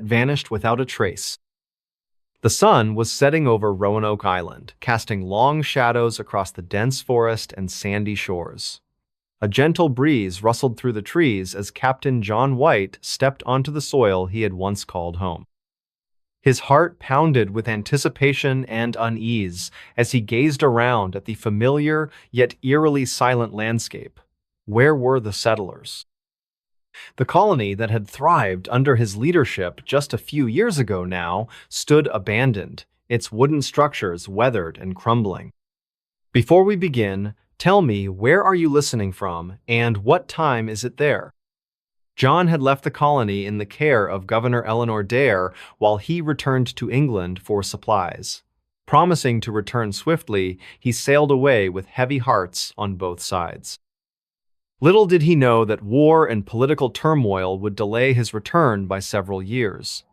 vanished without a trace. The sun was setting over Roanoke Island, casting long shadows across the dense forest and sandy shores. A gentle breeze rustled through the trees as Captain John White stepped onto the soil he had once called home. His heart pounded with anticipation and unease as he gazed around at the familiar yet eerily silent landscape. Where were the settlers? The colony that had thrived under his leadership just a few years ago now stood abandoned, its wooden structures weathered and crumbling. Before we begin, tell me, where are you listening from, and what time is it there? John had left the colony in the care of Governor Eleanor Dare while he returned to England for supplies. Promising to return swiftly, he sailed away with heavy hearts on both sides. Little did he know that war and political turmoil would delay his return by several years.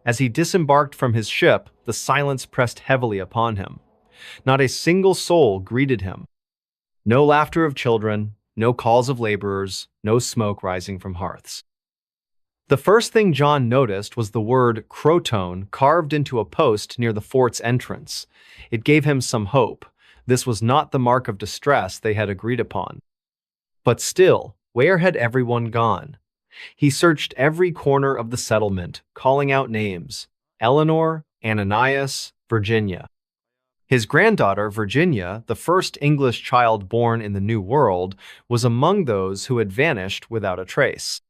As he disembarked from his ship, the silence pressed heavily upon him. Not a single soul greeted him. No laughter of children, no calls of laborers, no smoke rising from hearths. The first thing John noticed was the word Croton carved into a post near the fort's entrance. It gave him some hope. This was not the mark of distress they had agreed upon. But still, where had everyone gone? He searched every corner of the settlement, calling out names: Eleanor, Ananias, Virginia. His granddaughter, Virginia, the first English child born in the New World, was among those who had vanished without a trace.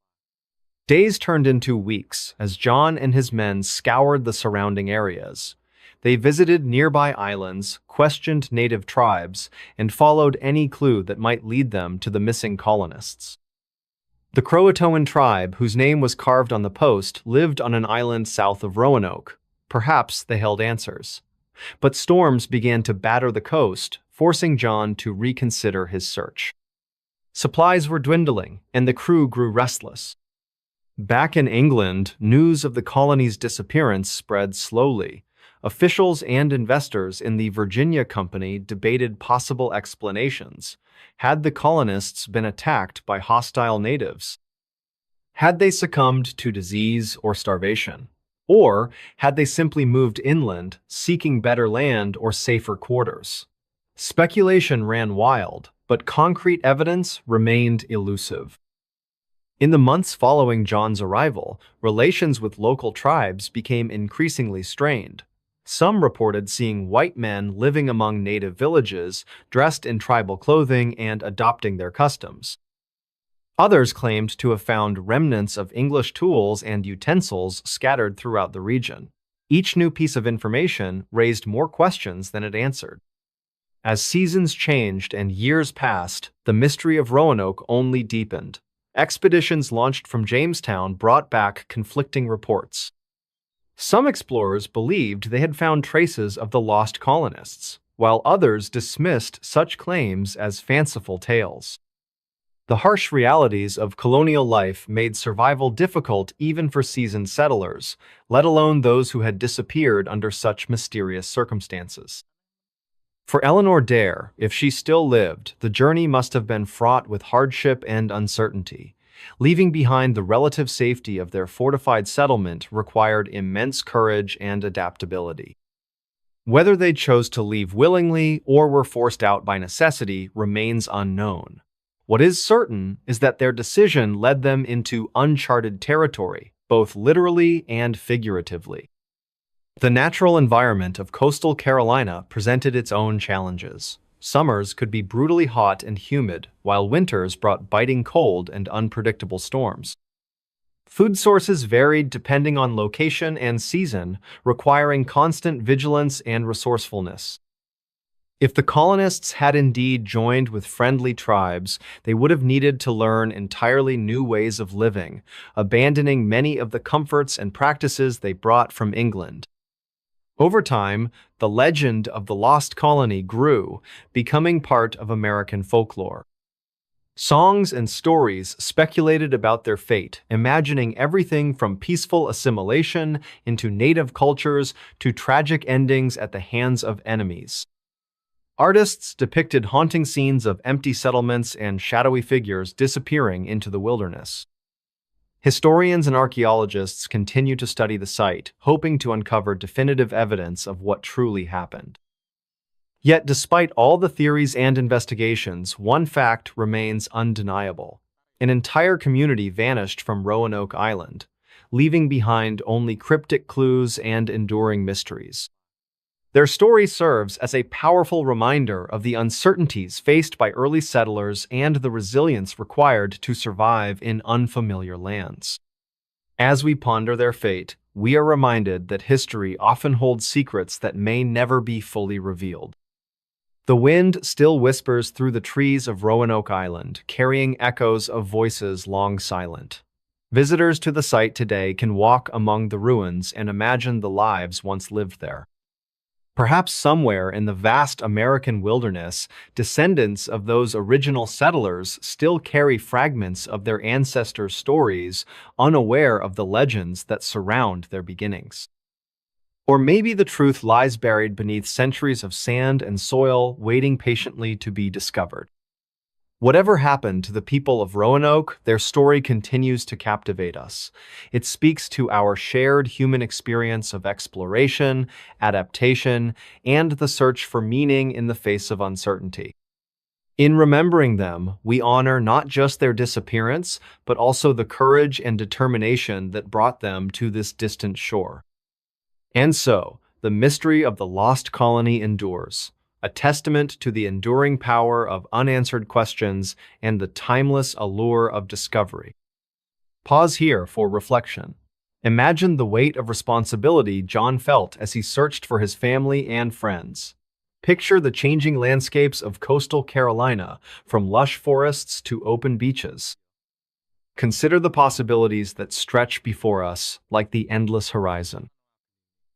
Days turned into weeks as John and his men scoured the surrounding areas. They visited nearby islands, questioned native tribes, and followed any clue that might lead them to the missing colonists. The Croatoan tribe, whose name was carved on the post, lived on an island south of Roanoke. Perhaps they held answers. But storms began to batter the coast, forcing John to reconsider his search. Supplies were dwindling, and the crew grew restless. Back in England, news of the colony's disappearance spread slowly. Officials and investors in the Virginia Company debated possible explanations. Had the colonists been attacked by hostile natives? Had they succumbed to disease or starvation? Or had they simply moved inland, seeking better land or safer quarters? Speculation ran wild, but concrete evidence remained elusive. In the months following John's arrival, relations with local tribes became increasingly strained. Some reported seeing white men living among native villages, dressed in tribal clothing and adopting their customs. Others claimed to have found remnants of English tools and utensils scattered throughout the region. Each new piece of information raised more questions than it answered. As seasons changed and years passed, the mystery of Roanoke only deepened. Expeditions launched from Jamestown brought back conflicting reports. Some explorers believed they had found traces of the lost colonists, while others dismissed such claims as fanciful tales. The harsh realities of colonial life made survival difficult even for seasoned settlers, let alone those who had disappeared under such mysterious circumstances. For Eleanor Dare, if she still lived, the journey must have been fraught with hardship and uncertainty. Leaving behind the relative safety of their fortified settlement required immense courage and adaptability. Whether they chose to leave willingly or were forced out by necessity remains unknown. What is certain is that their decision led them into uncharted territory, both literally and figuratively. The natural environment of coastal Carolina presented its own challenges. Summers could be brutally hot and humid, while winters brought biting cold and unpredictable storms. Food sources varied depending on location and season, requiring constant vigilance and resourcefulness. If the colonists had indeed joined with friendly tribes, they would have needed to learn entirely new ways of living, abandoning many of the comforts and practices they brought from England. Over time, the legend of the lost colony grew, becoming part of American folklore. Songs and stories speculated about their fate, imagining everything from peaceful assimilation into native cultures to tragic endings at the hands of enemies. Artists depicted haunting scenes of empty settlements and shadowy figures disappearing into the wilderness. Historians and archaeologists continue to study the site, hoping to uncover definitive evidence of what truly happened. Yet, despite all the theories and investigations, one fact remains undeniable. An entire community vanished from Roanoke Island, leaving behind only cryptic clues and enduring mysteries. Their story serves as a powerful reminder of the uncertainties faced by early settlers and the resilience required to survive in unfamiliar lands. As we ponder their fate, we are reminded that history often holds secrets that may never be fully revealed. The wind still whispers through the trees of Roanoke Island, carrying echoes of voices long silent. Visitors to the site today can walk among the ruins and imagine the lives once lived there. Perhaps somewhere in the vast American wilderness, descendants of those original settlers still carry fragments of their ancestors' stories, unaware of the legends that surround their beginnings. Or maybe the truth lies buried beneath centuries of sand and soil, waiting patiently to be discovered. Whatever happened to the people of Roanoke, their story continues to captivate us. It speaks to our shared human experience of exploration, adaptation, and the search for meaning in the face of uncertainty. In remembering them, we honor not just their disappearance, but also the courage and determination that brought them to this distant shore. And so, the mystery of the lost colony endures, a testament to the enduring power of unanswered questions and the timeless allure of discovery. Pause here for reflection. Imagine the weight of responsibility John felt as he searched for his family and friends. Picture the changing landscapes of coastal Carolina, from lush forests to open beaches. Consider the possibilities that stretch before us like the endless horizon.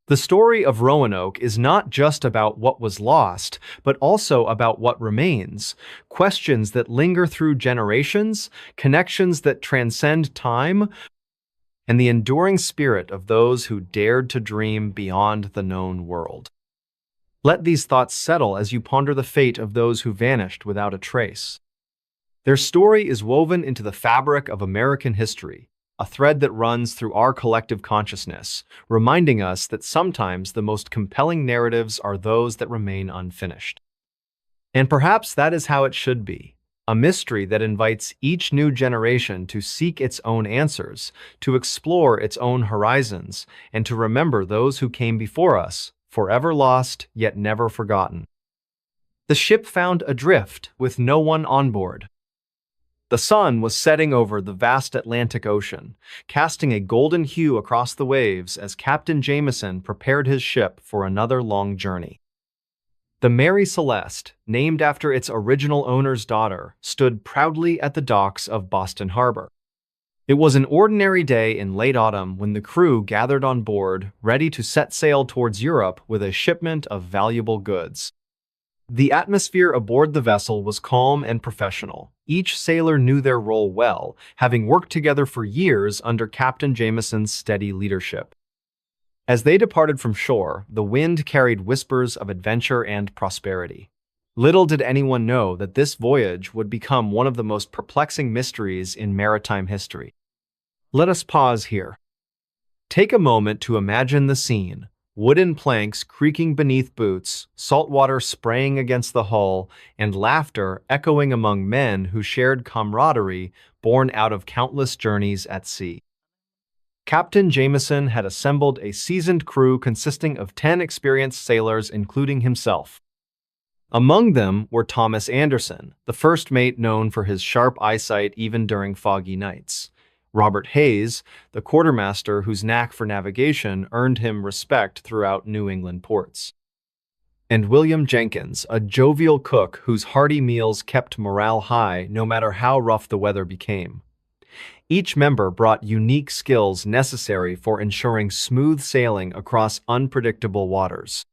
The story of Roanoke is not just about what was lost, but also about what remains. Questions that linger through generations, connections that transcend time, and the enduring spirit of those who dared to dream beyond the known world. Let these thoughts settle as you ponder the fate of those who vanished without a trace. Their story is woven into the fabric of American history, a thread that runs through our collective consciousness, reminding us that sometimes the most compelling narratives are those that remain unfinished. And perhaps that is how it should be, a mystery that invites each new generation to seek its own answers, to explore its own horizons, and to remember those who came before us, forever lost yet never forgotten. The ship found adrift with no one on board. The sun was setting over the vast Atlantic Ocean, casting a golden hue across the waves as Captain Jameson prepared his ship for another long journey. The Mary Celeste, named after its original owner's daughter, stood proudly at the docks of Boston Harbor. It was an ordinary day in late autumn when the crew gathered on board, ready to set sail towards Europe with a shipment of valuable goods. The atmosphere aboard the vessel was calm and professional. Each sailor knew their role well, having worked together for years under Captain Jameson's steady leadership. As they departed from shore, the wind carried whispers of adventure and prosperity. Little did anyone know that this voyage would become one of the most perplexing mysteries in maritime history. Let us pause here. Take a moment to imagine the scene. Wooden planks creaking beneath boots, salt water spraying against the hull, and laughter echoing among men who shared camaraderie born out of countless journeys at sea. Captain Jameson had assembled a seasoned crew consisting of 10 experienced sailors, including himself. Among them were Thomas Anderson, the first mate known for his sharp eyesight even during foggy nights. Robert Hayes, the quartermaster whose knack for navigation earned him respect throughout New England ports. And William Jenkins, a jovial cook whose hearty meals kept morale high no matter how rough the weather became. Each member brought unique skills necessary for ensuring smooth sailing across unpredictable waters.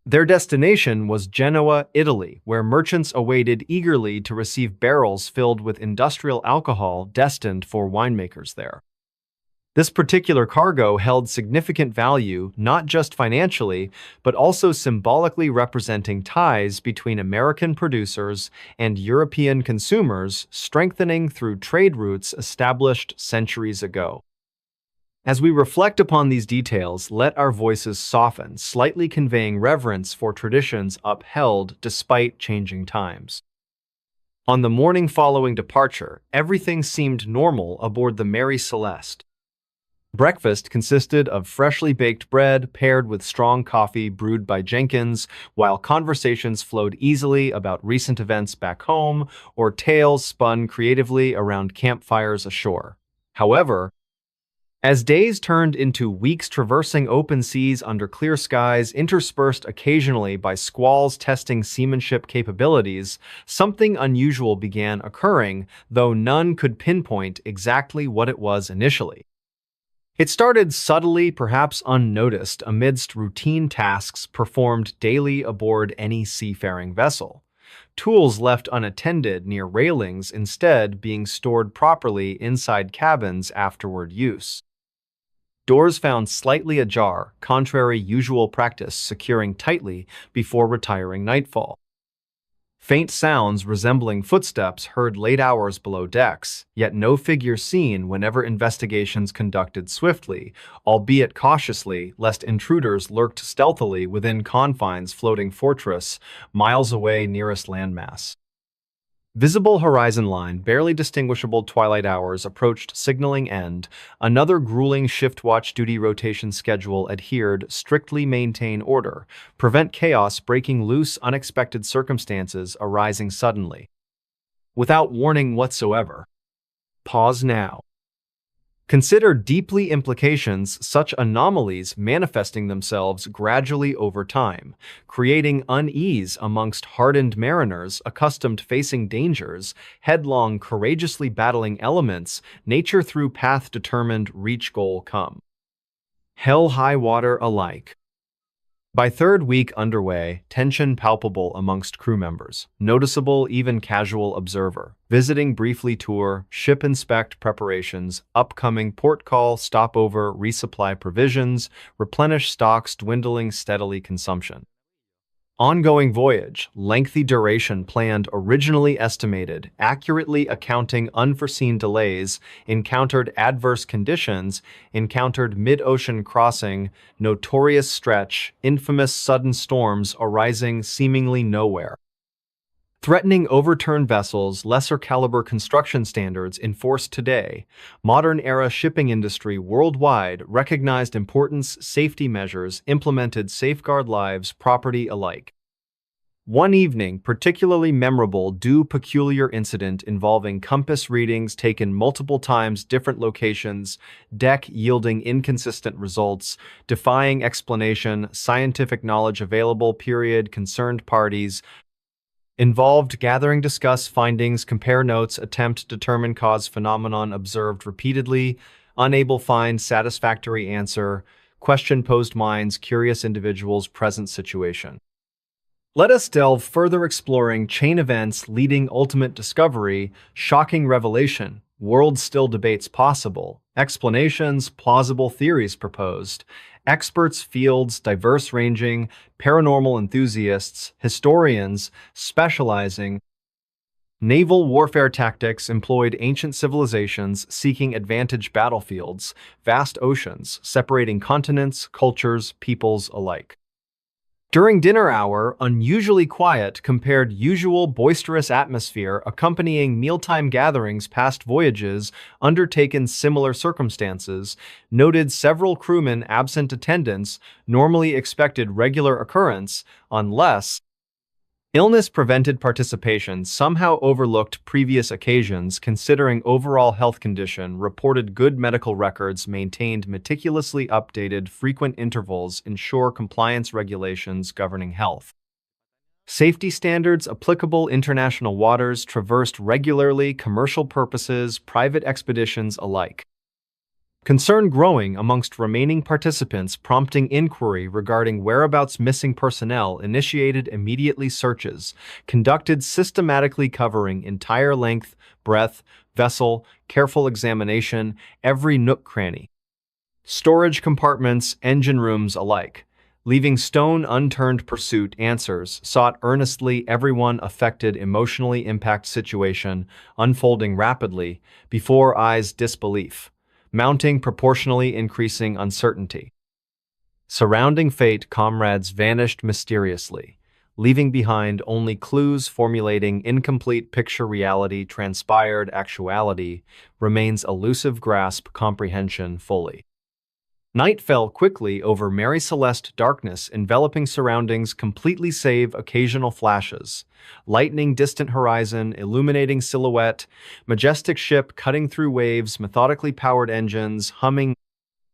Their destination was Genoa, Italy, where merchants awaited eagerly to receive barrels filled with industrial alcohol destined for winemakers there. This particular cargo held significant value, not just financially, but also symbolically representing ties between American producers and European consumers, strengthening through trade routes established centuries ago. As we reflect upon these details, let our voices soften, slightly conveying reverence for traditions upheld despite changing times. On the morning following departure, everything seemed normal aboard the Mary Celeste. Breakfast consisted of freshly baked bread paired with strong coffee brewed by Jenkins, while conversations flowed easily about recent events back home or tales spun creatively around campfires ashore. However, as days turned into weeks traversing open seas under clear skies, interspersed occasionally by squalls testing seamanship capabilities, something unusual began occurring, though none could pinpoint exactly what it was initially. It started subtly, perhaps unnoticed, amidst routine tasks performed daily aboard any seafaring vessel. Tools left unattended near railings instead being stored properly inside cabins afterward use. Doors found slightly ajar, contrary usual practice securing tightly before retiring nightfall. Faint sounds resembling footsteps heard late hours below decks, yet no figure seen whenever investigations conducted swiftly, albeit cautiously, lest intruders lurked stealthily within confines floating fortress, miles away nearest landmass. Visible horizon line, barely distinguishable twilight hours approached signaling end. Another grueling shift watch duty rotation schedule adhered, strictly maintain order, prevent chaos breaking loose, unexpected circumstances arising suddenly. Without warning whatsoever. Pause now. Consider deeply implications such anomalies manifesting themselves gradually over time, creating unease amongst hardened mariners accustomed facing dangers, headlong, courageously battling elements, nature through path determined, reach goal come. Hell high water alike. By third week underway, tension palpable amongst crew members, noticeable even casual observer, visiting briefly tour, ship inspect preparations, upcoming port call, stopover, resupply provisions, replenish stocks, dwindling steadily consumption. Ongoing voyage, lengthy duration planned originally estimated, accurately accounting unforeseen delays, encountered adverse conditions, encountered mid-ocean crossing, notorious stretch, infamous sudden storms arising seemingly nowhere. Threatening overturned vessels, lesser caliber construction standards enforced today, modern-era shipping industry worldwide recognized importance, safety measures implemented safeguard lives, property alike. One evening, particularly memorable due peculiar incident involving compass readings taken multiple times, different locations, deck yielding inconsistent results, defying explanation, scientific knowledge available, period, concerned parties, involved gathering, discuss findings, compare notes, attempt determine cause, phenomenon observed repeatedly, unable find satisfactory answer, question posed minds, curious individuals, present situation. Let us delve further, exploring chain events leading ultimate discovery, shocking revelation, world still debates possible, explanations, plausible theories proposed, experts, fields, diverse ranging, paranormal enthusiasts, historians, specializing, naval warfare tactics employed ancient civilizations seeking advantage battlefields, vast oceans, separating continents, cultures, peoples alike. During dinner hour, unusually quiet compared usual boisterous atmosphere accompanying mealtime gatherings past voyages undertaken similar circumstances, noted several crewmen absent attendance, normally expected regular occurrence, unless illness prevented participation, somehow overlooked previous occasions, considering overall health condition, reported good medical records, maintained meticulously updated frequent intervals, ensure compliance regulations governing health. Safety standards applicable international waters, traversed regularly, commercial purposes, private expeditions alike. Concern growing amongst remaining participants, prompting inquiry regarding whereabouts missing personnel, initiated immediately searches, conducted systematically covering entire length, breadth, vessel, careful examination, every nook cranny. Storage compartments, engine rooms alike. Leaving stone unturned pursuit answers sought earnestly everyone affected emotionally impact situation unfolding rapidly before eyes disbelief, mounting proportionally increasing uncertainty. Surrounding fate comrades vanished mysteriously, leaving behind only clues formulating incomplete picture reality transpired actuality remains elusive grasp comprehension fully. Night fell quickly over Mary Celeste darkness enveloping surroundings completely save occasional flashes. Lightning distant horizon, illuminating silhouette, majestic ship cutting through waves, methodically powered engines, humming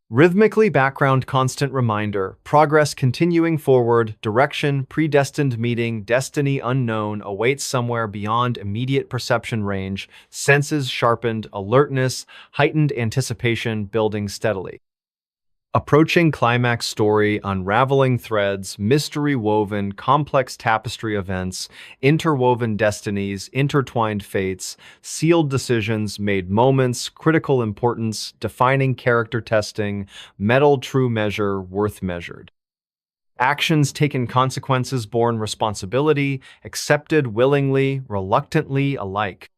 rhythmically background constant reminder, progress continuing forward, direction, predestined meeting, destiny unknown, awaits somewhere beyond immediate perception range, senses sharpened, alertness, heightened anticipation building steadily. Approaching climax story, unraveling threads, mystery woven, complex tapestry events, interwoven destinies, intertwined fates, sealed decisions, made moments, critical importance, defining character testing, metal true measure, worth measured. Actions taken consequences borne responsibility, accepted willingly, reluctantly alike.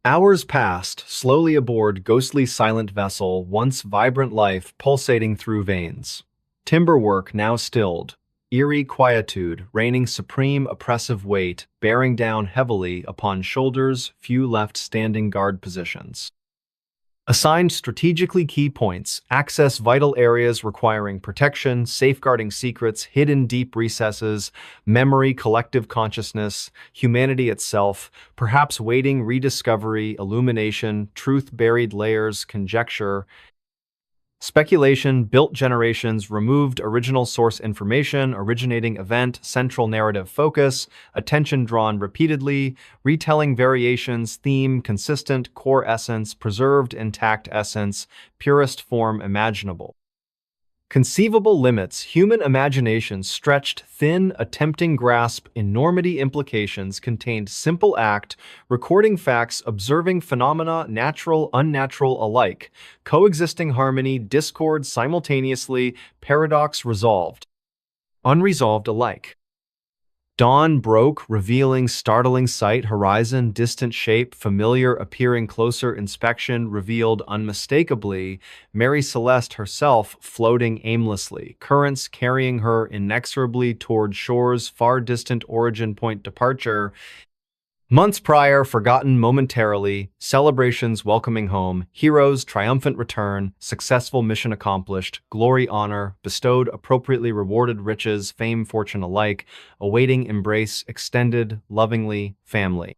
Hours passed, slowly aboard ghostly silent vessel, once vibrant life pulsating through veins. Timberwork now stilled, eerie quietude reigning supreme oppressive weight, bearing down heavily upon shoulders, few left standing guard positions. Assigned strategically key points, access vital areas requiring protection, safeguarding secrets, hidden deep recesses, memory, collective consciousness, humanity itself, perhaps waiting rediscovery, illumination, truth-buried layers, conjecture, speculation, built generations, removed original source information, originating event, central narrative focus, attention drawn repeatedly, retelling variations, theme, consistent, core essence, preserved intact essence, purest form imaginable. Conceivable limits, human imagination stretched thin, attempting grasp enormity implications contained simple act, recording facts, observing phenomena, natural, unnatural alike, coexisting harmony, discord simultaneously, paradox resolved, unresolved alike. Dawn broke, revealing startling sight, horizon, distant shape, familiar appearing closer, inspection revealed unmistakably, Mary Celeste herself floating aimlessly, currents carrying her inexorably toward shores, far distant origin point departure. Months prior, forgotten momentarily, celebrations welcoming home, heroes, triumphant return, successful mission accomplished, glory, honor, bestowed, appropriately rewarded, riches, fame, fortune alike, awaiting embrace, extended, lovingly, family.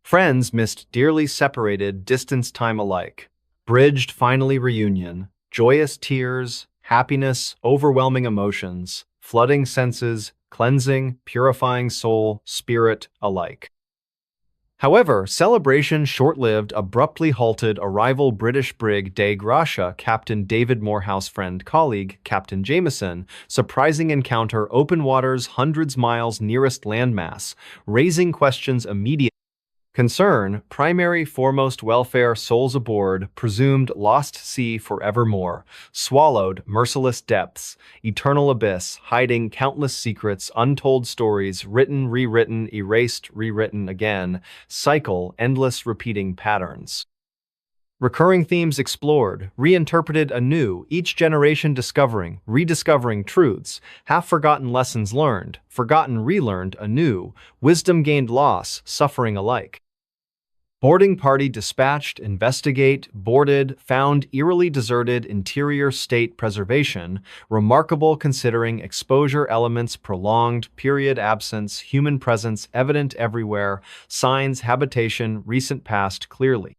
Friends missed dearly separated, distance time alike. Bridged finally reunion, joyous tears, happiness, overwhelming emotions, flooding senses, cleansing, purifying soul, spirit alike. However, celebration short-lived, abruptly halted arrival British brig de Gracia Captain David Morehouse friend colleague Captain Jameson, surprising encounter open waters hundreds miles nearest landmass, raising questions immediate. Concern, primary foremost welfare souls aboard, presumed lost sea forevermore, swallowed merciless depths, eternal abyss, hiding countless secrets, untold stories, written, rewritten, erased, rewritten again, cycle, endless repeating patterns. Recurring themes explored, reinterpreted anew, each generation discovering, rediscovering truths, half-forgotten lessons learned, forgotten relearned anew, wisdom gained loss, suffering alike. Boarding party dispatched, investigate, boarded, found eerily deserted, interior state preservation, remarkable considering exposure elements prolonged, period absence, human presence evident everywhere, signs, habitation, recent past clearly.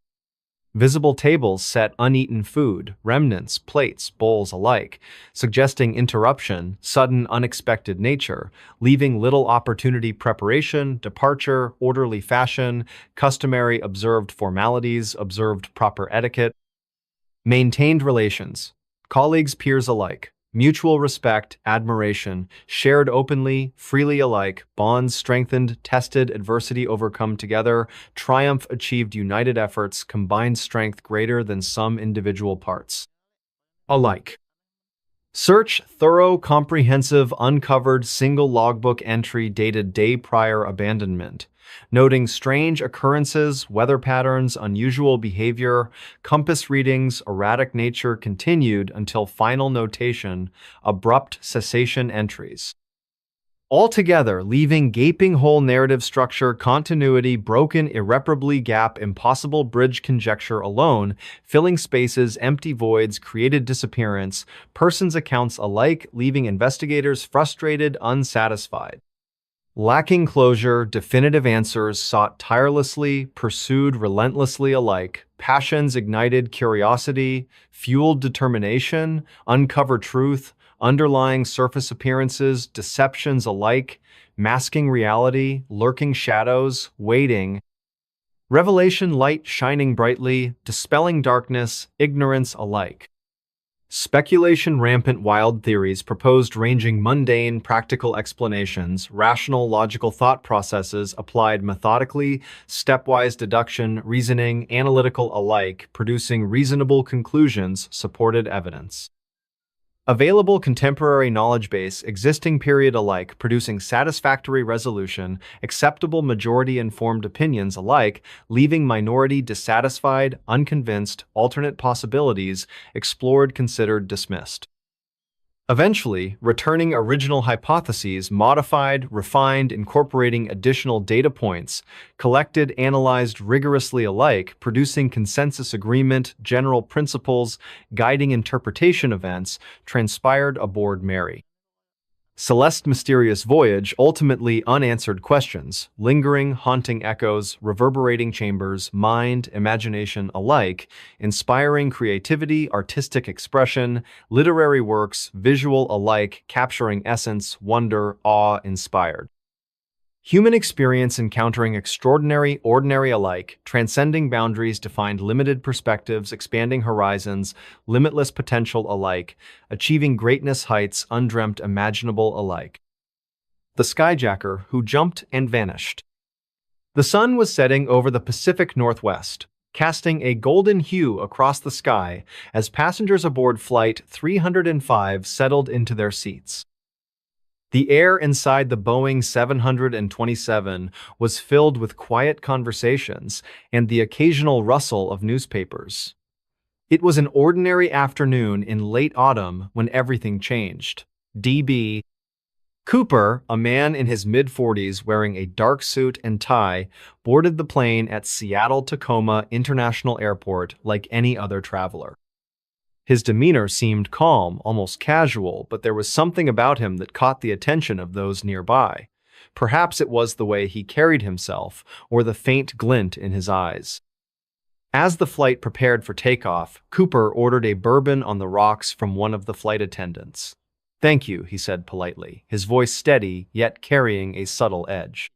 Visible tables set uneaten food, remnants, plates, bowls alike, suggesting interruption, sudden unexpected nature, leaving little opportunity preparation, departure, orderly fashion, customary observed formalities, observed proper etiquette, maintained relations, colleagues, peers alike, mutual respect, admiration, shared openly, freely alike, bonds strengthened, tested, adversity overcome together, triumph achieved, united efforts, combined strength greater than some individual parts. alike. Search thorough, comprehensive, uncovered single logbook entry dated day prior abandonment, noting strange occurrences, weather patterns, unusual behavior, compass readings, erratic nature continued until final notation, abrupt cessation entries. Altogether, leaving gaping hole narrative structure, continuity, broken, irreparably gap, impossible bridge conjecture alone, filling spaces, empty voids, created disappearance, persons' accounts alike, leaving investigators frustrated, unsatisfied. Lacking closure, definitive answers sought tirelessly, pursued relentlessly alike, passions ignited curiosity, fueled determination, uncover truth, underlying surface appearances, deceptions alike, masking reality, lurking shadows, waiting, revelation light shining brightly, dispelling darkness, ignorance alike. Speculation rampant, wild theories proposed ranging mundane, practical explanations, rational, logical thought processes applied methodically, stepwise deduction, reasoning, analytical alike, producing reasonable conclusions, supported evidence. Available contemporary knowledge base, existing period alike, producing satisfactory resolution, acceptable majority-informed opinions alike, leaving minority dissatisfied, unconvinced, alternate possibilities, explored, considered, dismissed. Eventually, returning original hypotheses, modified, refined, incorporating additional data points, collected, analyzed rigorously alike, producing consensus agreement, general principles, guiding interpretation events, transpired aboard Mary Celeste's mysterious voyage, ultimately unanswered questions, lingering, haunting echoes, reverberating chambers, mind, imagination alike, inspiring creativity, artistic expression, literary works, visual alike, capturing essence, wonder, awe, inspired. Human experience encountering extraordinary, ordinary alike, transcending boundaries, defined limited perspectives, expanding horizons, limitless potential alike, achieving greatness heights undreamt imaginable alike. The skyjacker who jumped and vanished. The sun was setting over the Pacific Northwest, casting a golden hue across the sky as passengers aboard Flight 305 settled into their seats. The air inside the Boeing 727 was filled with quiet conversations and the occasional rustle of newspapers. It was an ordinary afternoon in late autumn when everything changed. D.B. Cooper, a man in his mid-40s wearing a dark suit and tie, boarded the plane at Seattle-Tacoma International Airport like any other traveler. His demeanor seemed calm, almost casual, but there was something about him that caught the attention of those nearby. Perhaps it was the way he carried himself, or the faint glint in his eyes. As the flight prepared for takeoff, Cooper ordered a bourbon on the rocks from one of the flight attendants. "Thank you," he said politely, his voice steady, yet carrying a subtle edge.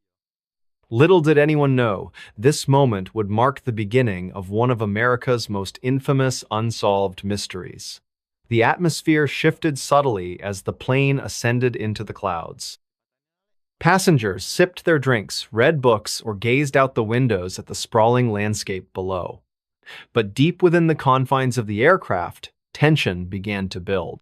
Little did anyone know, this moment would mark the beginning of one of America's most infamous unsolved mysteries. The atmosphere shifted subtly as the plane ascended into the clouds. Passengers sipped their drinks, read books, or gazed out the windows at the sprawling landscape below. But deep within the confines of the aircraft, tension began to build.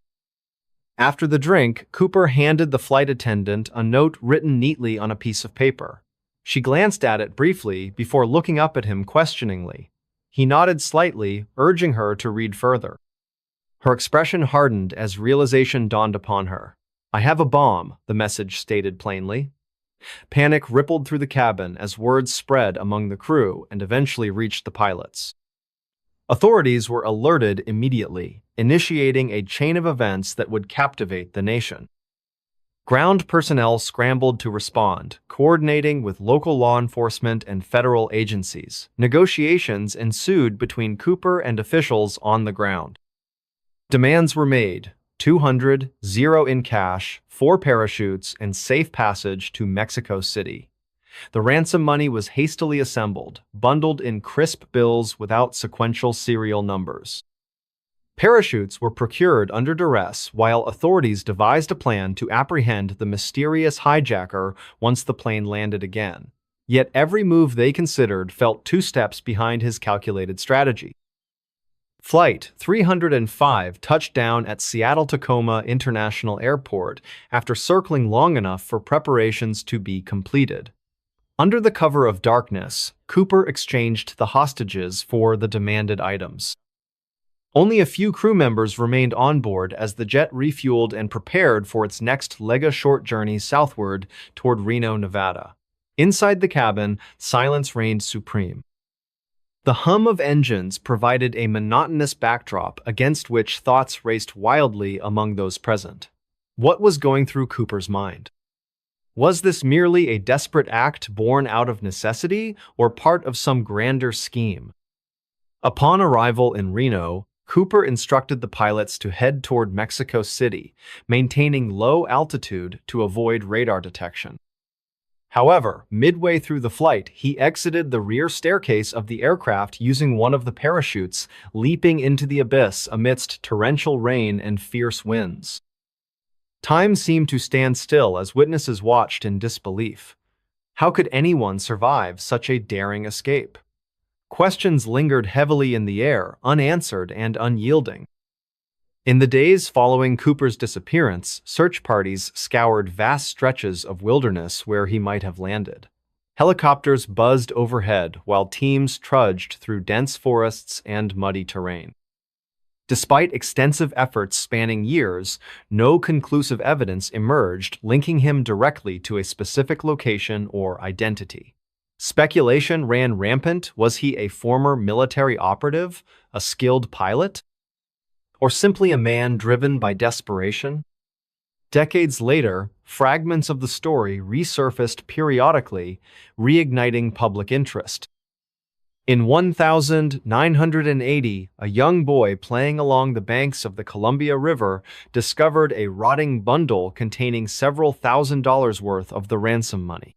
After the drink, Cooper handed the flight attendant a note written neatly on a piece of paper. She glanced at it briefly before looking up at him questioningly. He nodded slightly, urging her to read further. Her expression hardened as realization dawned upon her. "I have a bomb," the message stated plainly. Panic rippled through the cabin as words spread among the crew and eventually reached the pilots. Authorities were alerted immediately, initiating a chain of events that would captivate the nation. Ground personnel scrambled to respond, coordinating with local law enforcement and federal agencies. Negotiations ensued between Cooper and officials on the ground. Demands were made: 200, zero in cash, 4 parachutes, and safe passage to Mexico City. The ransom money was hastily assembled, bundled in crisp bills without sequential serial numbers. Parachutes were procured under duress while authorities devised a plan to apprehend the mysterious hijacker once the plane landed again. Yet every move they considered felt 2 steps behind his calculated strategy. Flight 305 touched down at Seattle-Tacoma International Airport after circling long enough for preparations to be completed. Under the cover of darkness, Cooper exchanged the hostages for the demanded items. Only a few crew members remained on board as the jet refueled and prepared for its next leg-a-short journey southward toward Reno, Nevada. Inside the cabin, silence reigned supreme. The hum of engines provided a monotonous backdrop against which thoughts raced wildly among those present. What was going through Cooper's mind? Was this merely a desperate act born out of necessity or part of some grander scheme? Upon arrival in Reno, Cooper instructed the pilots to head toward Mexico City, maintaining low altitude to avoid radar detection. However, midway through the flight, he exited the rear staircase of the aircraft using one of the parachutes, leaping into the abyss amidst torrential rain and fierce winds. Time seemed to stand still as witnesses watched in disbelief. How could anyone survive such a daring escape? Questions lingered heavily in the air, unanswered and unyielding. In the days following Cooper's disappearance, search parties scoured vast stretches of wilderness where he might have landed. Helicopters buzzed overhead while teams trudged through dense forests and muddy terrain. Despite extensive efforts spanning years, no conclusive evidence emerged linking him directly to a specific location or identity. Speculation ran rampant. Was he a former military operative, a skilled pilot, or simply a man driven by desperation? Decades later, fragments of the story resurfaced periodically, reigniting public interest. In 1980, a young boy playing along the banks of the Columbia River discovered a rotting bundle containing several $1,000s worth of the ransom money.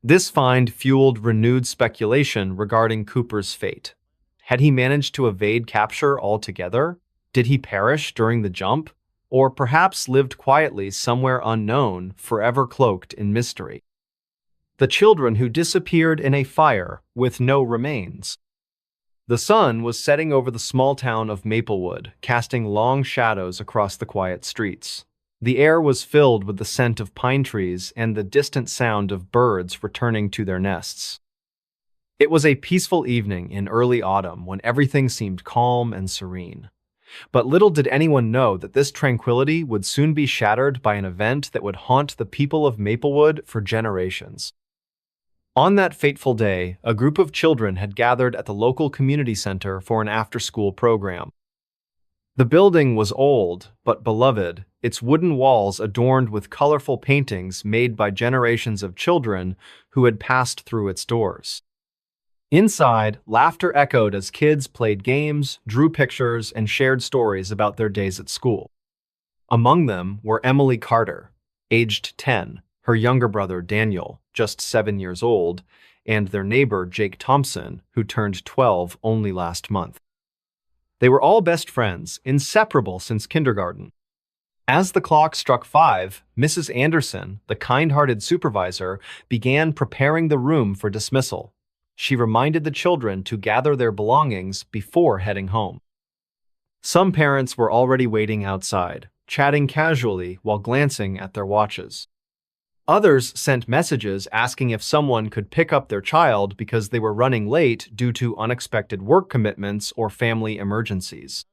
This find fueled renewed speculation regarding Cooper's fate. Had he managed to evade capture altogether? Did he perish during the jump? Or perhaps lived quietly somewhere unknown, forever cloaked in mystery? The children who disappeared in a fire with no remains. The sun was setting over the small town of Maplewood, casting long shadows across the quiet streets. The air was filled with the scent of pine trees and the distant sound of birds returning to their nests. It was a peaceful evening in early autumn when everything seemed calm and serene. But little did anyone know that this tranquility would soon be shattered by an event that would haunt the people of Maplewood for generations. On that fateful day, a group of children had gathered at the local community center for an after-school program. The building was old, but beloved, its wooden walls adorned with colorful paintings made by generations of children who had passed through its doors. Inside, laughter echoed as kids played games, drew pictures, and shared stories about their days at school. Among them were Emily Carter, aged 10, her younger brother Daniel, just 7 years old, and their neighbor Jake Thompson, who turned 12 only last month. They were all best friends, inseparable since kindergarten. As the clock struck 5, Mrs. Anderson, the kind-hearted supervisor, began preparing the room for dismissal. She reminded the children to gather their belongings before heading home. Some parents were already waiting outside, chatting casually while glancing at their watches. Others sent messages asking if someone could pick up their child because they were running late due to unexpected work commitments or family emergencies.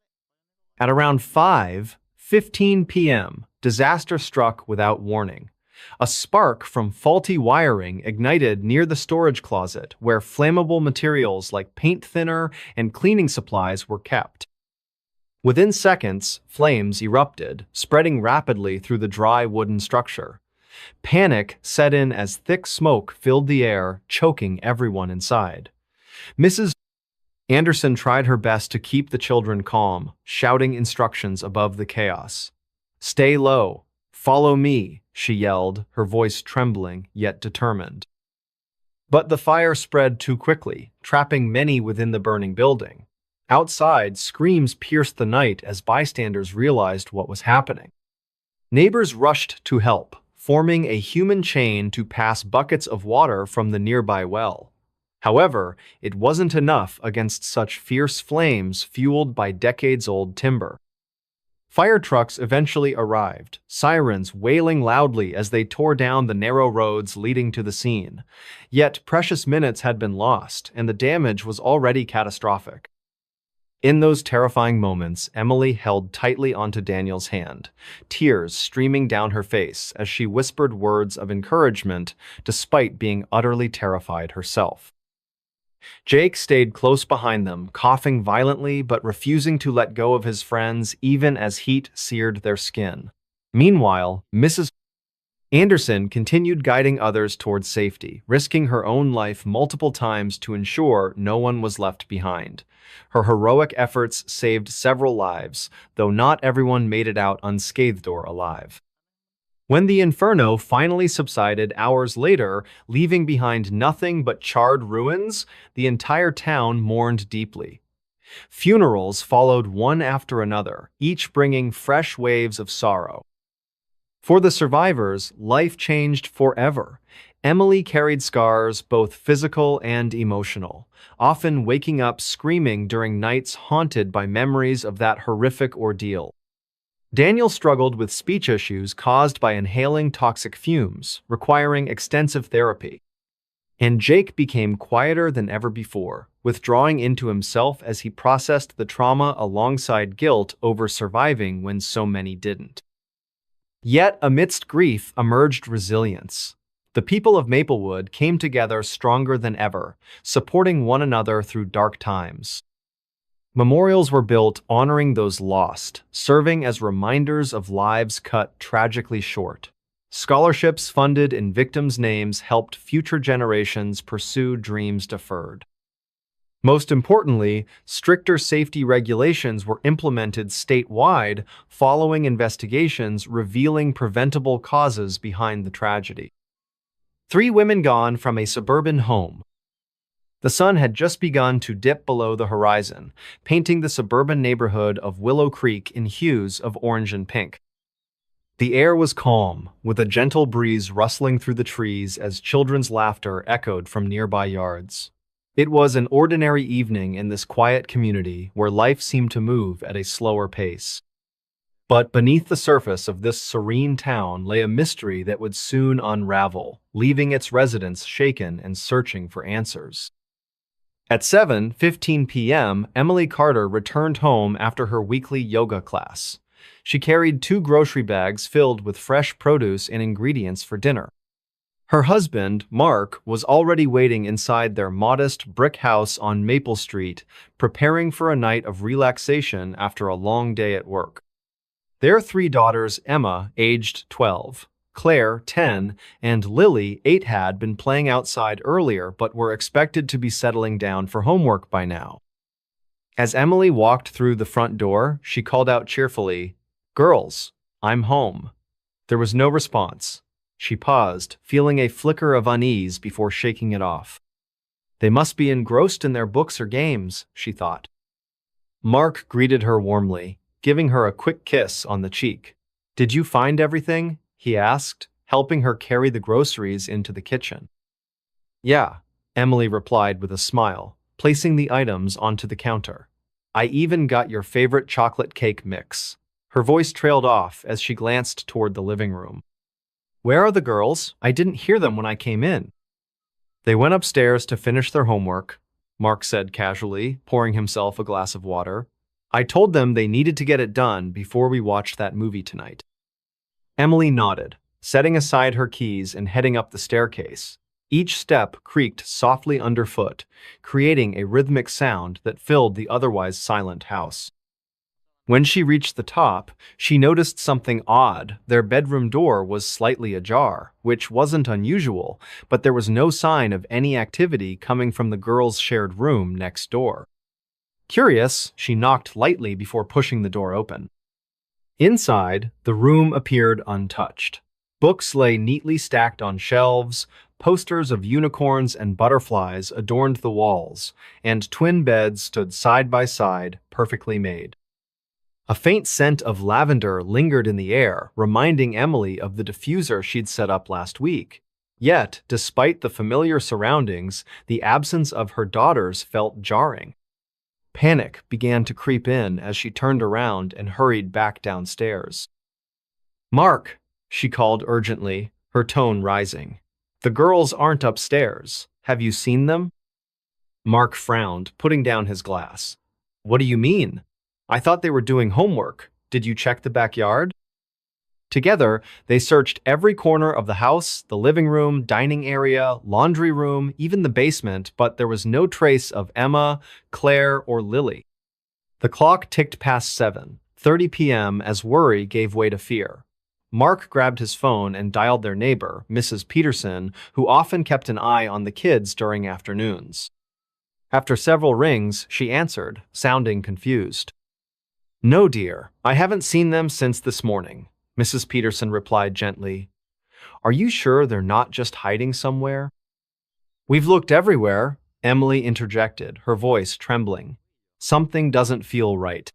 At around 5:15 p.m., disaster struck without warning. A spark from faulty wiring ignited near the storage closet where flammable materials like paint thinner and cleaning supplies were kept. Within seconds, flames erupted, spreading rapidly through the dry wooden structure. Panic set in as thick smoke filled the air, choking everyone inside. Mrs. Anderson tried her best to keep the children calm, shouting instructions above the chaos. "Stay low. Follow me," she yelled, her voice trembling yet determined. But the fire spread too quickly, trapping many within the burning building. Outside, screams pierced the night as bystanders realized what was happening. Neighbors rushed to help, forming a human chain to pass buckets of water from the nearby well. However, it wasn't enough against such fierce flames fueled by decades-old timber. Fire trucks eventually arrived, sirens wailing loudly as they tore down the narrow roads leading to the scene. Yet precious minutes had been lost, and the damage was already catastrophic. In those terrifying moments, Emily held tightly onto Daniel's hand, tears streaming down her face as she whispered words of encouragement despite being utterly terrified herself. Jake stayed close behind them, coughing violently but refusing to let go of his friends even as heat seared their skin. Meanwhile, Mrs. Anderson continued guiding others towards safety, risking her own life multiple times to ensure no one was left behind. Her heroic efforts saved several lives, though not everyone made it out unscathed or alive. When the inferno finally subsided hours later, leaving behind nothing but charred ruins, the entire town mourned deeply. Funerals followed one after another, each bringing fresh waves of sorrow. For the survivors, life changed forever. Emily carried scars, both physical and emotional, often waking up screaming during nights haunted by memories of that horrific ordeal. Daniel struggled with speech issues caused by inhaling toxic fumes, requiring extensive therapy. And Jake became quieter than ever before, withdrawing into himself as he processed the trauma alongside guilt over surviving when so many didn't. Yet, amidst grief emerged resilience. The people of Maplewood came together stronger than ever, supporting one another through dark times. Memorials were built honoring those lost, serving as reminders of lives cut tragically short. Scholarships funded in victims' names helped future generations pursue dreams deferred. Most importantly, stricter safety regulations were implemented statewide following investigations revealing preventable causes behind the tragedy. 3 women gone from a suburban home. The sun had just begun to dip below the horizon, painting the suburban neighborhood of Willow Creek in hues of orange and pink. The air was calm, with a gentle breeze rustling through the trees as children's laughter echoed from nearby yards. It was an ordinary evening in this quiet community where life seemed to move at a slower pace. But beneath the surface of this serene town lay a mystery that would soon unravel, leaving its residents shaken and searching for answers. At 7:15 p.m., Emily Carter returned home after her weekly yoga class. She carried 2 grocery bags filled with fresh produce and ingredients for dinner. Her husband, Mark, was already waiting inside their modest brick house on Maple Street, preparing for a night of relaxation after a long day at work. Their 3 daughters, Emma, aged 12, Claire, 10, and Lily, 8, had been playing outside earlier but were expected to be settling down for homework by now. As Emily walked through the front door, she called out cheerfully, "Girls, I'm home." There was no response. She paused, feeling a flicker of unease before shaking it off. They must be engrossed in their books or games, she thought. Mark greeted her warmly, giving her a quick kiss on the cheek. "Did you find everything?" he asked, helping her carry the groceries into the kitchen. "Yeah," Emily replied with a smile, placing the items onto the counter. "I even got your favorite chocolate cake mix." Her voice trailed off as she glanced toward the living room. "Where are the girls? I didn't hear them when I came in." "They went upstairs to finish their homework," Mark said casually, pouring himself a glass of water. "I told them they needed to get it done before we watched that movie tonight." Emily nodded, setting aside her keys and heading up the staircase. Each step creaked softly underfoot, creating a rhythmic sound that filled the otherwise silent house. When she reached the top, she noticed something odd. Their bedroom door was slightly ajar, which wasn't unusual, but there was no sign of any activity coming from the girls' shared room next door. Curious, she knocked lightly before pushing the door open. Inside, the room appeared untouched. Books lay neatly stacked on shelves, posters of unicorns and butterflies adorned the walls, and twin beds stood side by side, perfectly made. A faint scent of lavender lingered in the air, reminding Emily of the diffuser she'd set up last week. Yet, despite the familiar surroundings, the absence of her daughters felt jarring. Panic began to creep in as she turned around and hurried back downstairs. "Mark," she called urgently, her tone rising. "The girls aren't upstairs. Have you seen them?" Mark frowned, putting down his glass. "What do you mean? I thought they were doing homework. Did you check the backyard?" Together, they searched every corner of the house, the living room, dining area, laundry room, even the basement, but there was no trace of Emma, Claire, or Lily. The clock ticked past 7:30 p.m. as worry gave way to fear. Mark grabbed his phone and dialed their neighbor, Mrs. Peterson, who often kept an eye on the kids during afternoons. After several rings, she answered, sounding confused. "No, dear, I haven't seen them since this morning," Mrs. Peterson replied gently. "Are you sure they're not just hiding somewhere?" "We've looked everywhere," Emily interjected, her voice trembling. "Something doesn't feel right."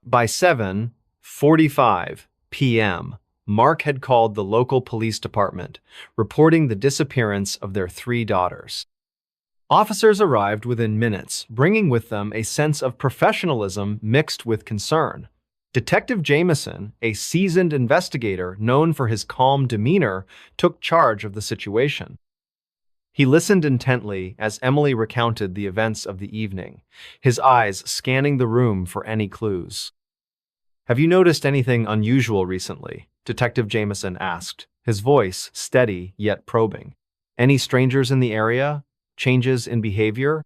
By 7:45 p.m., Mark had called the local police department, reporting the disappearance of their 3 daughters. Officers arrived within minutes, bringing with them a sense of professionalism mixed with concern. Detective Jameson, a seasoned investigator known for his calm demeanor, took charge of the situation. He listened intently as Emily recounted the events of the evening, his eyes scanning the room for any clues. "Have you noticed anything unusual recently?" Detective Jameson asked, his voice steady yet probing. "Any strangers in the area? Changes in behavior?"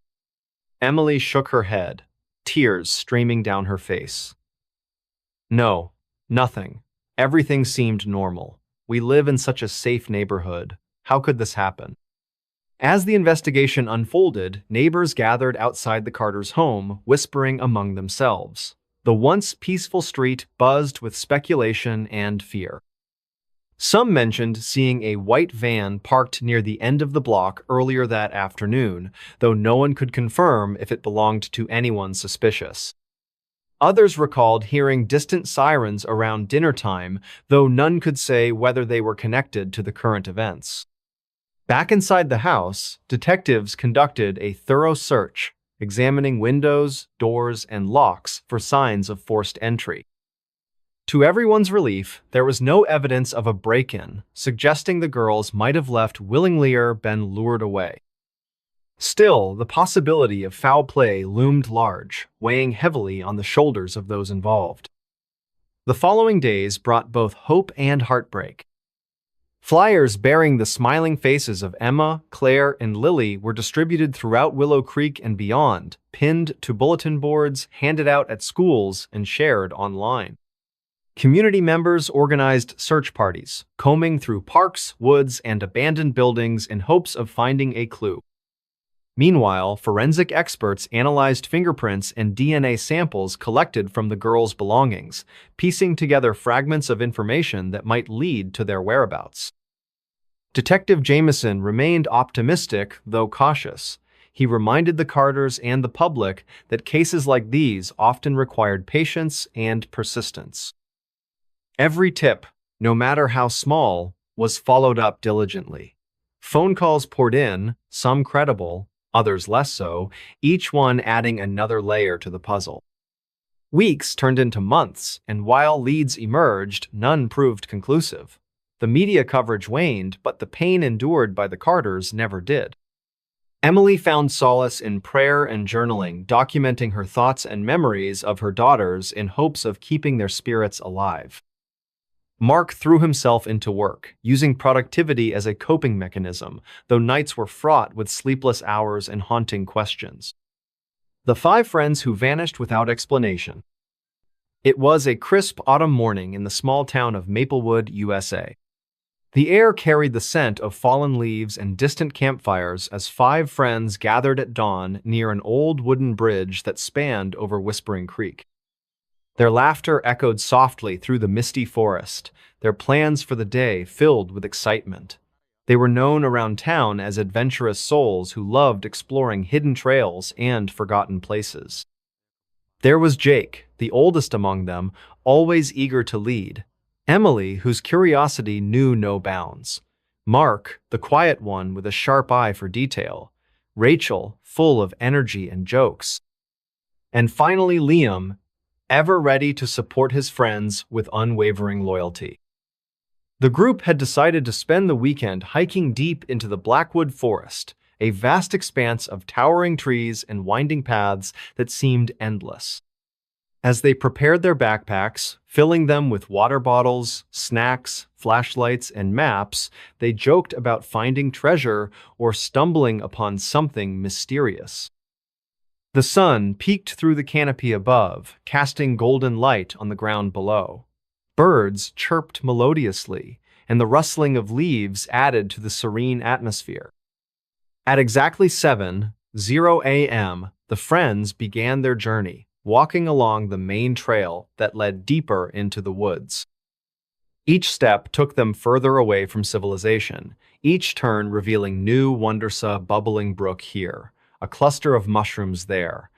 Emily shook her head, tears streaming down her face. "No, nothing. Everything seemed normal. We live in such a safe neighborhood. How could this happen?" As the investigation unfolded, neighbors gathered outside the Carters' home, whispering among themselves. The once peaceful street buzzed with speculation and fear. Some mentioned seeing a white van parked near the end of the block earlier that afternoon, though no one could confirm if it belonged to anyone suspicious. Others recalled hearing distant sirens around dinner time, though none could say whether they were connected to the current events. Back inside the house, detectives conducted a thorough search, examining windows, doors, and locks for signs of forced entry. To everyone's relief, there was no evidence of a break-in, suggesting the girls might have left willingly or been lured away. Still, the possibility of foul play loomed large, weighing heavily on the shoulders of those involved. The following days brought both hope and heartbreak. Flyers bearing the smiling faces of Emma, Claire, and Lily were distributed throughout Willow Creek and beyond, pinned to bulletin boards, handed out at schools, and shared online. Community members organized search parties, combing through parks, woods, and abandoned buildings in hopes of finding a clue. Meanwhile, forensic experts analyzed fingerprints and DNA samples collected from the girls' belongings, piecing together fragments of information that might lead to their whereabouts. Detective Jameson remained optimistic, though cautious. He reminded the Carters and the public that cases like these often required patience and persistence. Every tip, no matter how small, was followed up diligently. Phone calls poured in, some credible, others less so, each one adding another layer to the puzzle. Weeks turned into months, and while leads emerged, none proved conclusive. The media coverage waned, but the pain endured by the Carters never did. Emily found solace in prayer and journaling, documenting her thoughts and memories of her daughters in hopes of keeping their spirits alive. Mark threw himself into work, using productivity as a coping mechanism, though nights were fraught with sleepless hours and haunting questions. The 5 friends who vanished without explanation. It was a crisp autumn morning in the small town of Maplewood, USA. The air carried the scent of fallen leaves and distant campfires as 5 friends gathered at dawn near an old wooden bridge that spanned over Whispering Creek. Their laughter echoed softly through the misty forest, their plans for the day filled with excitement. They were known around town as adventurous souls who loved exploring hidden trails and forgotten places. There was Jake, the oldest among them, always eager to lead. Emily, whose curiosity knew no bounds. Mark, the quiet one with a sharp eye for detail. Rachel, full of energy and jokes. And finally Liam, ever ready to support his friends with unwavering loyalty. The group had decided to spend the weekend hiking deep into the Blackwood Forest, a vast expanse of towering trees and winding paths that seemed endless. As they prepared their backpacks, filling them with water bottles, snacks, flashlights, and maps, they joked about finding treasure or stumbling upon something mysterious. The sun peeked through the canopy above, casting golden light on the ground below. Birds chirped melodiously, and the rustling of leaves added to the serene atmosphere. At exactly 7:00 a.m., the friends began their journey, walking along the main trail that led deeper into the woods. Each step took them further away from civilization, each turn revealing new wondrous bubbling brook here, a cluster of mushrooms there,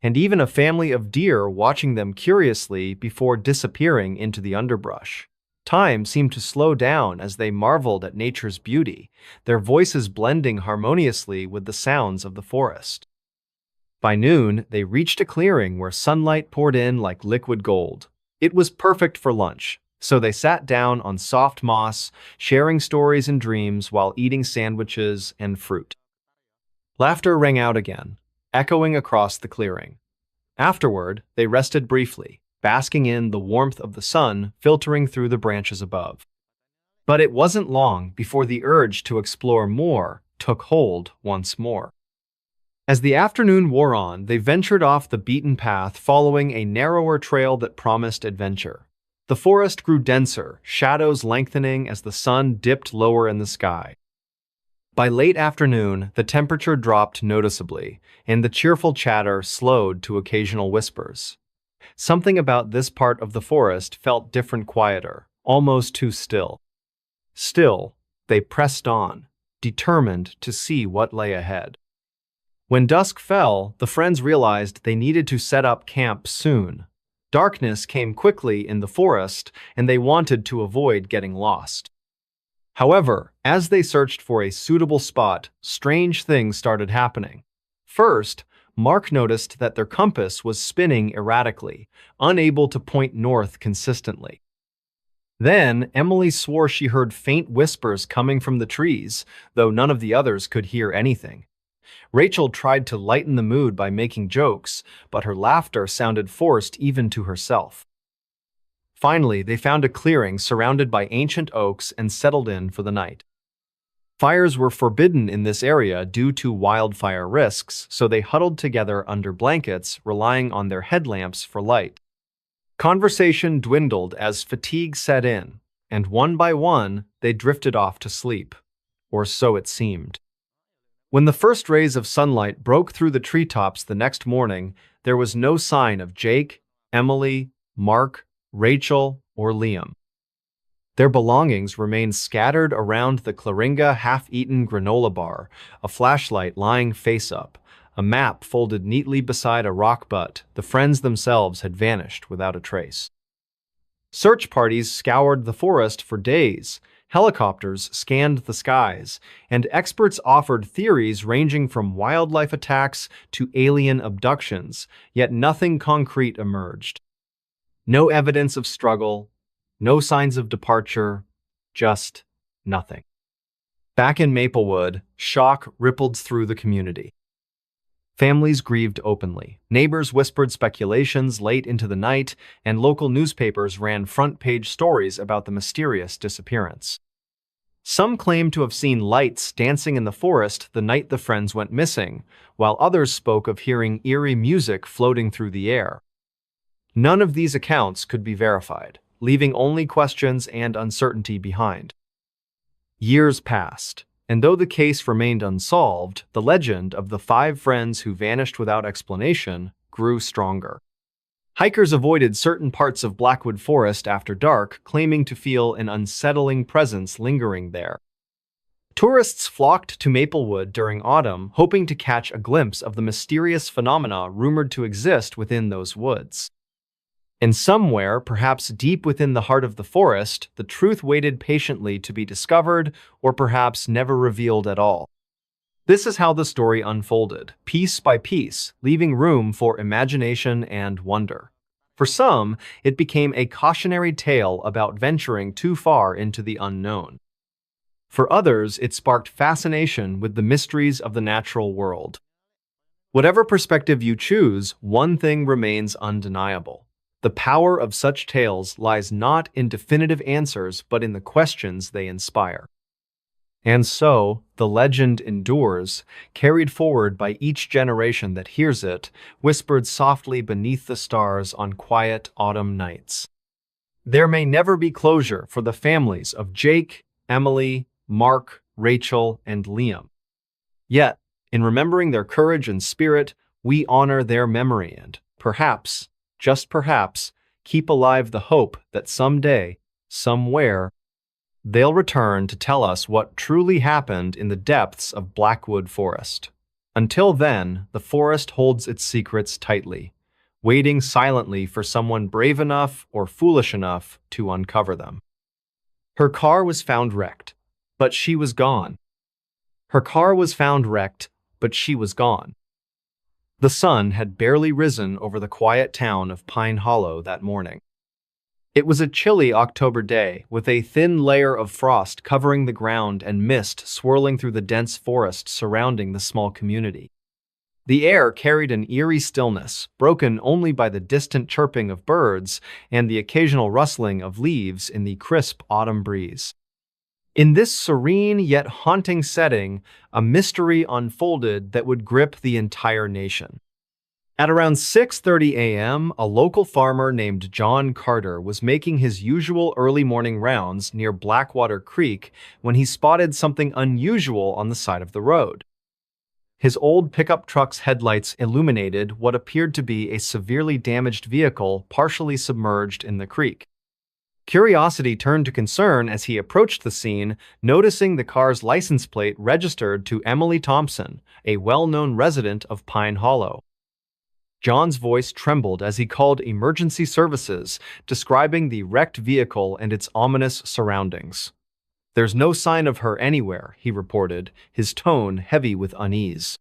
and even a family of deer watching them curiously before disappearing into the underbrush. Time seemed to slow down as they marveled at nature's beauty, their voices blending harmoniously with the sounds of the forest. By noon, they reached a clearing where sunlight poured in like liquid gold. It was perfect for lunch, so they sat down on soft moss, sharing stories and dreams while eating sandwiches and fruit. Laughter rang out again, echoing across the clearing. Afterward, they rested briefly, basking in the warmth of the sun filtering through the branches above. But it wasn't long before the urge to explore more took hold once more. As the afternoon wore on, they ventured off the beaten path, following a narrower trail that promised adventure. The forest grew denser, shadows lengthening as the sun dipped lower in the sky. By late afternoon, the temperature dropped noticeably, and the cheerful chatter slowed to occasional whispers. Something about this part of the forest felt different, quieter, almost too still. Still, they pressed on, determined to see what lay ahead. When dusk fell, the friends realized they needed to set up camp soon. Darkness came quickly in the forest, and they wanted to avoid getting lost. However, as they searched for a suitable spot, strange things started happening. First, Mark noticed that their compass was spinning erratically, unable to point north consistently. Then, Emily swore she heard faint whispers coming from the trees, though none of the others could hear anything. Rachel tried to lighten the mood by making jokes, but her laughter sounded forced even to herself. Finally, they found a clearing surrounded by ancient oaks and settled in for the night. Fires were forbidden in this area due to wildfire risks, so they huddled together under blankets, relying on their headlamps for light. Conversation dwindled as fatigue set in, and one by one, they drifted off to sleep. Or so it seemed. When the first rays of sunlight broke through the treetops the next morning, there was no sign of Jake, Emily, Mark, Rachel, or Liam. Their belongings remained scattered around the Claringa half-eaten granola bar, a flashlight lying face-up, a map folded neatly beside a rock butt. The friends themselves had vanished without a trace. Search parties scoured the forest for days, helicopters scanned the skies, and experts offered theories ranging from wildlife attacks to alien abductions, yet nothing concrete emerged. No evidence of struggle, no signs of departure, just nothing. Back in Maplewood, shock rippled through the community. Families grieved openly, neighbors whispered speculations late into the night, and local newspapers ran front-page stories about the mysterious disappearance. Some claimed to have seen lights dancing in the forest the night the friends went missing, while others spoke of hearing eerie music floating through the air. None of these accounts could be verified, leaving only questions and uncertainty behind. Years passed, and though the case remained unsolved, the legend of the 5 friends who vanished without explanation grew stronger. Hikers avoided certain parts of Blackwood Forest after dark, claiming to feel an unsettling presence lingering there. Tourists flocked to Maplewood during autumn, hoping to catch a glimpse of the mysterious phenomena rumored to exist within those woods. And somewhere, perhaps deep within the heart of the forest, the truth waited patiently to be discovered or perhaps never revealed at all. This is how the story unfolded, piece by piece, leaving room for imagination and wonder. For some, it became a cautionary tale about venturing too far into the unknown. For others, it sparked fascination with the mysteries of the natural world. Whatever perspective you choose, one thing remains undeniable. The power of such tales lies not in definitive answers, but in the questions they inspire. And so, the legend endures, carried forward by each generation that hears it, whispered softly beneath the stars on quiet autumn nights. There may never be closure for the families of Jake, Emily, Mark, Rachel, and Liam. Yet, in remembering their courage and spirit, we honor their memory and, perhaps, just perhaps, keep alive the hope that someday, somewhere, they'll return to tell us what truly happened in the depths of Blackwood Forest. Until then, the forest holds its secrets tightly, waiting silently for someone brave enough or foolish enough to uncover them. Her car was found wrecked, but she was gone. Her car was found wrecked, but she was gone. The sun had barely risen over the quiet town of Pine Hollow that morning. It was a chilly October day, with a thin layer of frost covering the ground and mist swirling through the dense forest surrounding the small community. The air carried an eerie stillness, broken only by the distant chirping of birds and the occasional rustling of leaves in the crisp autumn breeze. In this serene yet haunting setting, a mystery unfolded that would grip the entire nation. At around 6:30 a.m., a local farmer named John Carter was making his usual early morning rounds near Blackwater Creek when he spotted something unusual on the side of the road. His old pickup truck's headlights illuminated what appeared to be a severely damaged vehicle partially submerged in the creek. Curiosity turned to concern as he approached the scene, noticing the car's license plate registered to Emily Thompson, a well-known resident of Pine Hollow. John's voice trembled as he called emergency services, describing the wrecked vehicle and its ominous surroundings. "There's no sign of her anywhere," he reported, his tone heavy with unease.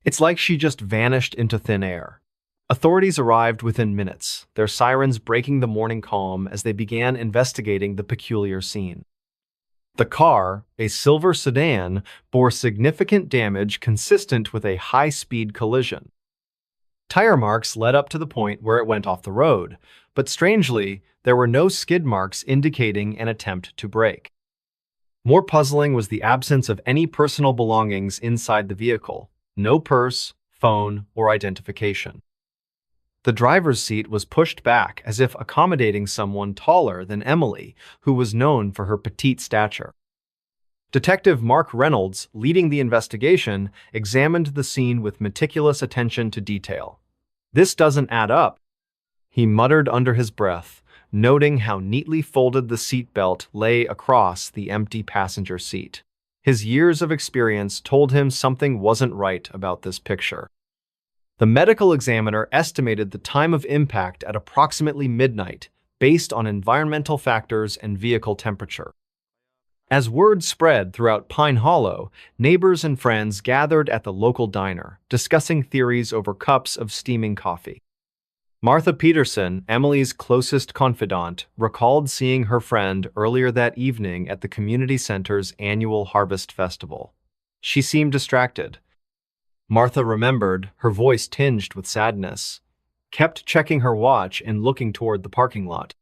"It's like she just vanished into thin air." Authorities arrived within minutes, their sirens breaking the morning calm as they began investigating the peculiar scene. The car, a silver sedan, bore significant damage consistent with a high-speed collision. Tire marks led up to the point where it went off the road, but strangely, there were no skid marks indicating an attempt to brake. More puzzling was the absence of any personal belongings inside the vehicle, no purse, phone, or identification. The driver's seat was pushed back as if accommodating someone taller than Emily, who was known for her petite stature. Detective Mark Reynolds, leading the investigation, examined the scene with meticulous attention to detail. "This doesn't add up," he muttered under his breath, noting how neatly folded the seatbelt lay across the empty passenger seat. His years of experience told him something wasn't right about this picture. The medical examiner estimated the time of impact at approximately midnight, based on environmental factors and vehicle temperature. As word spread throughout Pine Hollow, neighbors and friends gathered at the local diner, discussing theories over cups of steaming coffee. Martha Peterson, Emily's closest confidant, recalled seeing her friend earlier that evening at the community center's annual Harvest Festival. She seemed distracted. Martha remembered, her voice tinged with sadness, kept checking her watch and looking toward the parking lot.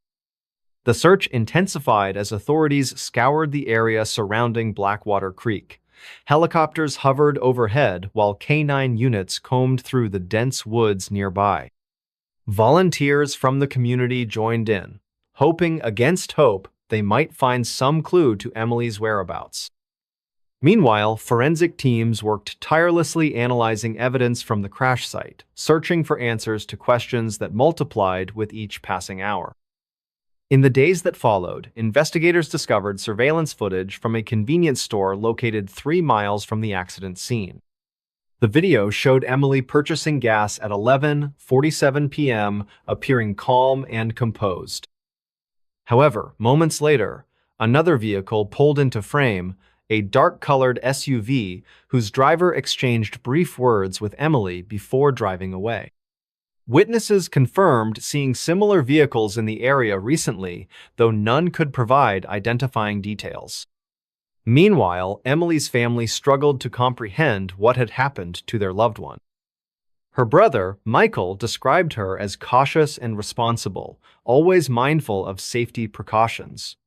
The search intensified as authorities scoured the area surrounding Blackwater Creek. Helicopters hovered overhead while K-9 units combed through the dense woods nearby. Volunteers from the community joined in, hoping against hope they might find some clue to Emily's whereabouts. Meanwhile, forensic teams worked tirelessly analyzing evidence from the crash site, searching for answers to questions that multiplied with each passing hour. In the days that followed, investigators discovered surveillance footage from a convenience store located 3 miles from the accident scene. The video showed Emily purchasing gas at 11:47 p.m., appearing calm and composed. However, moments later, another vehicle pulled into frame, a dark-colored SUV whose driver exchanged brief words with Emily before driving away. Witnesses confirmed seeing similar vehicles in the area recently, though none could provide identifying details. Meanwhile, Emily's family struggled to comprehend what had happened to their loved one. Her brother, Michael, described her as cautious and responsible, always mindful of safety precautions.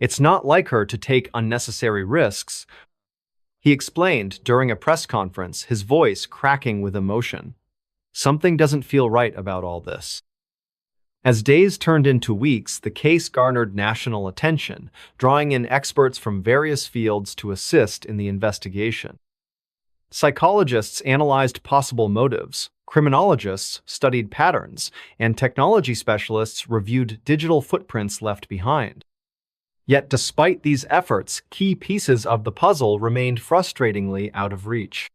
"It's not like her to take unnecessary risks," he explained during a press conference, his voice cracking with emotion. "Something doesn't feel right about all this." As days turned into weeks, the case garnered national attention, drawing in experts from various fields to assist in the investigation. Psychologists analyzed possible motives, criminologists studied patterns, and technology specialists reviewed digital footprints left behind. Yet despite these efforts, key pieces of the puzzle remained frustratingly out of reach.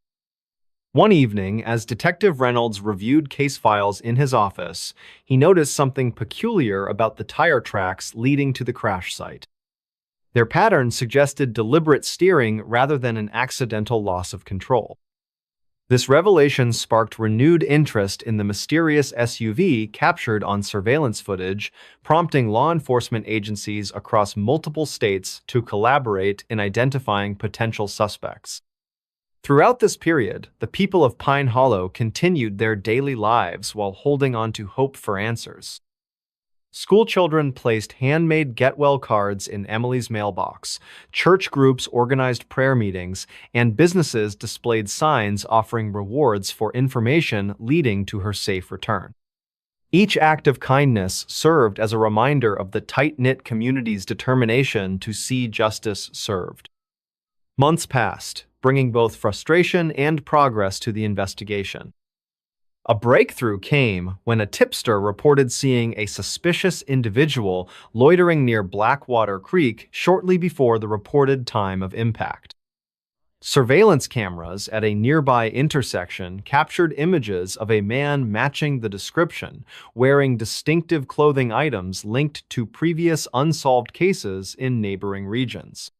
One evening, as Detective Reynolds reviewed case files in his office, he noticed something peculiar about the tire tracks leading to the crash site. Their pattern suggested deliberate steering rather than an accidental loss of control. This revelation sparked renewed interest in the mysterious SUV captured on surveillance footage, prompting law enforcement agencies across multiple states to collaborate in identifying potential suspects. Throughout this period, the people of Pine Hollow continued their daily lives while holding on to hope for answers. Schoolchildren placed handmade get-well cards in Emily's mailbox, church groups organized prayer meetings, and businesses displayed signs offering rewards for information leading to her safe return. Each act of kindness served as a reminder of the tight-knit community's determination to see justice served. Months passed, bringing both frustration and progress to the investigation. A breakthrough came when a tipster reported seeing a suspicious individual loitering near Blackwater Creek shortly before the reported time of impact. Surveillance cameras at a nearby intersection captured images of a man matching the description, wearing distinctive clothing items linked to previous unsolved cases in neighboring regions.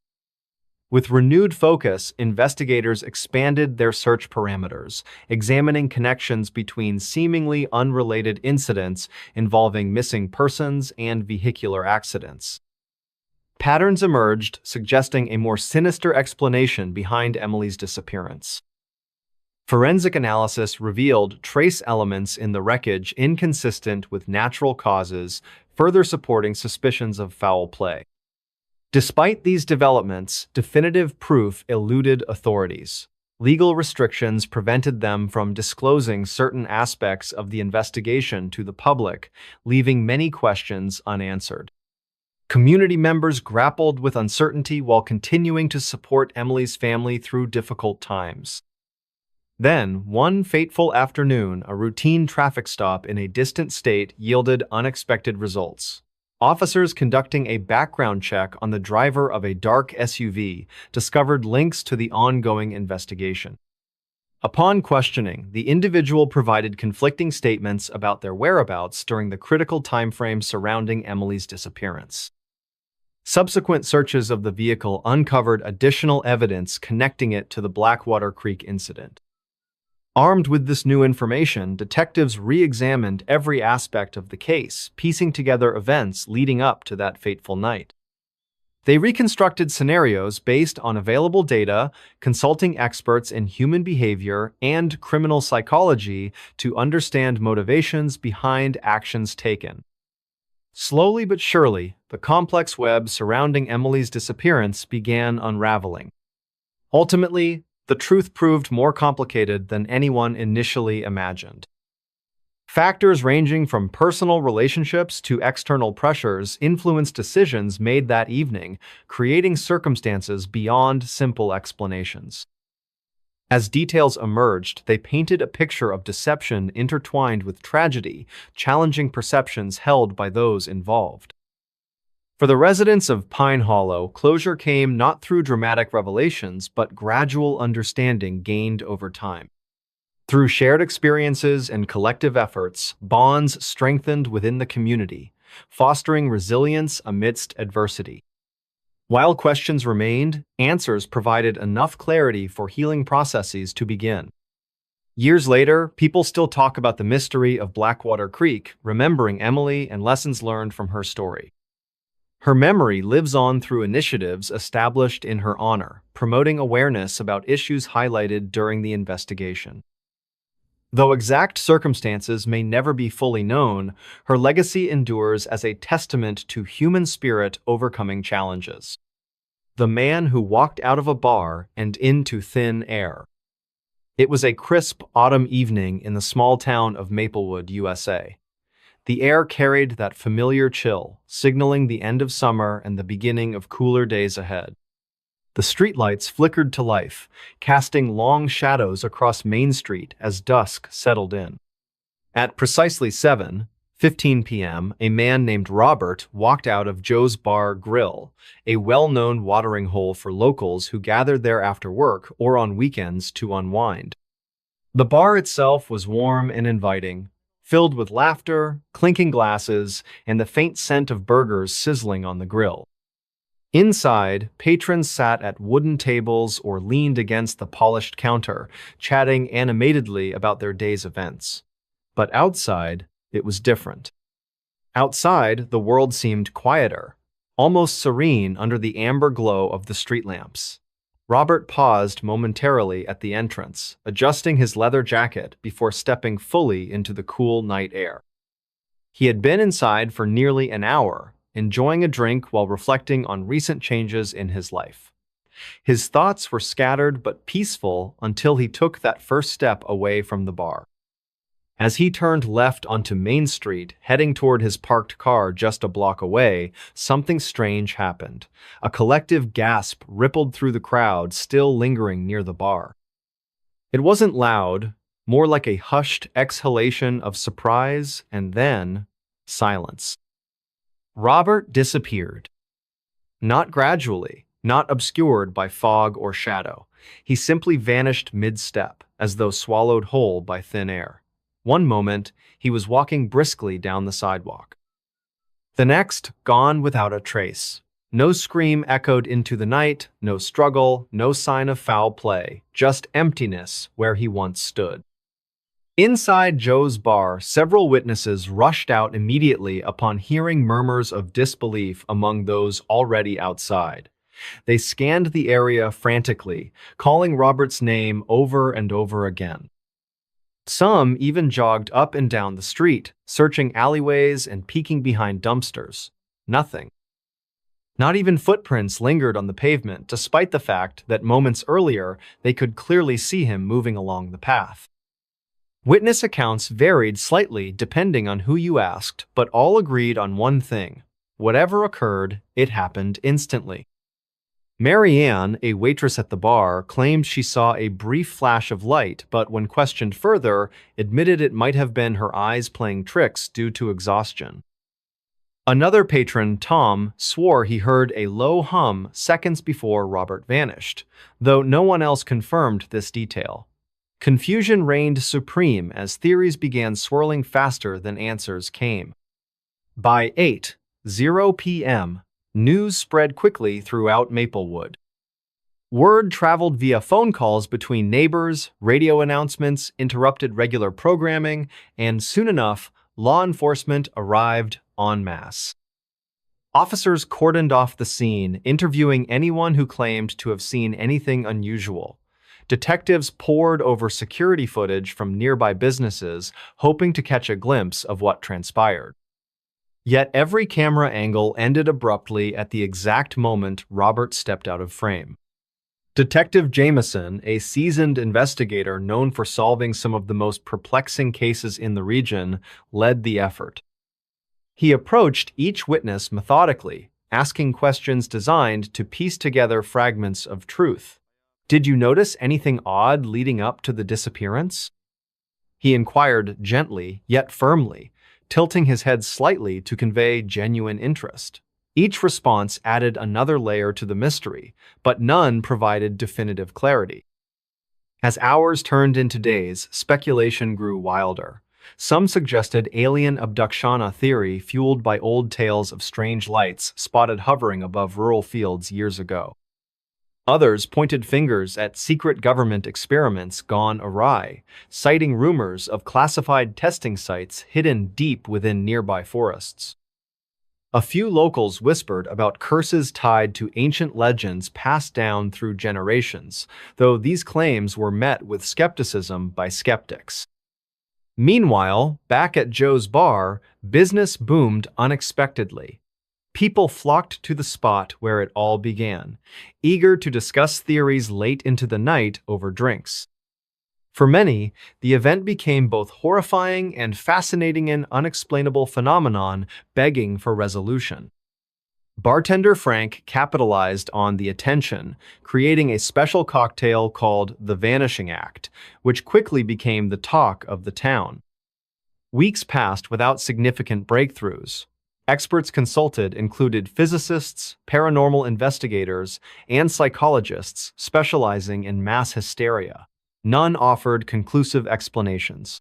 With renewed focus, investigators expanded their search parameters, examining connections between seemingly unrelated incidents involving missing persons and vehicular accidents. Patterns emerged, suggesting a more sinister explanation behind Emily's disappearance. Forensic analysis revealed trace elements in the wreckage inconsistent with natural causes, further supporting suspicions of foul play. Despite these developments, definitive proof eluded authorities. Legal restrictions prevented them from disclosing certain aspects of the investigation to the public, leaving many questions unanswered. Community members grappled with uncertainty while continuing to support Emily's family through difficult times. Then, one fateful afternoon, a routine traffic stop in a distant state yielded unexpected results. Officers conducting a background check on the driver of a dark SUV discovered links to the ongoing investigation. Upon questioning, the individual provided conflicting statements about their whereabouts during the critical timeframe surrounding Emily's disappearance. Subsequent searches of the vehicle uncovered additional evidence connecting it to the Blackwater Creek incident. Armed with this new information, detectives re-examined every aspect of the case, piecing together events leading up to that fateful night. They reconstructed scenarios based on available data, consulting experts in human behavior and criminal psychology to understand motivations behind actions taken. Slowly but surely, the complex web surrounding Emily's disappearance began unraveling. Ultimately, the truth proved more complicated than anyone initially imagined. Factors ranging from personal relationships to external pressures influenced decisions made that evening, creating circumstances beyond simple explanations. As details emerged, they painted a picture of deception intertwined with tragedy, challenging perceptions held by those involved. For the residents of Pine Hollow, closure came not through dramatic revelations, but gradual understanding gained over time. Through shared experiences and collective efforts, bonds strengthened within the community, fostering resilience amidst adversity. While questions remained, answers provided enough clarity for healing processes to begin. Years later, people still talk about the mystery of Blackwater Creek, remembering Emily and lessons learned from her story. Her memory lives on through initiatives established in her honor, promoting awareness about issues highlighted during the investigation. Though exact circumstances may never be fully known, her legacy endures as a testament to human spirit overcoming challenges. The man who walked out of a bar and into thin air. It was a crisp autumn evening in the small town of Maplewood, USA. The air carried that familiar chill, signaling the end of summer and the beginning of cooler days ahead. The streetlights flickered to life, casting long shadows across Main Street as dusk settled in. At precisely 7:15 p.m., a man named Robert walked out of Joe's Bar Grill, a well-known watering hole for locals who gathered there after work or on weekends to unwind. The bar itself was warm and inviting, filled with laughter, clinking glasses, and the faint scent of burgers sizzling on the grill. Inside, patrons sat at wooden tables or leaned against the polished counter, chatting animatedly about their day's events. But outside, it was different. Outside, the world seemed quieter, almost serene under the amber glow of the street lamps. Robert paused momentarily at the entrance, adjusting his leather jacket before stepping fully into the cool night air. He had been inside for nearly an hour, enjoying a drink while reflecting on recent changes in his life. His thoughts were scattered but peaceful until he took that first step away from the bar. As he turned left onto Main Street, heading toward his parked car just a block away, something strange happened. A collective gasp rippled through the crowd still lingering near the bar. It wasn't loud, more like a hushed exhalation of surprise and then silence. Robert disappeared. Not gradually, not obscured by fog or shadow. He simply vanished mid-step, as though swallowed whole by thin air. One moment, he was walking briskly down the sidewalk. The next, gone without a trace. No scream echoed into the night, no struggle, no sign of foul play, just emptiness where he once stood. Inside Joe's bar, several witnesses rushed out immediately upon hearing murmurs of disbelief among those already outside. They scanned the area frantically, calling Robert's name over and over again. Some even jogged up and down the street, searching alleyways and peeking behind dumpsters. Nothing. Not even footprints lingered on the pavement, despite the fact that moments earlier they could clearly see him moving along the path. Witness accounts varied slightly depending on who you asked, but all agreed on one thing. Whatever occurred, it happened instantly. Mary Ann, a waitress at the bar, claimed she saw a brief flash of light, but when questioned further, admitted it might have been her eyes playing tricks due to exhaustion. Another patron, Tom, swore he heard a low hum seconds before Robert vanished, though no one else confirmed this detail. Confusion reigned supreme as theories began swirling faster than answers came. By 8:00 p.m., news spread quickly throughout Maplewood. Word traveled via phone calls between neighbors, radio announcements interrupted regular programming, and soon enough, law enforcement arrived en masse. Officers cordoned off the scene, interviewing anyone who claimed to have seen anything unusual. Detectives pored over security footage from nearby businesses, hoping to catch a glimpse of what transpired. Yet every camera angle ended abruptly at the exact moment Robert stepped out of frame. Detective Jameson, a seasoned investigator known for solving some of the most perplexing cases in the region, led the effort. He approached each witness methodically, asking questions designed to piece together fragments of truth. "Did you notice anything odd leading up to the disappearance?" He inquired gently, yet firmly, tilting his head slightly to convey genuine interest. Each response added another layer to the mystery, but none provided definitive clarity. As hours turned into days, speculation grew wilder. Some suggested alien abduction, a theory fueled by old tales of strange lights spotted hovering above rural fields years ago. Others pointed fingers at secret government experiments gone awry, citing rumors of classified testing sites hidden deep within nearby forests. A few locals whispered about curses tied to ancient legends passed down through generations, though these claims were met with skepticism by skeptics. Meanwhile, back at Joe's bar, business boomed unexpectedly. People flocked to the spot where it all began, eager to discuss theories late into the night over drinks. For many, the event became both horrifying and fascinating, an unexplainable phenomenon begging for resolution. Bartender Frank capitalized on the attention, creating a special cocktail called the Vanishing Act, which quickly became the talk of the town. Weeks passed without significant breakthroughs. Experts consulted included physicists, paranormal investigators, and psychologists specializing in mass hysteria. None offered conclusive explanations.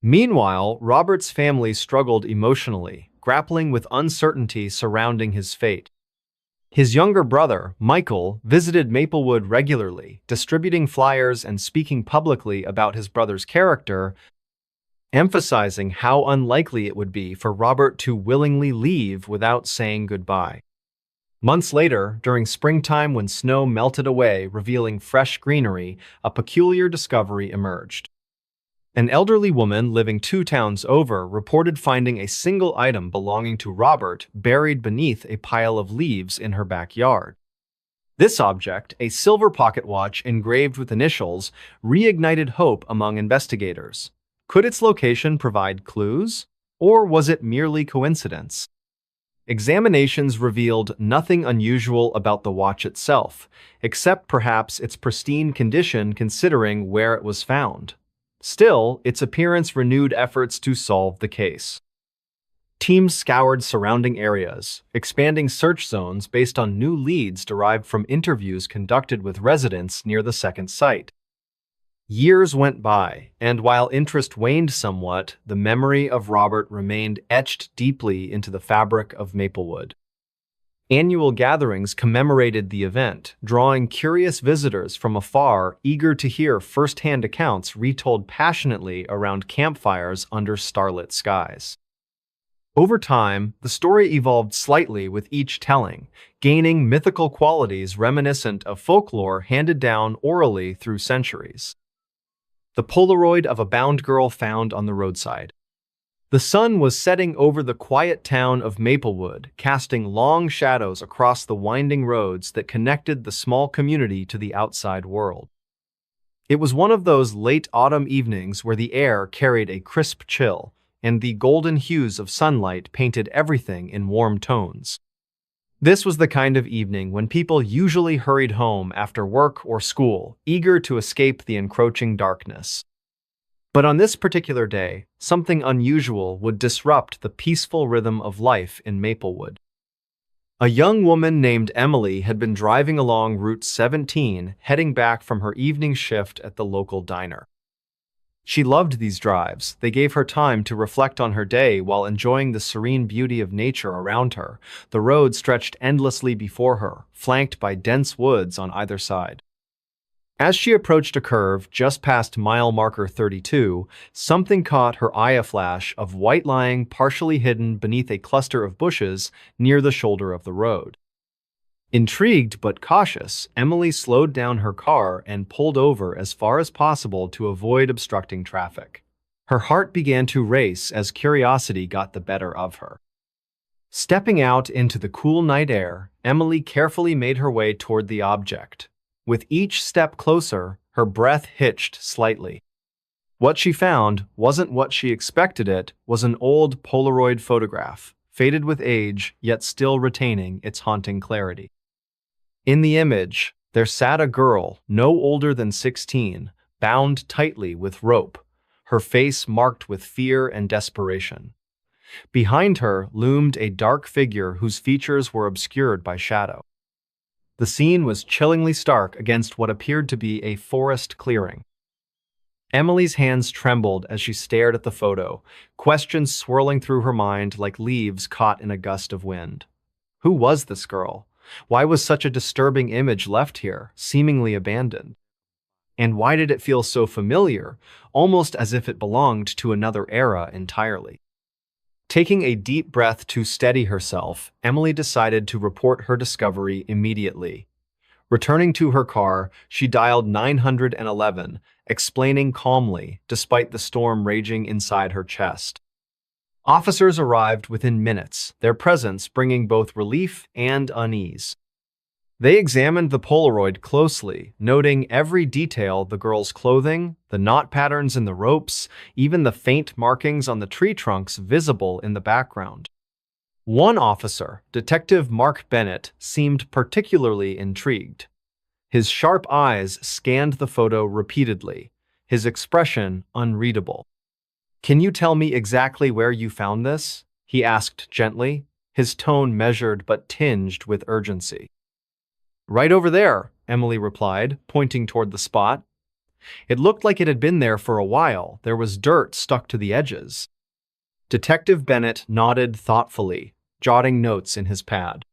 Meanwhile, Robert's family struggled emotionally, grappling with uncertainty surrounding his fate. His younger brother, Michael, visited Maplewood regularly, distributing flyers and speaking publicly about his brother's character, emphasizing how unlikely it would be for Robert to willingly leave without saying goodbye. Months later, during springtime when snow melted away, revealing fresh greenery, a peculiar discovery emerged. An elderly woman living 2 towns over reported finding a single item belonging to Robert buried beneath a pile of leaves in her backyard. This object, a silver pocket watch engraved with initials, reignited hope among investigators. Could its location provide clues? Or was it merely coincidence? Examinations revealed nothing unusual about the watch itself, except perhaps its pristine condition considering where it was found. Still, its appearance renewed efforts to solve the case. Teams scoured surrounding areas, expanding search zones based on new leads derived from interviews conducted with residents near the second site. Years went by, and while interest waned somewhat, the memory of Robert remained etched deeply into the fabric of Maplewood. Annual gatherings commemorated the event, drawing curious visitors from afar eager to hear first-hand accounts retold passionately around campfires under starlit skies. Over time, the story evolved slightly with each telling, gaining mythical qualities reminiscent of folklore handed down orally through centuries. The Polaroid of a bound girl found on the roadside. The sun was setting over the quiet town of Maplewood, casting long shadows across the winding roads that connected the small community to the outside world. It was one of those late autumn evenings where the air carried a crisp chill, and the golden hues of sunlight painted everything in warm tones. This was the kind of evening when people usually hurried home after work or school, eager to escape the encroaching darkness. But on this particular day, something unusual would disrupt the peaceful rhythm of life in Maplewood. A young woman named Emily had been driving along Route 17, heading back from her evening shift at the local diner. She loved these drives. They gave her time to reflect on her day while enjoying the serene beauty of nature around her. The road stretched endlessly before her, flanked by dense woods on either side. As she approached a curve just past mile marker 32, something caught her eye, a flash of white lying partially hidden beneath a cluster of bushes near the shoulder of the road. Intrigued but cautious, Emily slowed down her car and pulled over as far as possible to avoid obstructing traffic. Her heart began to race as curiosity got the better of her. Stepping out into the cool night air, Emily carefully made her way toward the object. With each step closer, her breath hitched slightly. What she found wasn't what she expected. It was an old Polaroid photograph, faded with age, yet still retaining its haunting clarity. In the image, there sat a girl no older than 16, bound tightly with rope, her face marked with fear and desperation. Behind her loomed a dark figure whose features were obscured by shadow. The scene was chillingly stark against what appeared to be a forest clearing. Emily's hands trembled as she stared at the photo, questions swirling through her mind like leaves caught in a gust of wind. Who was this girl? Why was such a disturbing image left here, seemingly abandoned? And why did it feel so familiar, almost as if it belonged to another era entirely? Taking a deep breath to steady herself, Emily decided to report her discovery immediately. Returning to her car, she dialed 911, explaining calmly, despite the storm raging inside her chest. Officers arrived within minutes, their presence bringing both relief and unease. They examined the Polaroid closely, noting every detail: the girl's clothing, the knot patterns in the ropes, even the faint markings on the tree trunks visible in the background. One officer, Detective Mark Bennett, seemed particularly intrigued. His sharp eyes scanned the photo repeatedly, his expression unreadable. "Can you tell me exactly where you found this?" he asked gently, his tone measured but tinged with urgency. "Right over there," Emily replied, pointing toward the spot. It looked like it had been there for a while. There was dirt stuck to the edges. Detective Bennett nodded thoughtfully, jotting notes in his pad.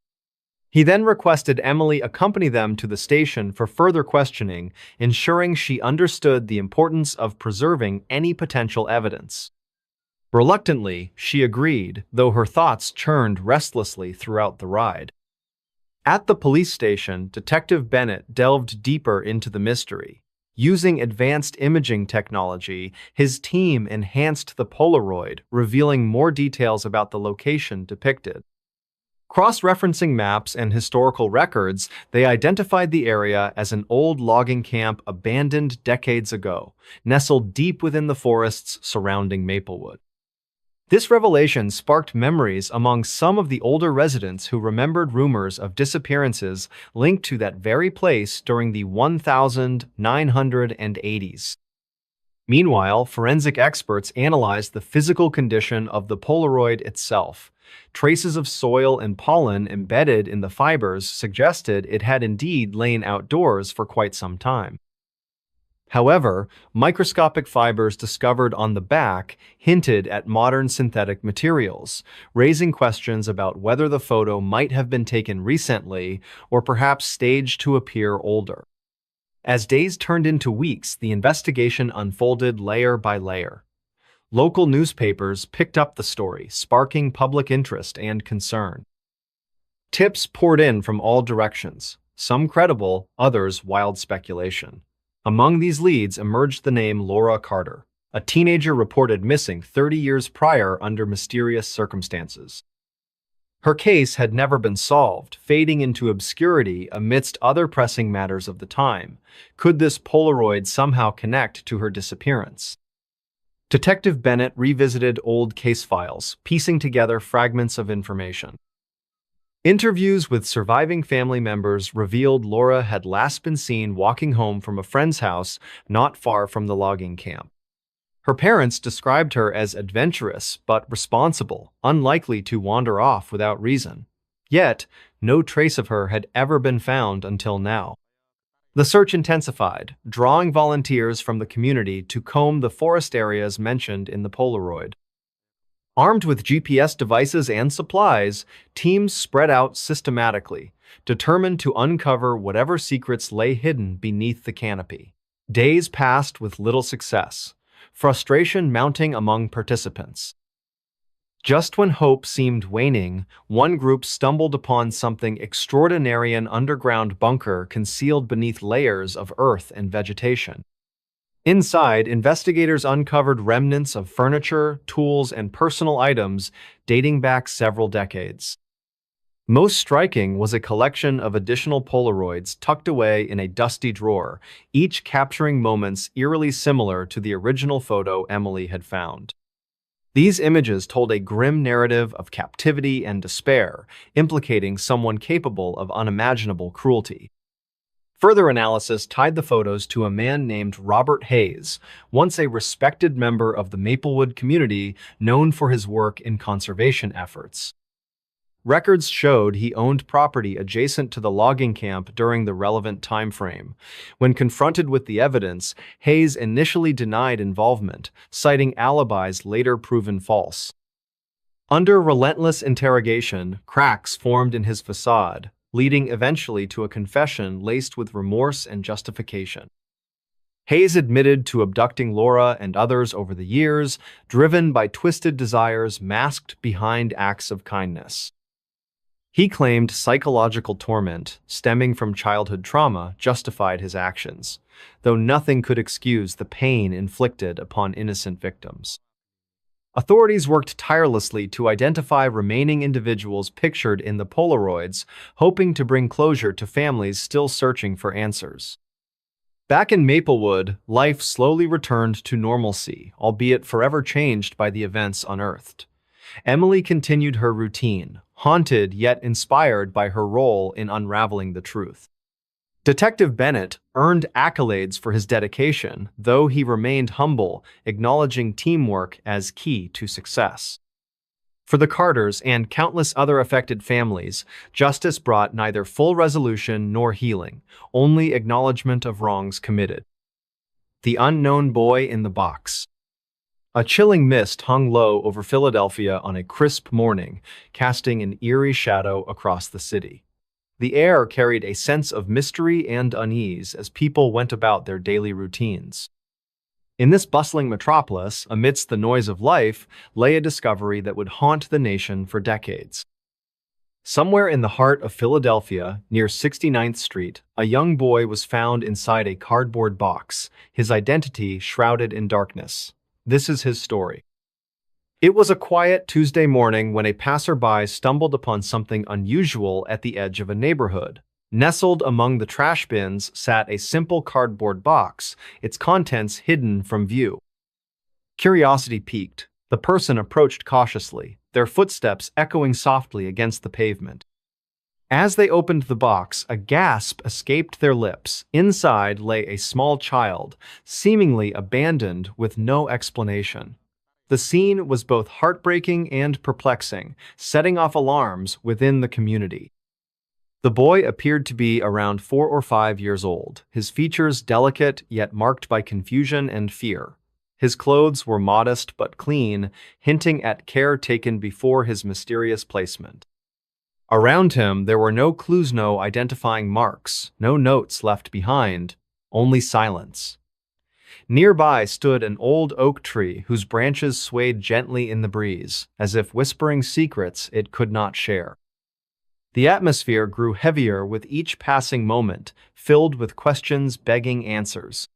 He then requested Emily accompany them to the station for further questioning, ensuring she understood the importance of preserving any potential evidence. Reluctantly, she agreed, though her thoughts churned restlessly throughout the ride. At the police station, Detective Bennett delved deeper into the mystery. Using advanced imaging technology, his team enhanced the Polaroid, revealing more details about the location depicted. Cross-referencing maps and historical records, they identified the area as an old logging camp abandoned decades ago, nestled deep within the forests surrounding Maplewood. This revelation sparked memories among some of the older residents who remembered rumors of disappearances linked to that very place during the 1980s. Meanwhile, forensic experts analyzed the physical condition of the Polaroid itself. Traces of soil and pollen embedded in the fibers suggested it had indeed lain outdoors for quite some time. However, microscopic fibers discovered on the back hinted at modern synthetic materials, raising questions about whether the photo might have been taken recently or perhaps staged to appear older. As days turned into weeks, the investigation unfolded layer by layer. Local newspapers picked up the story, sparking public interest and concern. Tips poured in from all directions, some credible, others wild speculation. Among these leads emerged the name Laura Carter, a teenager reported missing 30 years prior under mysterious circumstances. Her case had never been solved, fading into obscurity amidst other pressing matters of the time. Could this Polaroid somehow connect to her disappearance? Detective Bennett revisited old case files, piecing together fragments of information. Interviews with surviving family members revealed Laura had last been seen walking home from a friend's house not far from the logging camp. Her parents described her as adventurous but responsible, unlikely to wander off without reason. Yet, no trace of her had ever been found until now. The search intensified, drawing volunteers from the community to comb the forest areas mentioned in the Polaroid. Armed with GPS devices and supplies, teams spread out systematically, determined to uncover whatever secrets lay hidden beneath the canopy. Days passed with little success, frustration mounting among participants. Just when hope seemed waning, one group stumbled upon something extraordinary: an underground bunker concealed beneath layers of earth and vegetation. Inside, investigators uncovered remnants of furniture, tools, and personal items dating back several decades. Most striking was a collection of additional Polaroids tucked away in a dusty drawer, each capturing moments eerily similar to the original photo Emily had found. These images told a grim narrative of captivity and despair, implicating someone capable of unimaginable cruelty. Further analysis tied the photos to a man named Robert Hayes, once a respected member of the Maplewood community known for his work in conservation efforts. Records showed he owned property adjacent to the logging camp during the relevant time frame. When confronted with the evidence, Hayes initially denied involvement, citing alibis later proven false. Under relentless interrogation, cracks formed in his facade, leading eventually to a confession laced with remorse and justification. Hayes admitted to abducting Laura and others over the years, driven by twisted desires masked behind acts of kindness. He claimed psychological torment stemming from childhood trauma justified his actions, though nothing could excuse the pain inflicted upon innocent victims. Authorities worked tirelessly to identify remaining individuals pictured in the Polaroids, hoping to bring closure to families still searching for answers. Back in Maplewood, life slowly returned to normalcy, albeit forever changed by the events unearthed. Emily continued her routine, haunted yet inspired by her role in unraveling the truth. Detective Bennett earned accolades for his dedication, though he remained humble, acknowledging teamwork as key to success. For the Carters and countless other affected families, justice brought neither full resolution nor healing, only acknowledgement of wrongs committed. The unknown boy in the box. A chilling mist hung low over Philadelphia on a crisp morning, casting an eerie shadow across the city. The air carried a sense of mystery and unease as people went about their daily routines. In this bustling metropolis, amidst the noise of life, lay a discovery that would haunt the nation for decades. Somewhere in the heart of Philadelphia, near 69th Street, a young boy was found inside a cardboard box, his identity shrouded in darkness. This is his story. It was a quiet Tuesday morning when a passerby stumbled upon something unusual at the edge of a neighborhood. Nestled among the trash bins sat a simple cardboard box, its contents hidden from view. Curiosity piqued. The person approached cautiously, their footsteps echoing softly against the pavement. As they opened the box, a gasp escaped their lips. Inside lay a small child, seemingly abandoned with no explanation. The scene was both heartbreaking and perplexing, setting off alarms within the community. The boy appeared to be around 4 or 5 years old, his features delicate yet marked by confusion and fear. His clothes were modest but clean, hinting at care taken before his mysterious placement. Around him, there were no clues, no identifying marks, no notes left behind, only silence. Nearby stood an old oak tree whose branches swayed gently in the breeze, as if whispering secrets it could not share. The atmosphere grew heavier with each passing moment, filled with questions begging answers.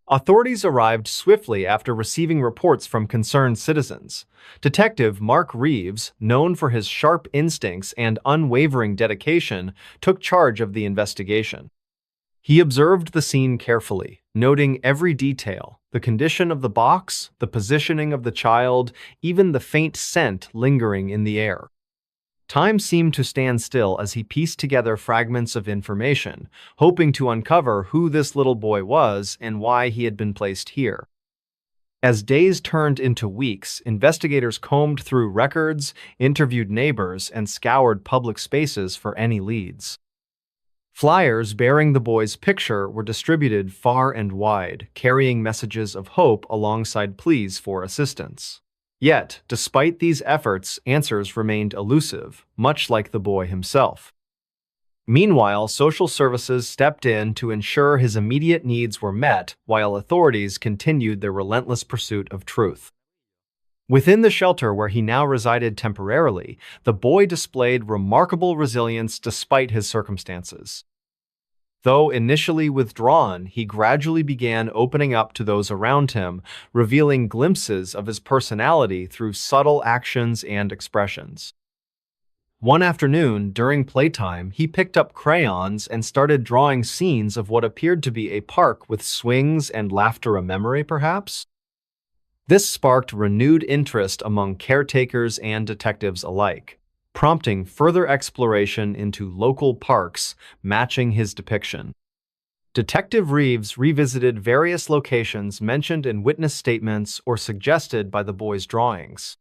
Authorities arrived swiftly after receiving reports from concerned citizens. Detective Mark Reeves, known for his sharp instincts and unwavering dedication, took charge of the investigation. He observed the scene carefully, noting every detail, the condition of the box, the positioning of the child, even the faint scent lingering in the air. Time seemed to stand still as he pieced together fragments of information, hoping to uncover who this little boy was and why he had been placed here. As days turned into weeks, investigators combed through records, interviewed neighbors, and scoured public spaces for any leads. Flyers bearing the boy's picture were distributed far and wide, carrying messages of hope alongside pleas for assistance. Yet, despite these efforts, answers remained elusive, much like the boy himself. Meanwhile, social services stepped in to ensure his immediate needs were met, while authorities continued their relentless pursuit of truth. Within the shelter where he now resided temporarily, the boy displayed remarkable resilience despite his circumstances. Though initially withdrawn, he gradually began opening up to those around him, revealing glimpses of his personality through subtle actions and expressions. One afternoon, during playtime, he picked up crayons and started drawing scenes of what appeared to be a park with swings and laughter, a memory, perhaps? This sparked renewed interest among caretakers and detectives alike, prompting further exploration into local parks matching his depiction. Detective Reeves revisited various locations mentioned in witness statements or suggested by the boy's drawings.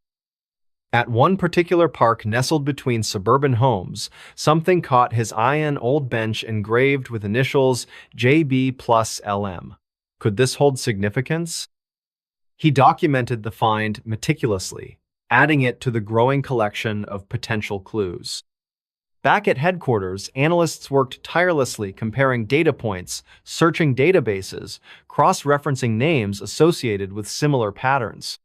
At one particular park nestled between suburban homes, something caught his eye: an old bench engraved with initials JB plus LM. Could this hold significance? He documented the find meticulously, adding it to the growing collection of potential clues. Back at headquarters, analysts worked tirelessly comparing data points, searching databases, cross-referencing names associated with similar patterns.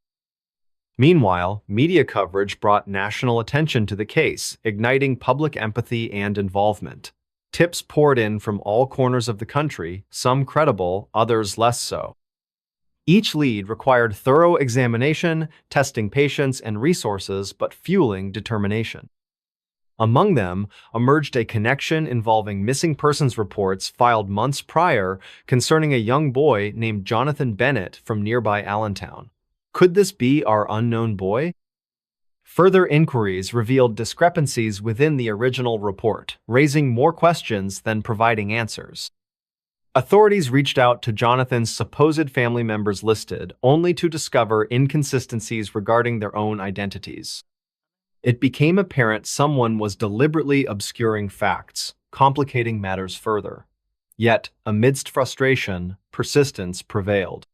Meanwhile, media coverage brought national attention to the case, igniting public empathy and involvement. Tips poured in from all corners of the country, some credible, others less so. Each lead required thorough examination, testing patience and resources, but fueling determination. Among them emerged a connection involving missing persons reports filed months prior concerning a young boy named Jonathan Bennett from nearby Allentown. Could this be our unknown boy? Further inquiries revealed discrepancies within the original report, raising more questions than providing answers. Authorities reached out to Jonathan's supposed family members listed, only to discover inconsistencies regarding their own identities. It became apparent someone was deliberately obscuring facts, complicating matters further. Yet, amidst frustration, persistence prevailed.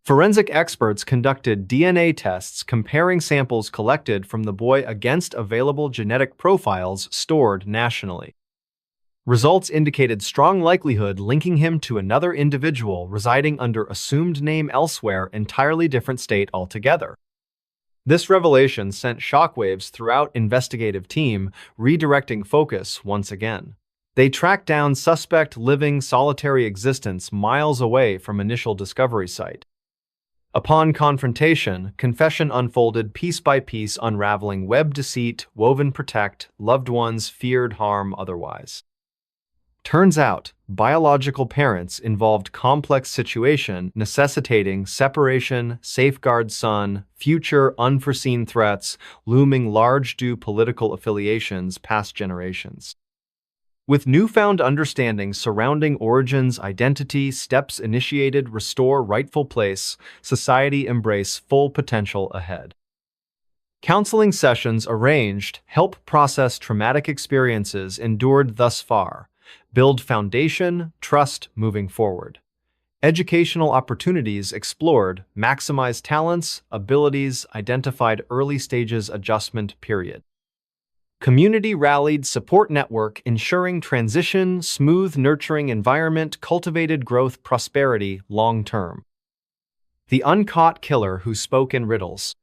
Forensic experts conducted DNA tests comparing samples collected from the boy against available genetic profiles stored nationally. Results indicated strong likelihood linking him to another individual residing under assumed name elsewhere, entirely different state altogether. This revelation sent shockwaves throughout investigative team, redirecting focus once again. They tracked down suspect living solitary existence miles away from initial discovery site. Upon confrontation, confession unfolded piece by piece, unraveling web deceit woven protect loved ones feared harm otherwise. Turns out, biological parents involved complex situation necessitating separation, safeguard son, future unforeseen threats, looming large due political affiliations past generations. With newfound understanding surrounding origins, identity, steps initiated, restore rightful place, society embrace full potential ahead. Counseling sessions arranged help process traumatic experiences endured thus far, build foundation, trust moving forward. Educational opportunities explored, maximize talents, abilities, identified early stages adjustment period. Community rallied support network ensuring transition, smooth nurturing environment, cultivated growth, prosperity, long term. The uncaught killer who spoke in riddles.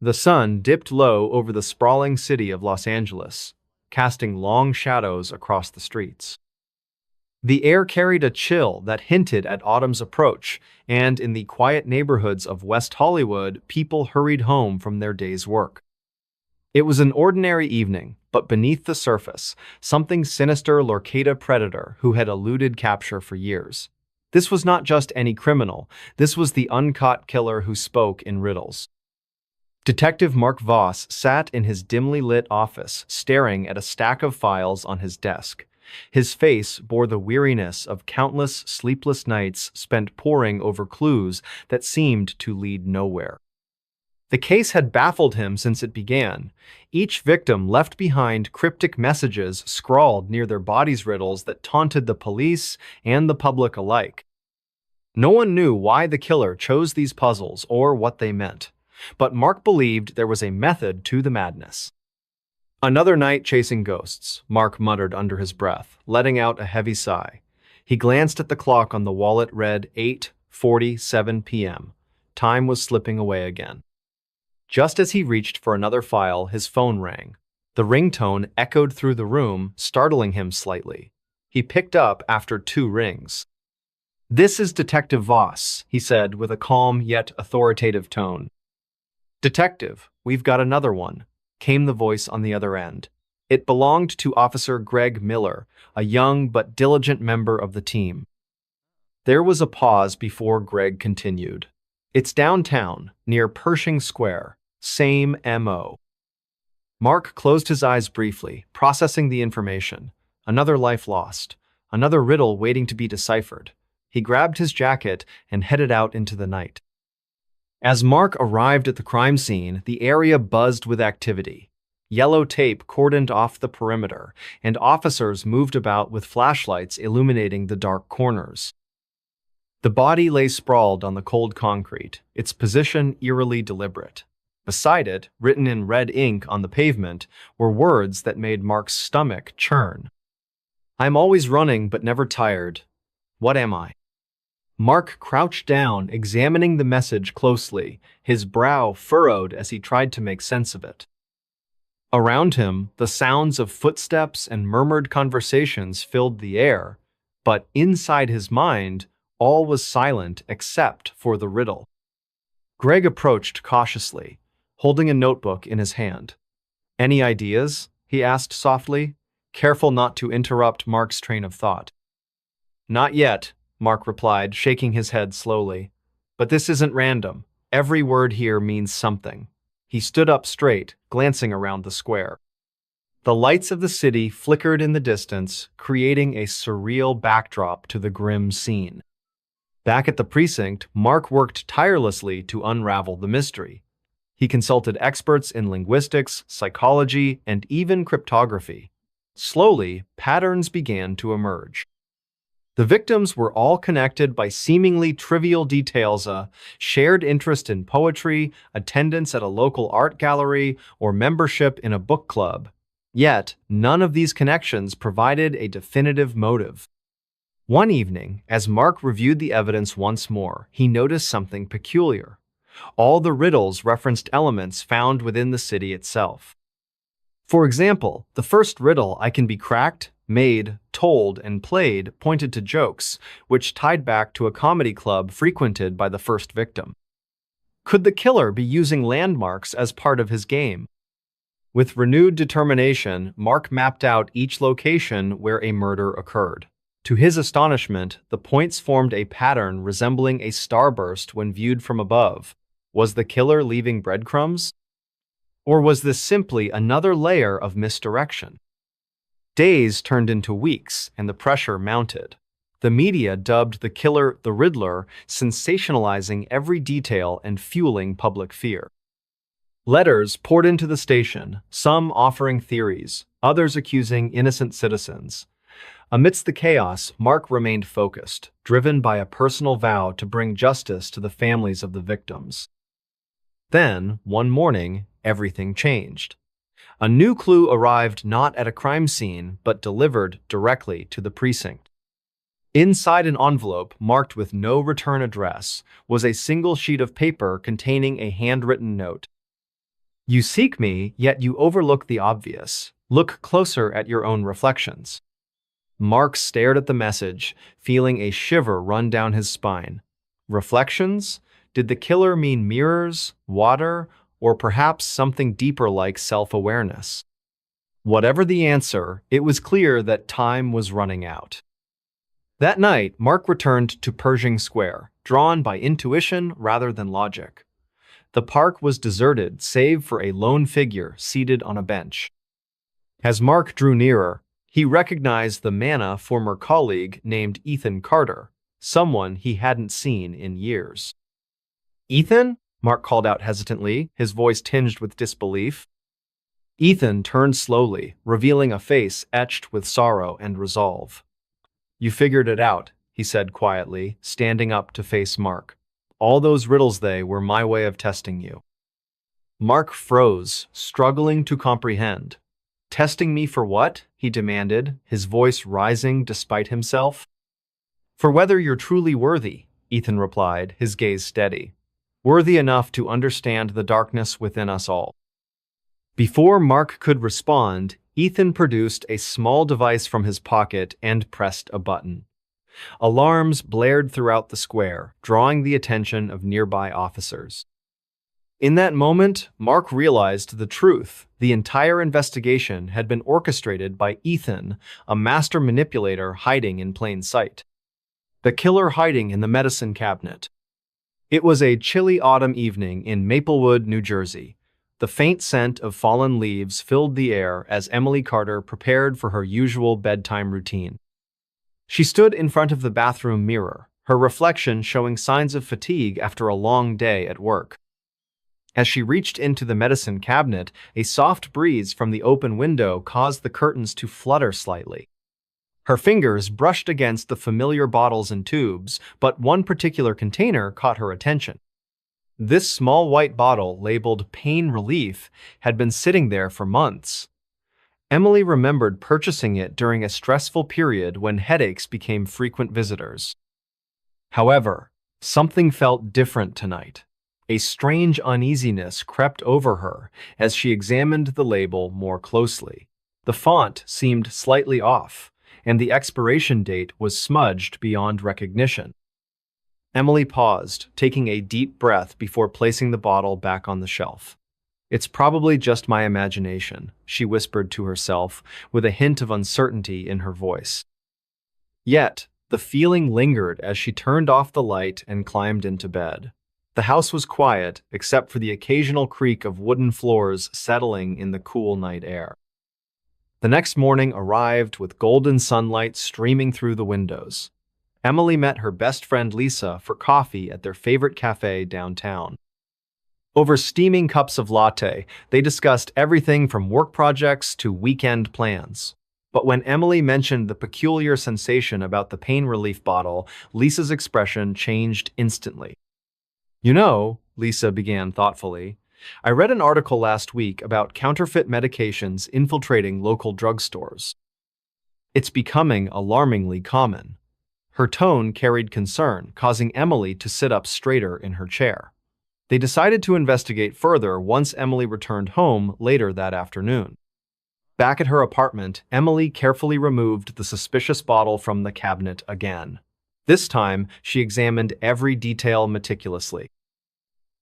The sun dipped low over the sprawling city of Los Angeles, casting long shadows across the streets. The air carried a chill that hinted at autumn's approach, and in the quiet neighborhoods of West Hollywood, people hurried home from their day's work. It was an ordinary evening, but beneath the surface, something sinister lurked: a predator who had eluded capture for years. This was not just any criminal, this was the uncaught killer who spoke in riddles. Detective Mark Voss sat in his dimly lit office, staring at a stack of files on his desk. His face bore the weariness of countless sleepless nights spent poring over clues that seemed to lead nowhere. The case had baffled him since it began. Each victim left behind cryptic messages scrawled near their bodies, riddles that taunted the police and the public alike. No one knew why the killer chose these puzzles or what they meant, but Mark believed there was a method to the madness. "Another night chasing ghosts," Mark muttered under his breath, letting out a heavy sigh. He glanced at the clock on the wall. It read 8:47 p.m. Time was slipping away again. Just as he reached for another file, his phone rang. The ringtone echoed through the room, startling him slightly. He picked up after 2 rings. "This is Detective Voss," he said with a calm yet authoritative tone. "Detective, we've got another one," came the voice on the other end. It belonged to Officer Greg Miller, a young but diligent member of the team. There was a pause before Greg continued. "It's downtown, near Pershing Square. Same M.O." Mark closed his eyes briefly, processing the information. Another life lost. Another riddle waiting to be deciphered. He grabbed his jacket and headed out into the night. As Mark arrived at the crime scene, the area buzzed with activity. Yellow tape cordoned off the perimeter, and officers moved about with flashlights illuminating the dark corners. The body lay sprawled on the cold concrete, its position eerily deliberate. Beside it, written in red ink on the pavement, were words that made Mark's stomach churn. "I'm always running but never tired. What am I?" Mark crouched down, examining the message closely, his brow furrowed as he tried to make sense of it. Around him, the sounds of footsteps and murmured conversations filled the air, but inside his mind, all was silent except for the riddle. Greg approached cautiously, holding a notebook in his hand. "Any ideas?" he asked softly, careful not to interrupt Mark's train of thought. "Not yet," Mark replied, shaking his head slowly. "But this isn't random. Every word here means something." He stood up straight, glancing around the square. The lights of the city flickered in the distance, creating a surreal backdrop to the grim scene. Back at the precinct, Mark worked tirelessly to unravel the mystery. He consulted experts in linguistics, psychology, and even cryptography. Slowly, patterns began to emerge. The victims were all connected by seemingly trivial details: a shared interest in poetry, attendance at a local art gallery, or membership in a book club. Yet, none of these connections provided a definitive motive. One evening, as Mark reviewed the evidence once more, he noticed something peculiar. All the riddles referenced elements found within the city itself. For example, the first riddle, "I can be cracked, made, told, and played," pointed to jokes, which tied back to a comedy club frequented by the first victim. Could the killer be using landmarks as part of his game? With renewed determination, Mark mapped out each location where a murder occurred. To his astonishment, the points formed a pattern resembling a starburst when viewed from above. Was the killer leaving breadcrumbs? Or was this simply another layer of misdirection? Days turned into weeks, and the pressure mounted. The media dubbed the killer the Riddler, sensationalizing every detail and fueling public fear. Letters poured into the station, some offering theories, others accusing innocent citizens. Amidst the chaos, Mark remained focused, driven by a personal vow to bring justice to the families of the victims. Then, one morning, everything changed. A new clue arrived not at a crime scene, but delivered directly to the precinct. Inside an envelope marked with no return address was a single sheet of paper containing a handwritten note. "You seek me, yet you overlook the obvious. Look closer at your own reflections." Mark stared at the message, feeling a shiver run down his spine. Reflections? Did the killer mean mirrors, water, or perhaps something deeper like self-awareness? Whatever the answer, it was clear that time was running out. That night, Mark returned to Pershing Square, drawn by intuition rather than logic. The park was deserted save for a lone figure seated on a bench. As Mark drew nearer, he recognized the manna former colleague named Ethan Carter, someone he hadn't seen in years. "Ethan?" Mark called out hesitantly, his voice tinged with disbelief. Ethan turned slowly, revealing a face etched with sorrow and resolve. "You figured it out," he said quietly, standing up to face Mark. "All those riddles, they were my way of testing you." Mark froze, struggling to comprehend. "Testing me for what?" he demanded, his voice rising despite himself. "For whether you're truly worthy," Ethan replied, his gaze steady. "Worthy enough to understand the darkness within us all." Before Mark could respond, Ethan produced a small device from his pocket and pressed a button. Alarms blared throughout the square, drawing the attention of nearby officers. In that moment, Mark realized the truth. The entire investigation had been orchestrated by Ethan, a master manipulator hiding in plain sight. The killer hiding in the medicine cabinet. It was a chilly autumn evening in Maplewood, New Jersey. The faint scent of fallen leaves filled the air as Emily Carter prepared for her usual bedtime routine. She stood in front of the bathroom mirror, her reflection showing signs of fatigue after a long day at work. As she reached into the medicine cabinet, a soft breeze from the open window caused the curtains to flutter slightly. Her fingers brushed against the familiar bottles and tubes, but one particular container caught her attention. This small white bottle, labeled Pain Relief, had been sitting there for months. Emily remembered purchasing it during a stressful period when headaches became frequent visitors. However, something felt different tonight. A strange uneasiness crept over her as she examined the label more closely. The font seemed slightly off, and the expiration date was smudged beyond recognition. Emily paused, taking a deep breath before placing the bottle back on the shelf. "It's probably just my imagination," she whispered to herself, with a hint of uncertainty in her voice. Yet, the feeling lingered as she turned off the light and climbed into bed. The house was quiet, except for the occasional creak of wooden floors settling in the cool night air. The next morning arrived with golden sunlight streaming through the windows. Emily met her best friend Lisa for coffee at their favorite cafe downtown. Over steaming cups of latte, they discussed everything from work projects to weekend plans. But when Emily mentioned the peculiar sensation about the pain relief bottle, Lisa's expression changed instantly. "You know," Lisa began thoughtfully, "I read an article last week about counterfeit medications infiltrating local drugstores. It's becoming alarmingly common." Her tone carried concern, causing Emily to sit up straighter in her chair. They decided to investigate further once Emily returned home later that afternoon. Back at her apartment, Emily carefully removed the suspicious bottle from the cabinet again. This time, she examined every detail meticulously.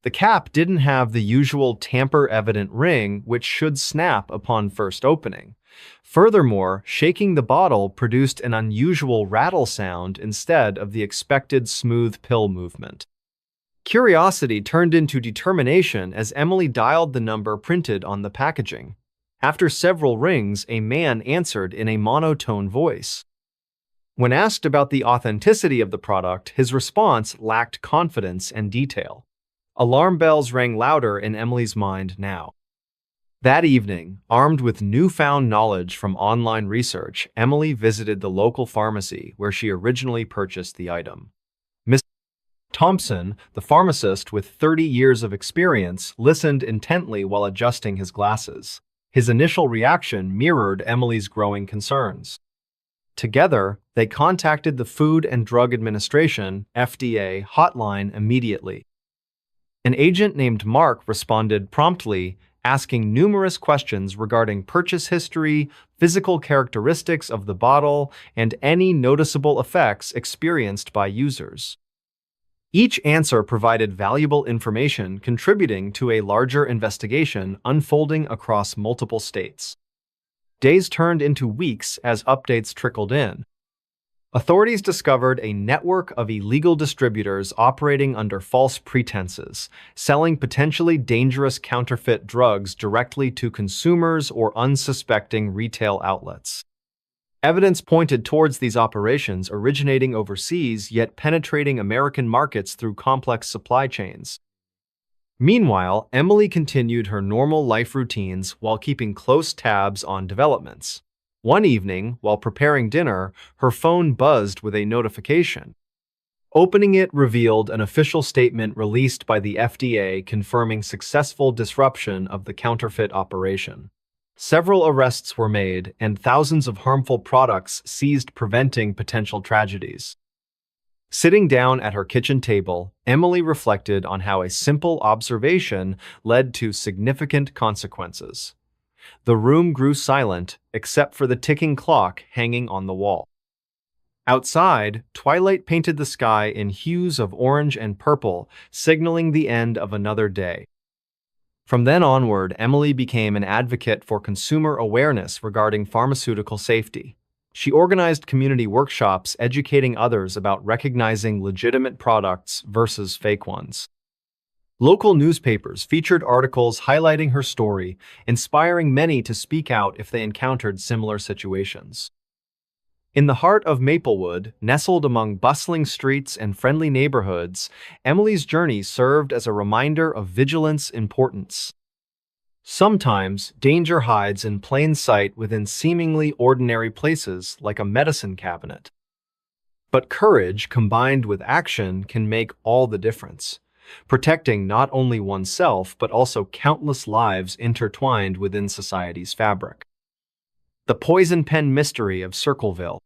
The cap didn't have the usual tamper-evident ring, which should snap upon first opening. Furthermore, shaking the bottle produced an unusual rattle sound instead of the expected smooth pill movement. Curiosity turned into determination as Emily dialed the number printed on the packaging. After several rings, a man answered in a monotone voice. When asked about the authenticity of the product, his response lacked confidence and detail. Alarm bells rang louder in Emily's mind now. That evening, armed with newfound knowledge from online research, Emily visited the local pharmacy where she originally purchased the item. Mr. Thompson, the pharmacist with 30 years of experience, listened intently while adjusting his glasses. His initial reaction mirrored Emily's growing concerns. Together, they contacted the Food and Drug Administration (FDA) hotline immediately. An agent named Mark responded promptly, asking numerous questions regarding purchase history, physical characteristics of the bottle, and any noticeable effects experienced by users. Each answer provided valuable information, contributing to a larger investigation unfolding across multiple states. Days turned into weeks as updates trickled in. Authorities discovered a network of illegal distributors operating under false pretenses, selling potentially dangerous counterfeit drugs directly to consumers or unsuspecting retail outlets. Evidence pointed towards these operations originating overseas yet penetrating American markets through complex supply chains. Meanwhile, Emily continued her normal life routines while keeping close tabs on developments. One evening, while preparing dinner, her phone buzzed with a notification. Opening it revealed an official statement released by the FDA confirming successful disruption of the counterfeit operation. Several arrests were made, and thousands of harmful products seized, preventing potential tragedies. Sitting down at her kitchen table, Emily reflected on how a simple observation led to significant consequences. The room grew silent, except for the ticking clock hanging on the wall. Outside, twilight painted the sky in hues of orange and purple, signaling the end of another day. From then onward, Emily became an advocate for consumer awareness regarding pharmaceutical safety. She organized community workshops educating others about recognizing legitimate products versus fake ones. Local newspapers featured articles highlighting her story, inspiring many to speak out if they encountered similar situations. In the heart of Maplewood, nestled among bustling streets and friendly neighborhoods, Emily's journey served as a reminder of vigilance importance. Sometimes, danger hides in plain sight within seemingly ordinary places like a medicine cabinet. But courage combined with action can make all the difference, protecting not only oneself but also countless lives intertwined within society's fabric. The Poison Pen Mystery of Circleville.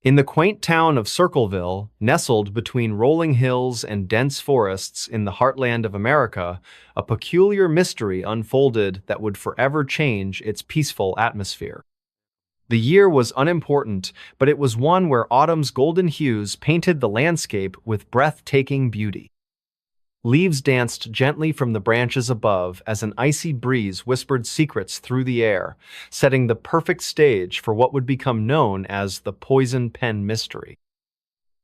In the quaint town of Circleville, nestled between rolling hills and dense forests in the heartland of America, a peculiar mystery unfolded that would forever change its peaceful atmosphere. The year was unimportant, but it was one where autumn's golden hues painted the landscape with breathtaking beauty. Leaves danced gently from the branches above as an icy breeze whispered secrets through the air, setting the perfect stage for what would become known as the Poison Pen Mystery.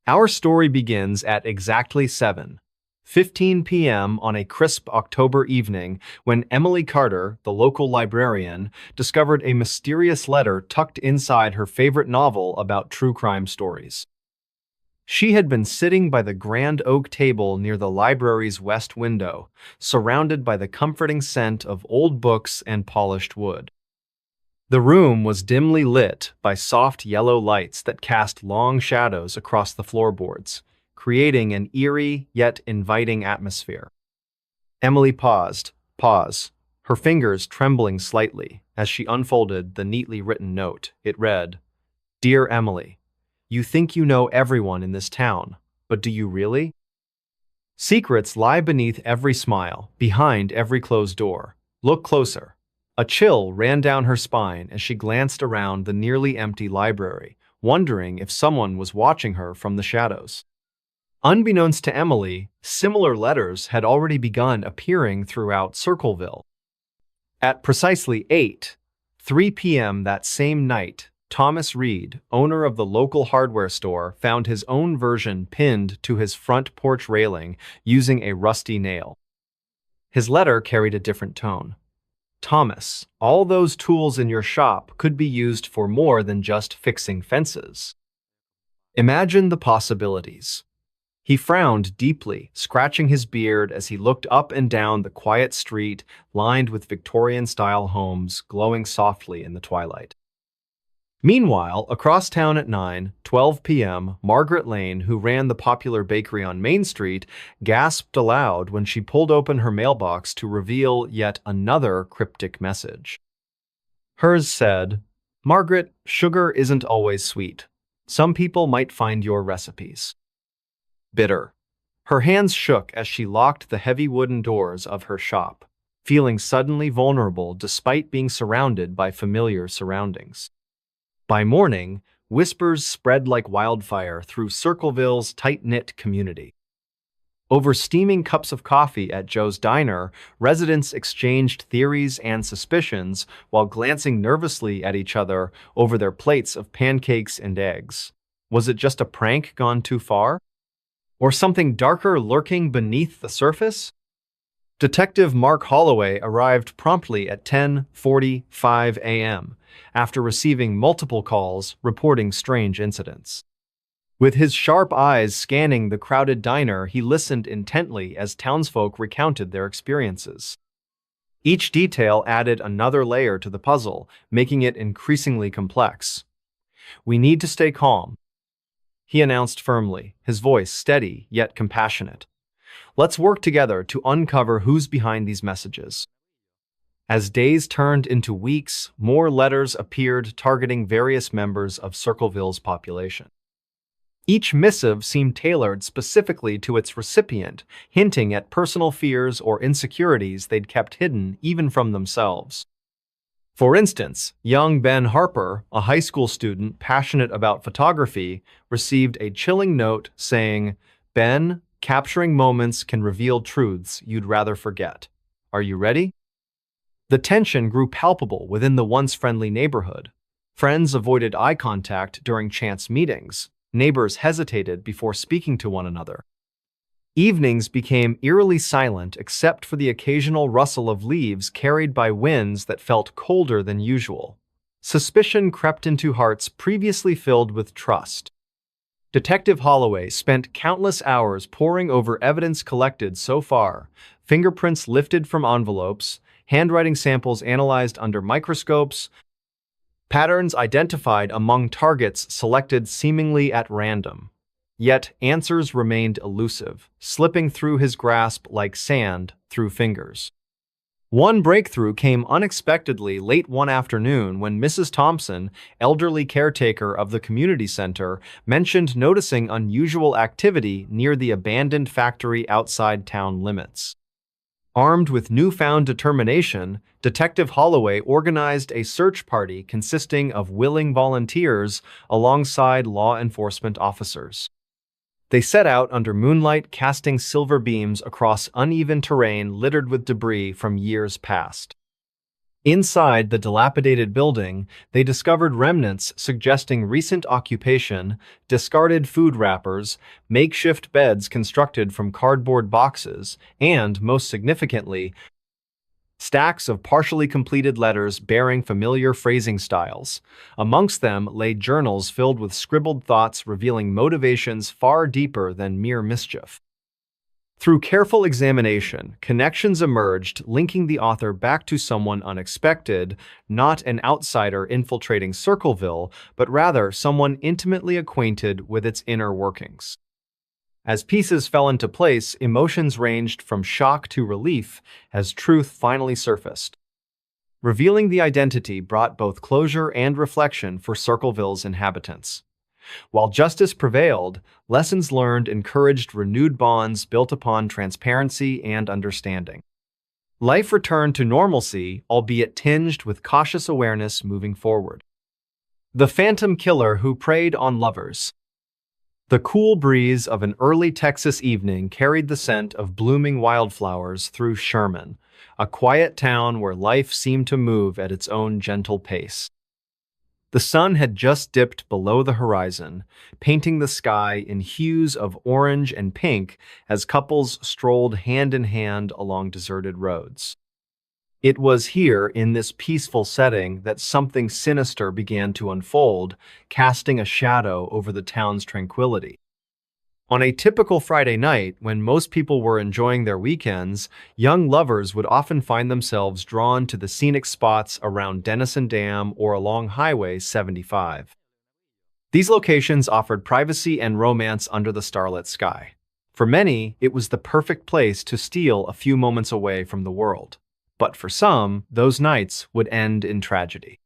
Our story begins at exactly 7:15 p.m. on a crisp October evening when Emily Carter, the local librarian, discovered a mysterious letter tucked inside her favorite novel about true crime stories. She had been sitting by the grand oak table near the library's west window, surrounded by the comforting scent of old books and polished wood. The room was dimly lit by soft yellow lights that cast long shadows across the floorboards, creating an eerie yet inviting atmosphere. Emily paused, her fingers trembling slightly as she unfolded the neatly written note. It read, "Dear Emily, you think you know everyone in this town, but do you really? Secrets lie beneath every smile, behind every closed door. Look closer." A chill ran down her spine as she glanced around the nearly empty library, wondering if someone was watching her from the shadows. Unbeknownst to Emily, similar letters had already begun appearing throughout Circleville. At precisely 8:03 p.m. that same night, Thomas Reed, owner of the local hardware store, found his own version pinned to his front porch railing using a rusty nail. His letter carried a different tone. "Thomas, all those tools in your shop could be used for more than just fixing fences. Imagine the possibilities." He frowned deeply, scratching his beard as he looked up and down the quiet street lined with Victorian-style homes glowing softly in the twilight. Meanwhile, across town at 9:12 p.m., Margaret Lane, who ran the popular bakery on Main Street, gasped aloud when she pulled open her mailbox to reveal yet another cryptic message. Hers said, "Margaret, sugar isn't always sweet. Some people might find your recipes bitter." Her hands shook as she locked the heavy wooden doors of her shop, feeling suddenly vulnerable despite being surrounded by familiar surroundings. By morning, whispers spread like wildfire through Circleville's tight-knit community. Over steaming cups of coffee at Joe's Diner, residents exchanged theories and suspicions while glancing nervously at each other over their plates of pancakes and eggs. Was it just a prank gone too far? Or something darker lurking beneath the surface? Detective Mark Holloway arrived promptly at 10:45 a.m. after receiving multiple calls reporting strange incidents. With his sharp eyes scanning the crowded diner, he listened intently as townsfolk recounted their experiences. Each detail added another layer to the puzzle, making it increasingly complex. "We need to stay calm," he announced firmly, his voice steady yet compassionate. "Let's work together to uncover who's behind these messages." As days turned into weeks, more letters appeared targeting various members of Circleville's population. Each missive seemed tailored specifically to its recipient, hinting at personal fears or insecurities they'd kept hidden even from themselves. For instance, young Ben Harper, a high school student passionate about photography, received a chilling note saying, "Ben, capturing moments can reveal truths you'd rather forget. Are you ready?" The tension grew palpable within the once friendly neighborhood. Friends avoided eye contact during chance meetings. Neighbors hesitated before speaking to one another. Evenings became eerily silent except for the occasional rustle of leaves carried by winds that felt colder than usual. Suspicion crept into hearts previously filled with trust. Detective Holloway spent countless hours poring over evidence collected so far, fingerprints lifted from envelopes, handwriting samples analyzed under microscopes, patterns identified among targets selected seemingly at random. Yet answers remained elusive, slipping through his grasp like sand through fingers. One breakthrough came unexpectedly late one afternoon when Mrs. Thompson, elderly caretaker of the community center, mentioned noticing unusual activity near the abandoned factory outside town limits. Armed with newfound determination, Detective Holloway organized a search party consisting of willing volunteers alongside law enforcement officers. They set out under moonlight, casting silver beams across uneven terrain littered with debris from years past. Inside the dilapidated building, they discovered remnants suggesting recent occupation, discarded food wrappers, makeshift beds constructed from cardboard boxes, and, most significantly, stacks of partially completed letters bearing familiar phrasing styles. Amongst them lay journals filled with scribbled thoughts revealing motivations far deeper than mere mischief. Through careful examination, connections emerged linking the author back to someone unexpected, not an outsider infiltrating Circleville, but rather someone intimately acquainted with its inner workings. As pieces fell into place, emotions ranged from shock to relief as truth finally surfaced. Revealing the identity brought both closure and reflection for Circleville's inhabitants. While justice prevailed, lessons learned encouraged renewed bonds built upon transparency and understanding. Life returned to normalcy, albeit tinged with cautious awareness moving forward. The Phantom Killer Who Preyed on Lovers. The cool breeze of an early Texas evening carried the scent of blooming wildflowers through Sherman, a quiet town where life seemed to move at its own gentle pace. The sun had just dipped below the horizon, painting the sky in hues of orange and pink as couples strolled hand in hand along deserted roads. It was here, in this peaceful setting, that something sinister began to unfold, casting a shadow over the town's tranquility. On a typical Friday night, when most people were enjoying their weekends, young lovers would often find themselves drawn to the scenic spots around Denison Dam or along Highway 75. These locations offered privacy and romance under the starlit sky. For many, it was the perfect place to steal a few moments away from the world. But for some, those nights would end in tragedy.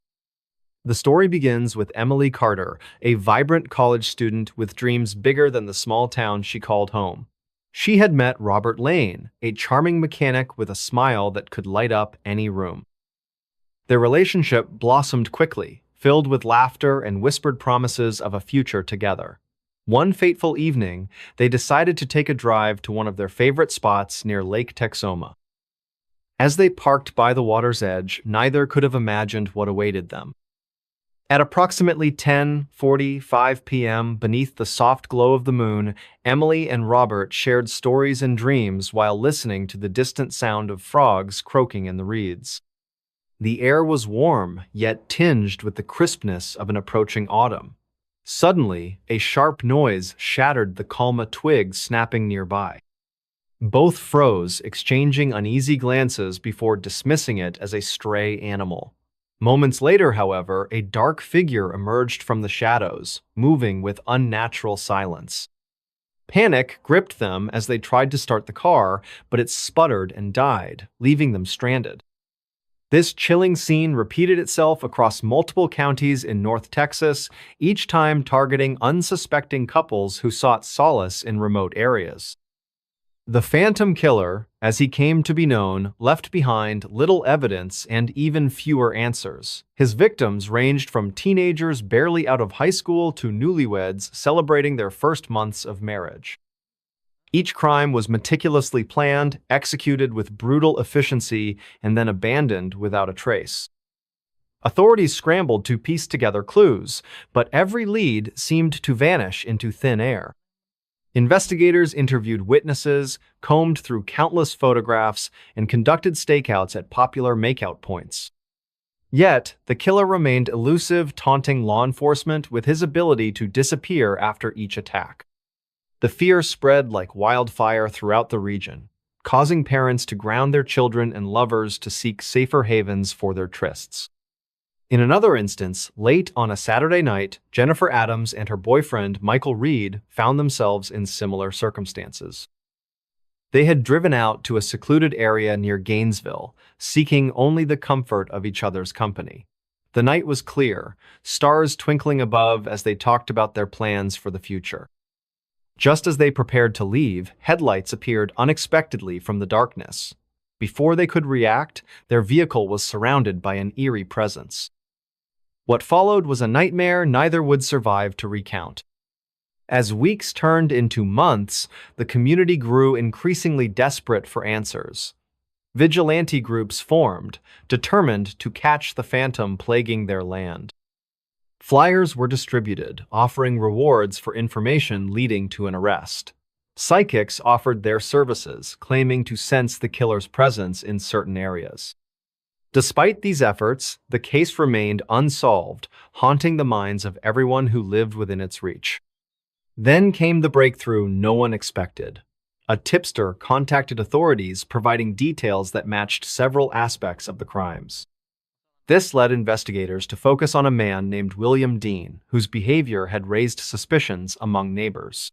The story begins with Emily Carter, a vibrant college student with dreams bigger than the small town she called home. She had met Robert Lane, a charming mechanic with a smile that could light up any room. Their relationship blossomed quickly, filled with laughter and whispered promises of a future together. One fateful evening, they decided to take a drive to one of their favorite spots near Lake Texoma. As they parked by the water's edge, neither could have imagined what awaited them. At approximately 10:45 p.m., beneath the soft glow of the moon, Emily and Robert shared stories and dreams while listening to the distant sound of frogs croaking in the reeds. The air was warm, yet tinged with the crispness of an approaching autumn. Suddenly, a sharp noise shattered the calm of twigs snapping nearby. Both froze, exchanging uneasy glances before dismissing it as a stray animal. Moments later, however, a dark figure emerged from the shadows, moving with unnatural silence. Panic gripped them as they tried to start the car, but it sputtered and died, leaving them stranded. This chilling scene repeated itself across multiple counties in North Texas, each time targeting unsuspecting couples who sought solace in remote areas. The Phantom Killer, as he came to be known, left behind little evidence and even fewer answers. His victims ranged from teenagers barely out of high school to newlyweds celebrating their first months of marriage. Each crime was meticulously planned, executed with brutal efficiency, and then abandoned without a trace. Authorities scrambled to piece together clues, but every lead seemed to vanish into thin air. Investigators interviewed witnesses, combed through countless photographs, and conducted stakeouts at popular makeout points. Yet, the killer remained elusive, taunting law enforcement with his ability to disappear after each attack. The fear spread like wildfire throughout the region, causing parents to ground their children and lovers to seek safer havens for their trysts. In another instance, late on a Saturday night, Jennifer Adams and her boyfriend, Michael Reed, found themselves in similar circumstances. They had driven out to a secluded area near Gainesville, seeking only the comfort of each other's company. The night was clear, stars twinkling above as they talked about their plans for the future. Just as they prepared to leave, headlights appeared unexpectedly from the darkness. Before they could react, their vehicle was surrounded by an eerie presence. What followed was a nightmare neither would survive to recount. As weeks turned into months, the community grew increasingly desperate for answers. Vigilante groups formed, determined to catch the phantom plaguing their land. Flyers were distributed, offering rewards for information leading to an arrest. Psychics offered their services, claiming to sense the killer's presence in certain areas. Despite these efforts, the case remained unsolved, haunting the minds of everyone who lived within its reach. Then came the breakthrough no one expected. A tipster contacted authorities, providing details that matched several aspects of the crimes. This led investigators to focus on a man named William Dean, whose behavior had raised suspicions among neighbors.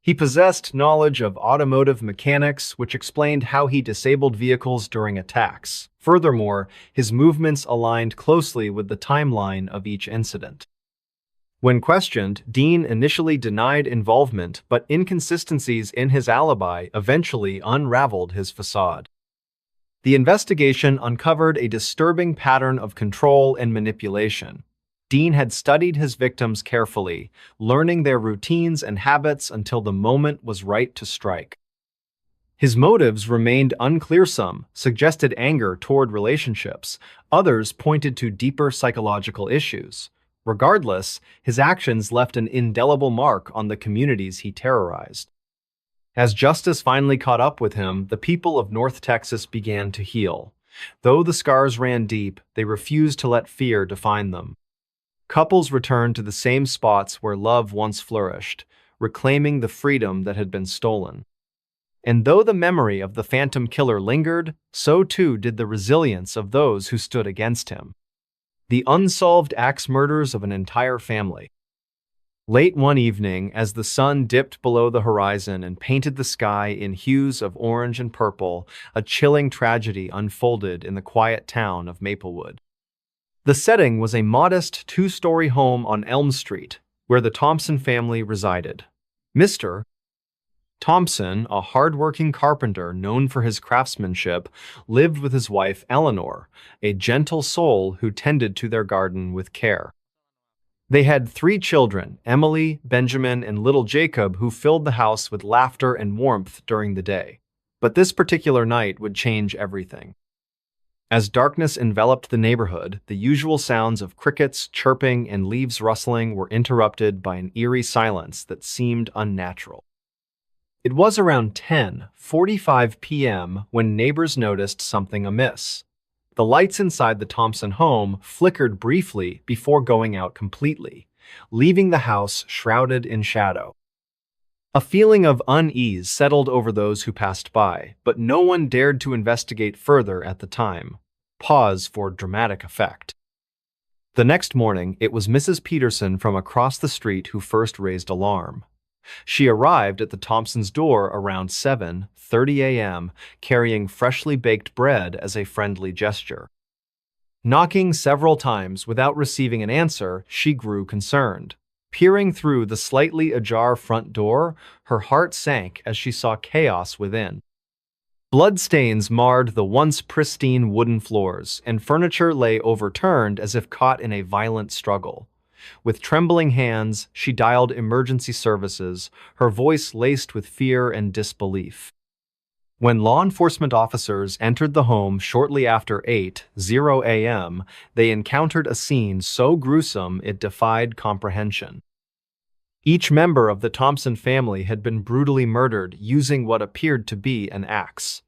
He possessed knowledge of automotive mechanics, which explained how he disabled vehicles during attacks. Furthermore, his movements aligned closely with the timeline of each incident. When questioned, Dean initially denied involvement, but inconsistencies in his alibi eventually unraveled his facade. The investigation uncovered a disturbing pattern of control and manipulation. Dean had studied his victims carefully, learning their routines and habits until the moment was right to strike. His motives remained unclear. Some suggested anger toward relationships, others pointed to deeper psychological issues. Regardless, his actions left an indelible mark on the communities he terrorized. As justice finally caught up with him, the people of North Texas began to heal. Though the scars ran deep, they refused to let fear define them. Couples returned to the same spots where love once flourished, reclaiming the freedom that had been stolen. And though the memory of the phantom killer lingered, so too did the resilience of those who stood against him. The unsolved axe murders of an entire family. Late one evening, as the sun dipped below the horizon and painted the sky in hues of orange and purple, a chilling tragedy unfolded in the quiet town of Maplewood. The setting was a modest two-story home on Elm Street, where the Thompson family resided. Mr. Thompson, a hard-working carpenter known for his craftsmanship, lived with his wife Eleanor, a gentle soul who tended to their garden with care. They had 3 children, Emily, Benjamin, and little Jacob, who filled the house with laughter and warmth during the day. But this particular night would change everything. As darkness enveloped the neighborhood, the usual sounds of crickets chirping and leaves rustling were interrupted by an eerie silence that seemed unnatural. It was around 10:45 p.m. when neighbors noticed something amiss. The lights inside the Thompson home flickered briefly before going out completely, leaving the house shrouded in shadow. A feeling of unease settled over those who passed by, but no one dared to investigate further at the time. Pause for dramatic effect. The next morning, it was Mrs. Peterson from across the street who first raised alarm. She arrived at the Thompsons' door around 7:30 a.m., carrying freshly baked bread as a friendly gesture. Knocking several times without receiving an answer, she grew concerned. Peering through the slightly ajar front door, her heart sank as she saw chaos within. Bloodstains marred the once pristine wooden floors, and furniture lay overturned as if caught in a violent struggle. With trembling hands, she dialed emergency services, her voice laced with fear and disbelief. When law enforcement officers entered the home shortly after 8:00 a.m., they encountered a scene so gruesome it defied comprehension. Each member of the Thompson family had been brutally murdered using what appeared to be an axe.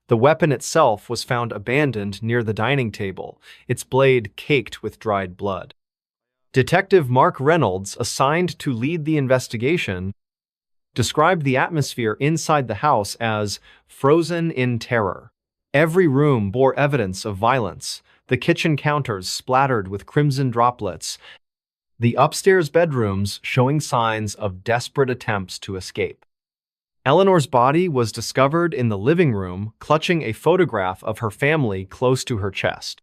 The weapon itself was found abandoned near the dining table, its blade caked with dried blood. Detective Mark Reynolds, assigned to lead the investigation, described the atmosphere inside the house as frozen in terror. Every room bore evidence of violence, the kitchen counters splattered with crimson droplets, the upstairs bedrooms showing signs of desperate attempts to escape. Eleanor's body was discovered in the living room, clutching a photograph of her family close to her chest.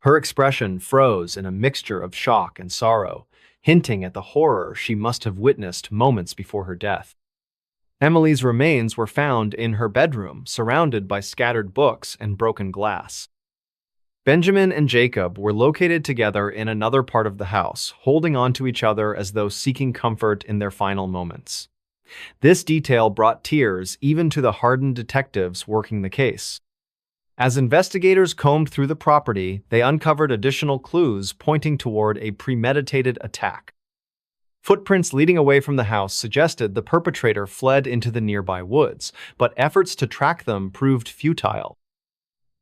Her expression froze in a mixture of shock and sorrow, hinting at the horror she must have witnessed moments before her death. Emily's remains were found in her bedroom, surrounded by scattered books and broken glass. Benjamin and Jacob were located together in another part of the house, holding on to each other as though seeking comfort in their final moments. This detail brought tears even to the hardened detectives working the case. As investigators combed through the property, they uncovered additional clues pointing toward a premeditated attack. Footprints leading away from the house suggested the perpetrator fled into the nearby woods, but efforts to track them proved futile.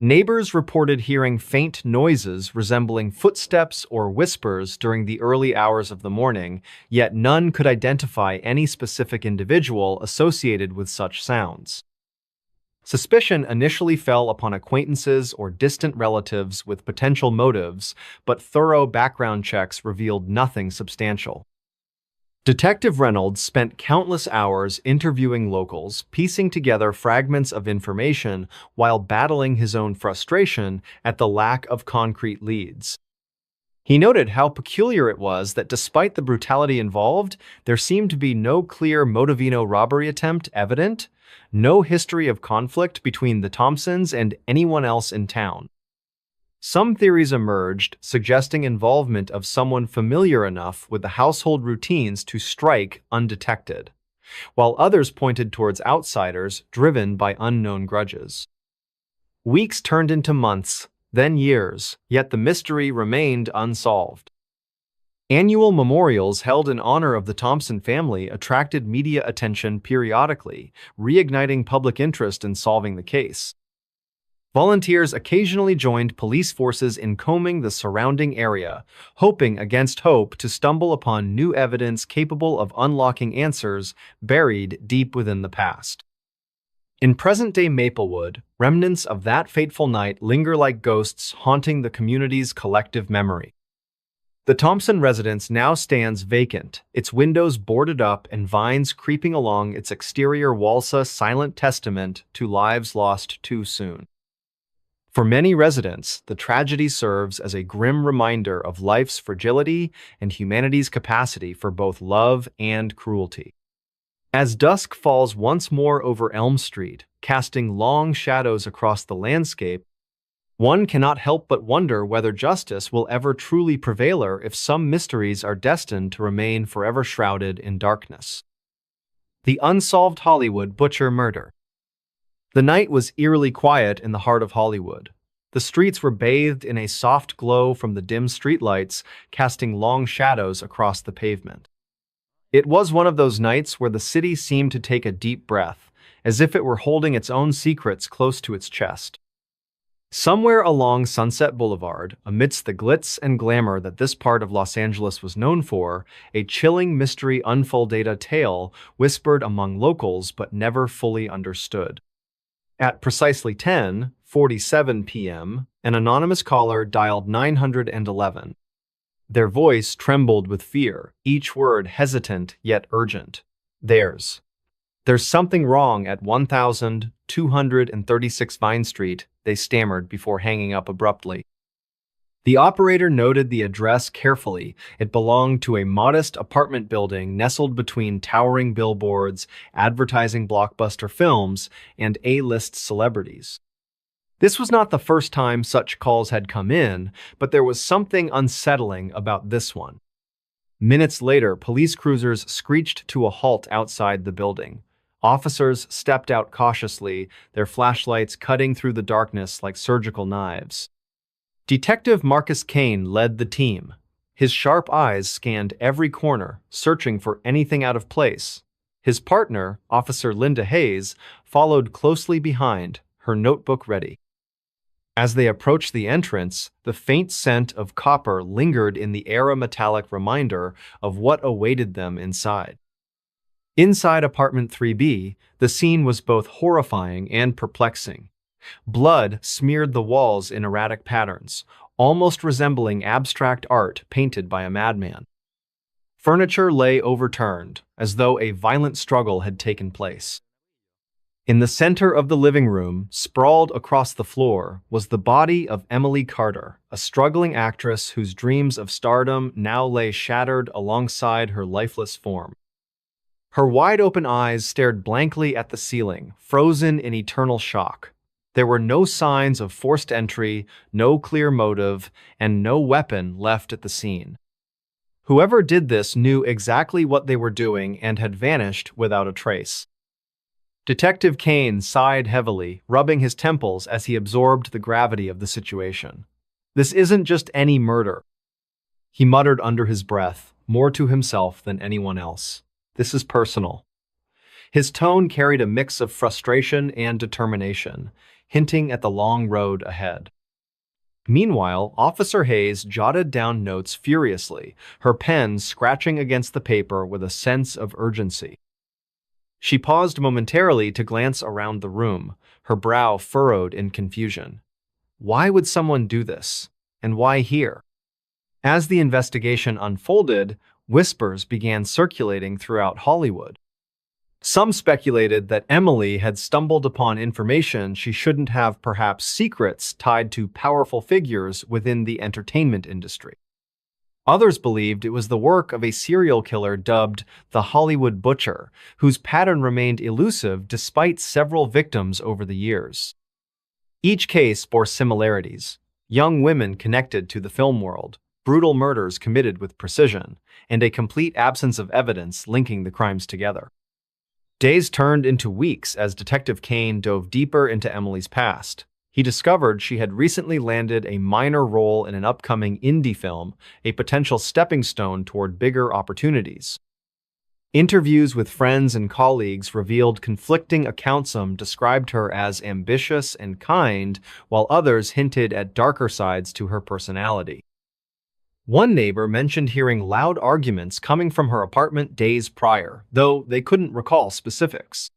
Neighbors reported hearing faint noises resembling footsteps or whispers during the early hours of the morning, yet none could identify any specific individual associated with such sounds. Suspicion initially fell upon acquaintances or distant relatives with potential motives, but thorough background checks revealed nothing substantial. Detective Reynolds spent countless hours interviewing locals, piecing together fragments of information while battling his own frustration at the lack of concrete leads. He noted how peculiar it was that despite the brutality involved, there seemed to be no clear Motovino robbery attempt evident, no history of conflict between the Thompsons and anyone else in town. Some theories emerged, suggesting involvement of someone familiar enough with the household routines to strike undetected, while others pointed towards outsiders driven by unknown grudges. Weeks turned into months, then years, yet the mystery remained unsolved. Annual memorials held in honor of the Thompson family attracted media attention periodically, reigniting public interest in solving the case. Volunteers occasionally joined police forces in combing the surrounding area, hoping against hope to stumble upon new evidence capable of unlocking answers buried deep within the past. In present-day Maplewood, remnants of that fateful night linger like ghosts haunting the community's collective memory. The Thompson residence now stands vacant, its windows boarded up and vines creeping along its exterior walls, a silent testament to lives lost too soon. For many residents, the tragedy serves as a grim reminder of life's fragility and humanity's capacity for both love and cruelty. As dusk falls once more over Elm Street, casting long shadows across the landscape, one cannot help but wonder whether justice will ever truly prevail or if some mysteries are destined to remain forever shrouded in darkness. The unsolved Hollywood butcher murder. The night was eerily quiet in the heart of Hollywood. The streets were bathed in a soft glow from the dim streetlights, casting long shadows across the pavement. It was one of those nights where the city seemed to take a deep breath, as if it were holding its own secrets close to its chest. Somewhere along Sunset Boulevard, amidst the glitz and glamour that this part of Los Angeles was known for, a chilling mystery unfolded, a tale whispered among locals but never fully understood. At precisely 10:47 p.m., an anonymous caller dialed 911. Their voice trembled with fear, each word hesitant yet urgent. There's something wrong at 1236 Vine Street, they stammered before hanging up abruptly. The operator noted the address carefully. It belonged to a modest apartment building nestled between towering billboards, advertising blockbuster films, and A-list celebrities. This was not the first time such calls had come in, but there was something unsettling about this one. Minutes later, police cruisers screeched to a halt outside the building. Officers stepped out cautiously, their flashlights cutting through the darkness like surgical knives. Detective Marcus Kane led the team. His sharp eyes scanned every corner, searching for anything out of place. His partner, Officer Linda Hayes, followed closely behind, her notebook ready. As they approached the entrance, the faint scent of copper lingered in the air, a metallic reminder of what awaited them inside. Inside apartment 3B, the scene was both horrifying and perplexing. Blood smeared the walls in erratic patterns, almost resembling abstract art painted by a madman. Furniture lay overturned, as though a violent struggle had taken place. In the center of the living room, sprawled across the floor, was the body of Emily Carter, a struggling actress whose dreams of stardom now lay shattered alongside her lifeless form. Her wide-open eyes stared blankly at the ceiling, frozen in eternal shock. There were no signs of forced entry, no clear motive, and no weapon left at the scene. Whoever did this knew exactly what they were doing and had vanished without a trace. Detective Kane sighed heavily, rubbing his temples as he absorbed the gravity of the situation. This isn't just any murder, he muttered under his breath, more to himself than anyone else. This is personal. His tone carried a mix of frustration and determination, hinting at the long road ahead. Meanwhile, Officer Hayes jotted down notes furiously, her pen scratching against the paper with a sense of urgency. She paused momentarily to glance around the room, her brow furrowed in confusion. Why would someone do this? And why here? As the investigation unfolded, whispers began circulating throughout Hollywood. Some speculated that Emily had stumbled upon information she shouldn't have, perhaps secrets tied to powerful figures within the entertainment industry. Others believed it was the work of a serial killer dubbed the Hollywood Butcher, whose pattern remained elusive despite several victims over the years. Each case bore similarities: young women connected to the film world, brutal murders committed with precision, and a complete absence of evidence linking the crimes together. Days turned into weeks as Detective Kane dove deeper into Emily's past. He discovered she had recently landed a minor role in an upcoming indie film, a potential stepping stone toward bigger opportunities. Interviews with friends and colleagues revealed conflicting accounts. Some described her as ambitious and kind, while others hinted at darker sides to her personality. One neighbor mentioned hearing loud arguments coming from her apartment days prior, though they couldn't recall specifics.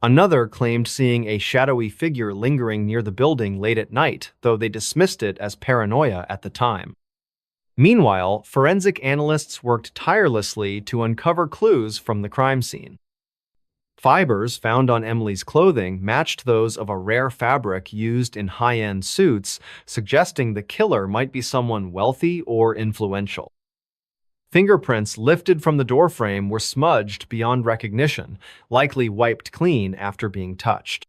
Another claimed seeing a shadowy figure lingering near the building late at night, though they dismissed it as paranoia at the time. Meanwhile, forensic analysts worked tirelessly to uncover clues from the crime scene. Fibers found on Emily's clothing matched those of a rare fabric used in high-end suits, suggesting the killer might be someone wealthy or influential. Fingerprints lifted from the doorframe were smudged beyond recognition, likely wiped clean after being touched.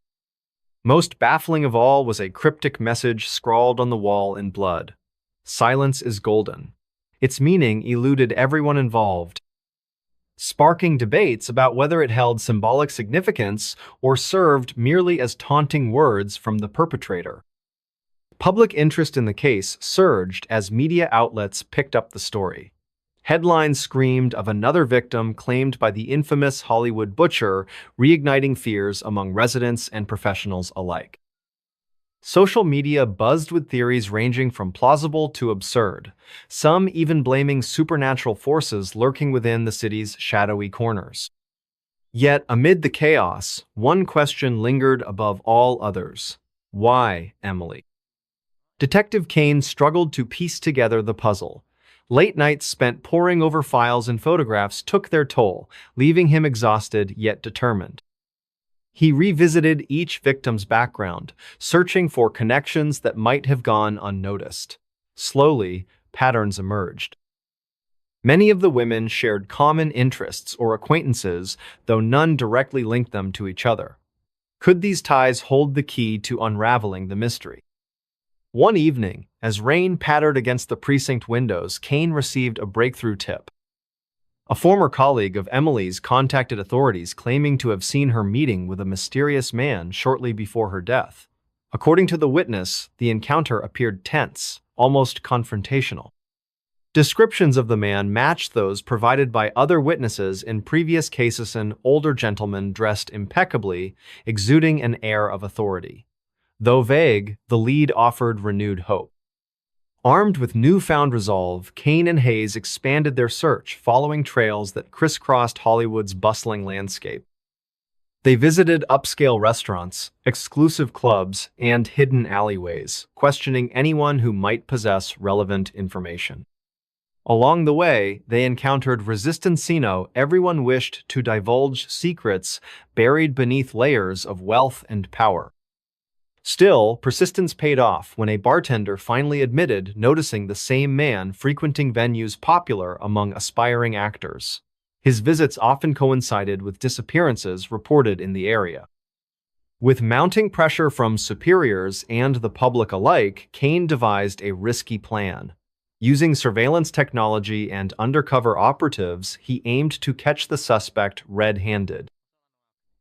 Most baffling of all was a cryptic message scrawled on the wall in blood. "Silence is golden." Its meaning eluded everyone involved, sparking debates about whether it held symbolic significance or served merely as taunting words from the perpetrator. Public interest in the case surged as media outlets picked up the story. Headlines screamed of another victim claimed by the infamous Hollywood Butcher, reigniting fears among residents and professionals alike. Social media buzzed with theories ranging from plausible to absurd, some even blaming supernatural forces lurking within the city's shadowy corners. Yet, amid the chaos, one question lingered above all others. Why Emily? Detective Kane struggled to piece together the puzzle. Late nights spent poring over files and photographs took their toll, leaving him exhausted yet determined. He revisited each victim's background, searching for connections that might have gone unnoticed. Slowly, patterns emerged. Many of the women shared common interests or acquaintances, though none directly linked them to each other. Could these ties hold the key to unraveling the mystery? One evening, as rain pattered against the precinct windows, Kane received a breakthrough tip. A former colleague of Emily's contacted authorities claiming to have seen her meeting with a mysterious man shortly before her death. According to the witness, the encounter appeared tense, almost confrontational. Descriptions of the man matched those provided by other witnesses in previous cases: an older gentleman dressed impeccably, exuding an air of authority. Though vague, the lead offered renewed hope. Armed with newfound resolve, Kane and Hayes expanded their search, following trails that crisscrossed Hollywood's bustling landscape. They visited upscale restaurants, exclusive clubs, and hidden alleyways, questioning anyone who might possess relevant information. Along the way, they encountered resistancino. Everyone wished to divulge secrets buried beneath layers of wealth and power. Still, persistence paid off when a bartender finally admitted noticing the same man frequenting venues popular among aspiring actors. His visits often coincided with disappearances reported in the area. With mounting pressure from superiors and the public alike, Kane devised a risky plan. Using surveillance technology and undercover operatives, he aimed to catch the suspect red-handed.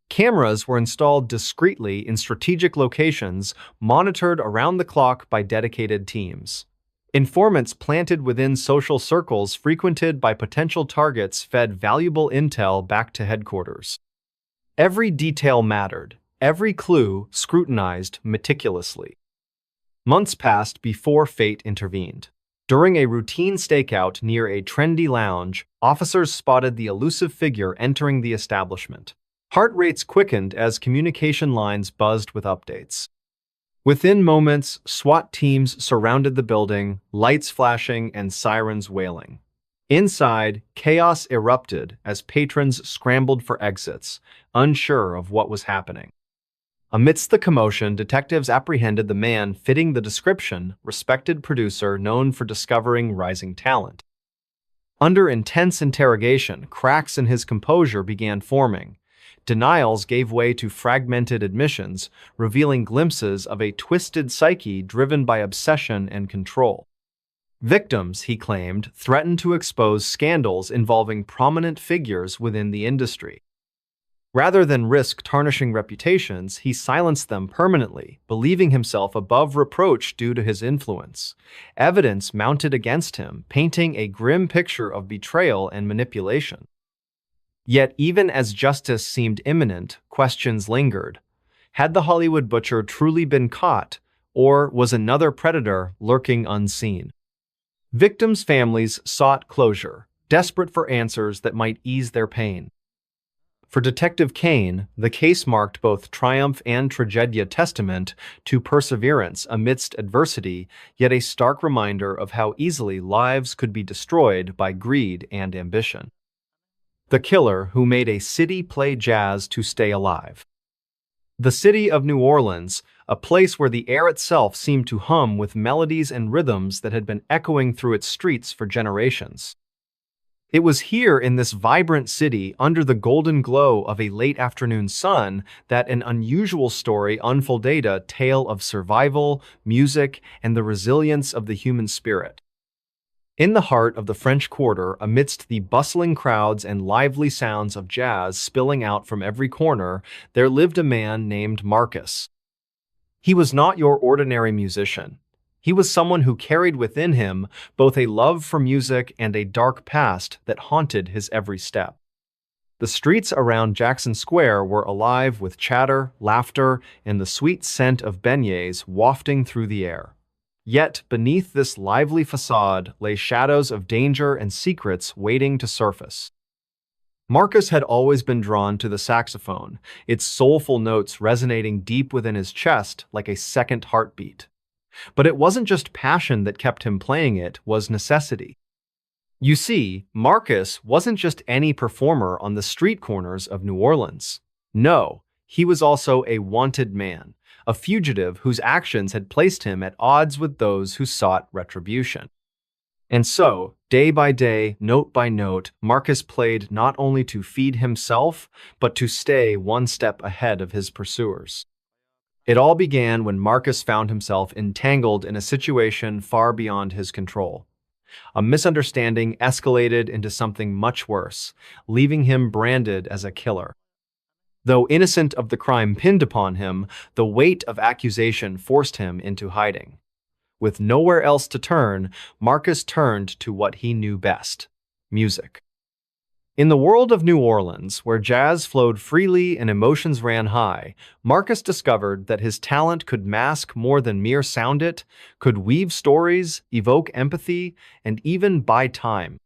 Cameras were installed discreetly in strategic locations, monitored around the clock by dedicated teams. Informants planted within social circles frequented by potential targets fed valuable intel back to headquarters. Every detail mattered, every clue scrutinized meticulously. Months passed before fate intervened. During a routine stakeout near a trendy lounge, officers spotted the elusive figure entering the establishment. Heart rates quickened as communication lines buzzed with updates. Within moments, SWAT teams surrounded the building, lights flashing and sirens wailing. Inside, chaos erupted as patrons scrambled for exits, unsure of what was happening. Amidst the commotion, detectives apprehended the man fitting the description, respected producer known for discovering rising talent. Under intense interrogation, cracks in his composure began forming. Denials gave way to fragmented admissions, revealing glimpses of a twisted psyche driven by obsession and control. Victims, he claimed, threatened to expose scandals involving prominent figures within the industry. Rather than risk tarnishing reputations, he silenced them permanently, believing himself above reproach due to his influence. Evidence mounted against him, painting a grim picture of betrayal and manipulation. Yet even as justice seemed imminent, questions lingered. Had the Hollywood butcher truly been caught, or was another predator lurking unseen? Victims' families sought closure, desperate for answers that might ease their pain. For Detective Kane, the case marked both triumph and tragedia, testament to perseverance amidst adversity, yet a stark reminder of how easily lives could be destroyed by greed and ambition. The killer who made a city play jazz to stay alive. The city of New Orleans, a place where the air itself seemed to hum with melodies and rhythms that had been echoing through its streets for generations. It was here in this vibrant city, under the golden glow of a late afternoon sun, that an unusual story unfolded, a tale of survival, music, and the resilience of the human spirit. In the heart of the French Quarter, amidst the bustling crowds and lively sounds of jazz spilling out from every corner, there lived a man named Marcus. He was not your ordinary musician. He was someone who carried within him both a love for music and a dark past that haunted his every step. The streets around Jackson Square were alive with chatter, laughter, and the sweet scent of beignets wafting through the air. Yet beneath this lively facade lay shadows of danger and secrets waiting to surface. Marcus had always been drawn to the saxophone, its soulful notes resonating deep within his chest like a second heartbeat. But it wasn't just passion that kept him playing, it was necessity. You see, Marcus wasn't just any performer on the street corners of New Orleans. No, he was also a wanted man, a fugitive whose actions had placed him at odds with those who sought retribution. And so, day by day, note by note, Marcus played not only to feed himself, but to stay one step ahead of his pursuers. It all began when Marcus found himself entangled in a situation far beyond his control. A misunderstanding escalated into something much worse, leaving him branded as a killer. Though innocent of the crime pinned upon him, the weight of accusation forced him into hiding. With nowhere else to turn, Marcus turned to what he knew best: music. In the world of New Orleans, where jazz flowed freely and emotions ran high, Marcus discovered that his talent could mask more than mere sound it, could weave stories, evoke empathy, and even buy time.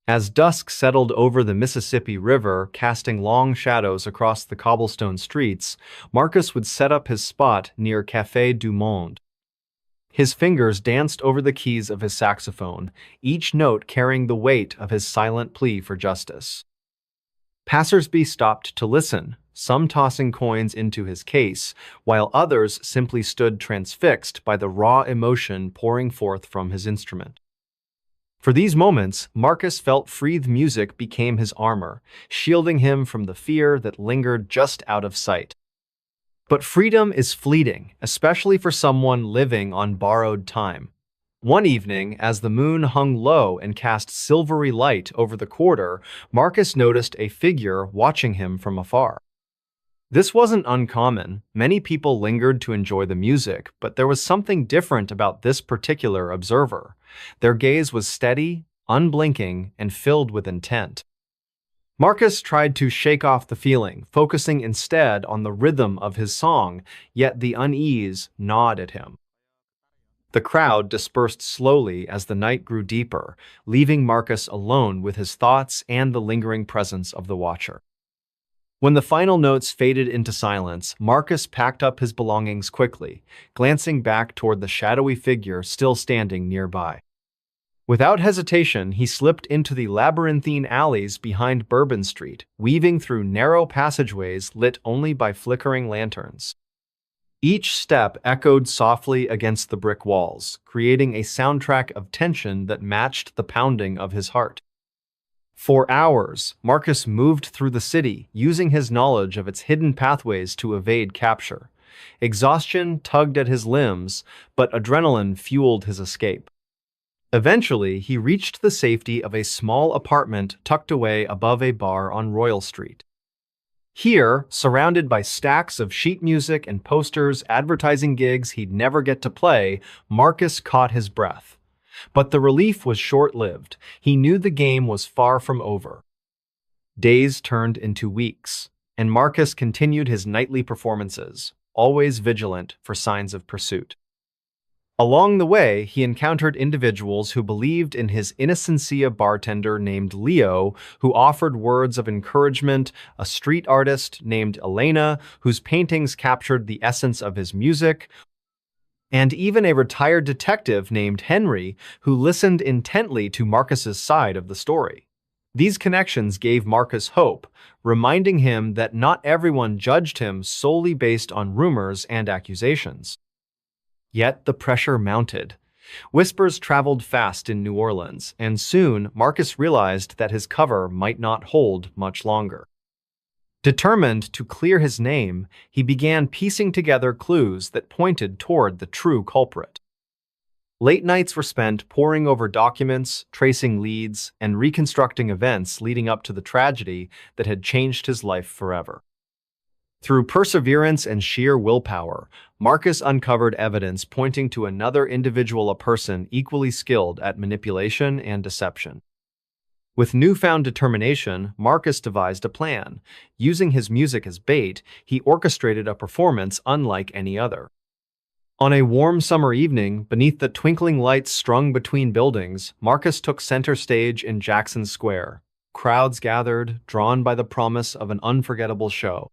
As dusk settled over the Mississippi River, casting long shadows across the cobblestone streets, Marcus would set up his spot near Café du Monde. His fingers danced over the keys of his saxophone, each note carrying the weight of his silent plea for justice. Passersby stopped to listen, some tossing coins into his case, while others simply stood transfixed by the raw emotion pouring forth from his instrument. For these moments, Marcus felt Freeth's music became his armor, shielding him from the fear that lingered just out of sight. But freedom is fleeting, especially for someone living on borrowed time. One evening, as the moon hung low and cast silvery light over the quarter, Marcus noticed a figure watching him from afar. This wasn't uncommon. Many people lingered to enjoy the music, but there was something different about this particular observer. Their gaze was steady, unblinking, and filled with intent. Marcus tried to shake off the feeling, focusing instead on the rhythm of his song, yet the unease gnawed at him. The crowd dispersed slowly as the night grew deeper, leaving Marcus alone with his thoughts and the lingering presence of the watcher. When the final notes faded into silence, Marcus packed up his belongings quickly, glancing back toward the shadowy figure still standing nearby. Without hesitation, he slipped into the labyrinthine alleys behind Bourbon Street, weaving through narrow passageways lit only by flickering lanterns. Each step echoed softly against the brick walls, creating a soundtrack of tension that matched the pounding of his heart. For hours, Marcus moved through the city, using his knowledge of its hidden pathways to evade capture. Exhaustion tugged at his limbs, but adrenaline fueled his escape. Eventually, he reached the safety of a small apartment tucked away above a bar on Royal Street. Here, surrounded by stacks of sheet music and posters advertising gigs he'd never get to play, Marcus caught his breath. But the relief was short-lived. He knew the game was far from over. Days turned into weeks, and Marcus continued his nightly performances, always vigilant for signs of pursuit. Along the way, he encountered individuals who believed in his innocency, a bartender named Leo, who offered words of encouragement, a street artist named Elena, whose paintings captured the essence of his music, and even a retired detective named Henry, who listened intently to Marcus's side of the story. These connections gave Marcus hope, reminding him that not everyone judged him solely based on rumors and accusations. Yet the pressure mounted. Whispers traveled fast in New Orleans, and soon Marcus realized that his cover might not hold much longer. Determined to clear his name, he began piecing together clues that pointed toward the true culprit. Late nights were spent poring over documents, tracing leads, and reconstructing events leading up to the tragedy that had changed his life forever. Through perseverance and sheer willpower, Marcus uncovered evidence pointing to another individual, a person equally skilled at manipulation and deception. With newfound determination, Marcus devised a plan. Using his music as bait, he orchestrated a performance unlike any other. On a warm summer evening, beneath the twinkling lights strung between buildings, Marcus took center stage in Jackson Square. Crowds gathered, drawn by the promise of an unforgettable show.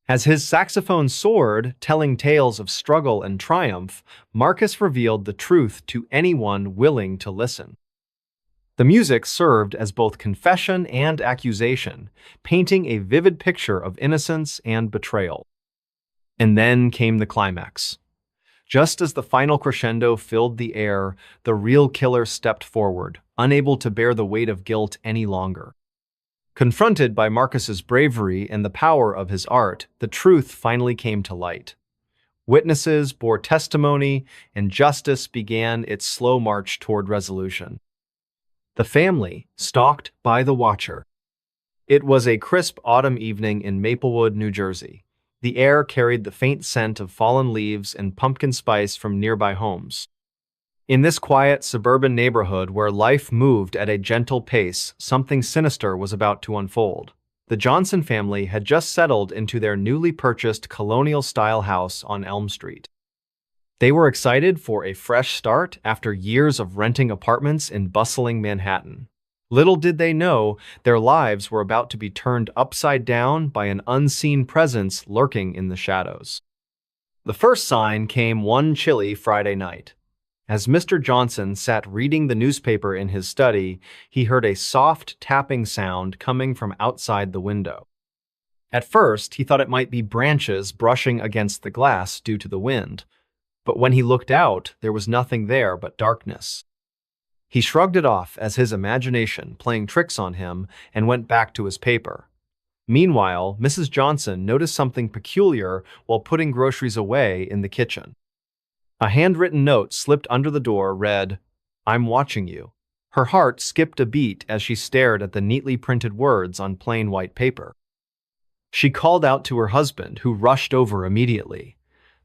As his saxophone soared, telling tales of struggle and triumph, Marcus revealed the truth to anyone willing to listen. The music served as both confession and accusation, painting a vivid picture of innocence and betrayal. And then came the climax. Just as the final crescendo filled the air, the real killer stepped forward, unable to bear the weight of guilt any longer. Confronted by Marcus's bravery and the power of his art, the truth finally came to light. Witnesses bore testimony, and justice began its slow march toward resolution. The family, stalked by the watcher. It was a crisp autumn evening in Maplewood, New Jersey. The air carried the faint scent of fallen leaves and pumpkin spice from nearby homes. In this quiet suburban neighborhood where life moved at a gentle pace, something sinister was about to unfold. The Johnson family had just settled into their newly purchased colonial-style house on Elm Street. They were excited for a fresh start after years of renting apartments in bustling Manhattan. Little did they know, their lives were about to be turned upside down by an unseen presence lurking in the shadows. The first sign came one chilly Friday night. As Mr. Johnson sat reading the newspaper in his study, he heard a soft tapping sound coming from outside the window. At first, he thought it might be branches brushing against the glass due to the wind, but when he looked out, there was nothing there but darkness. He shrugged it off as his imagination playing tricks on him and went back to his paper. Meanwhile, Mrs. Johnson noticed something peculiar while putting groceries away in the kitchen. A handwritten note slipped under the door read, "I'm watching you." Her heart skipped a beat as she stared at the neatly printed words on plain white paper. She called out to her husband, who rushed over immediately.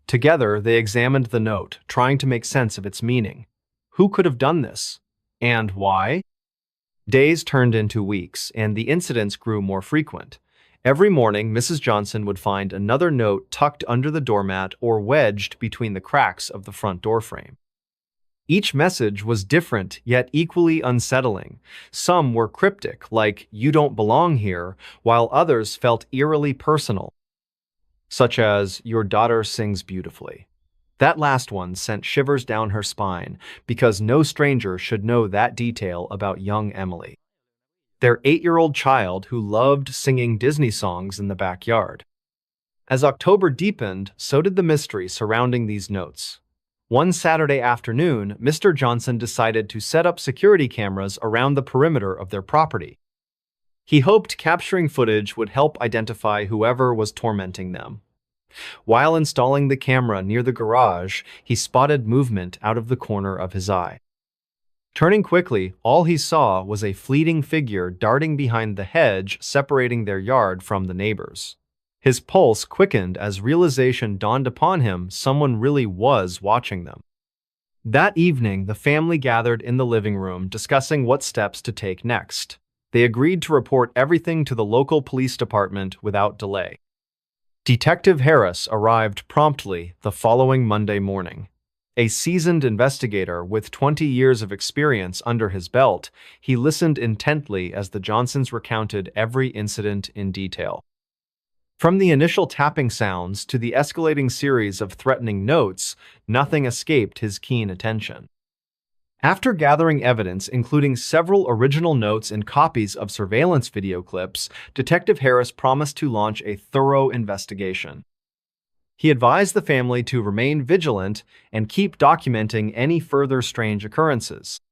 Together, they examined the note, trying to make sense of its meaning. Who could have done this? And why? Days turned into weeks, and the incidents grew more frequent. Every morning, Mrs. Johnson would find another note tucked under the doormat or wedged between the cracks of the front door frame. Each message was different, yet equally unsettling. Some were cryptic, like, "You don't belong here," while others felt eerily personal, such as, "Your daughter sings beautifully." That last one sent shivers down her spine, because no stranger should know that detail about young Emily, their 8-year-old child who loved singing Disney songs in the backyard. As October deepened, so did the mystery surrounding these notes. One Saturday afternoon, Mr. Johnson decided to set up security cameras around the perimeter of their property. He hoped capturing footage would help identify whoever was tormenting them. While installing the camera near the garage, he spotted movement out of the corner of his eye. Turning quickly, all he saw was a fleeting figure darting behind the hedge separating their yard from the neighbors. His pulse quickened as realization dawned upon him someone really was watching them. That evening, the family gathered in the living room discussing what steps to take next. They agreed to report everything to the local police department without delay. Detective Harris arrived promptly the following Monday morning. A seasoned investigator with 20 years of experience under his belt, he listened intently as the Johnsons recounted every incident in detail. From the initial tapping sounds to the escalating series of threatening notes, nothing escaped his keen attention. After gathering evidence, including several original notes and copies of surveillance video clips, Detective Harris promised to launch a thorough investigation. He advised the family to remain vigilant and keep documenting any further strange occurrences.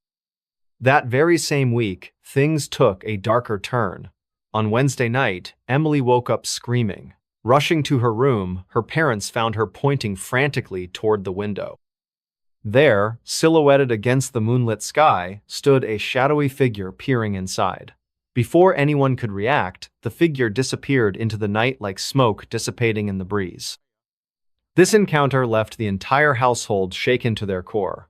That very same week, things took a darker turn. On Wednesday night, Emily woke up screaming. Rushing to her room, her parents found her pointing frantically toward the window. There, silhouetted against the moonlit sky, stood a shadowy figure peering inside. Before anyone could react, the figure disappeared into the night like smoke dissipating in the breeze. This encounter left the entire household shaken to their core.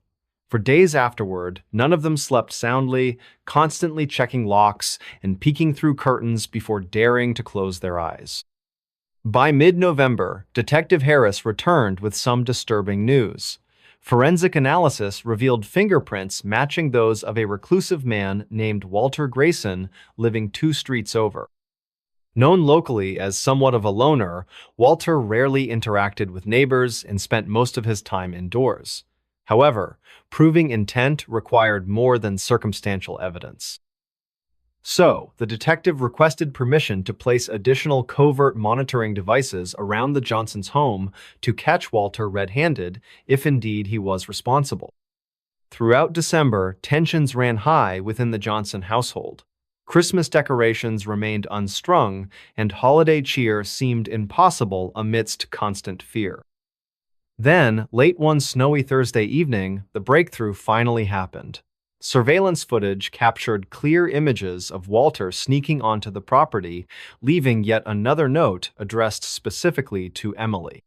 For days afterward, none of them slept soundly, constantly checking locks and peeking through curtains before daring to close their eyes. By mid-November, Detective Harris returned with some disturbing news. Forensic analysis revealed fingerprints matching those of a reclusive man named Walter Grayson living 2 streets over. Known locally as somewhat of a loner, Walter rarely interacted with neighbors and spent most of his time indoors. However, proving intent required more than circumstantial evidence. So, the detective requested permission to place additional covert monitoring devices around the Johnsons' home to catch Walter red-handed, if indeed he was responsible. Throughout December, tensions ran high within the Johnson household. Christmas decorations remained unstrung, and holiday cheer seemed impossible amidst constant fear. Then, late one snowy Thursday evening, the breakthrough finally happened. Surveillance footage captured clear images of Walter sneaking onto the property, leaving yet another note addressed specifically to Emily.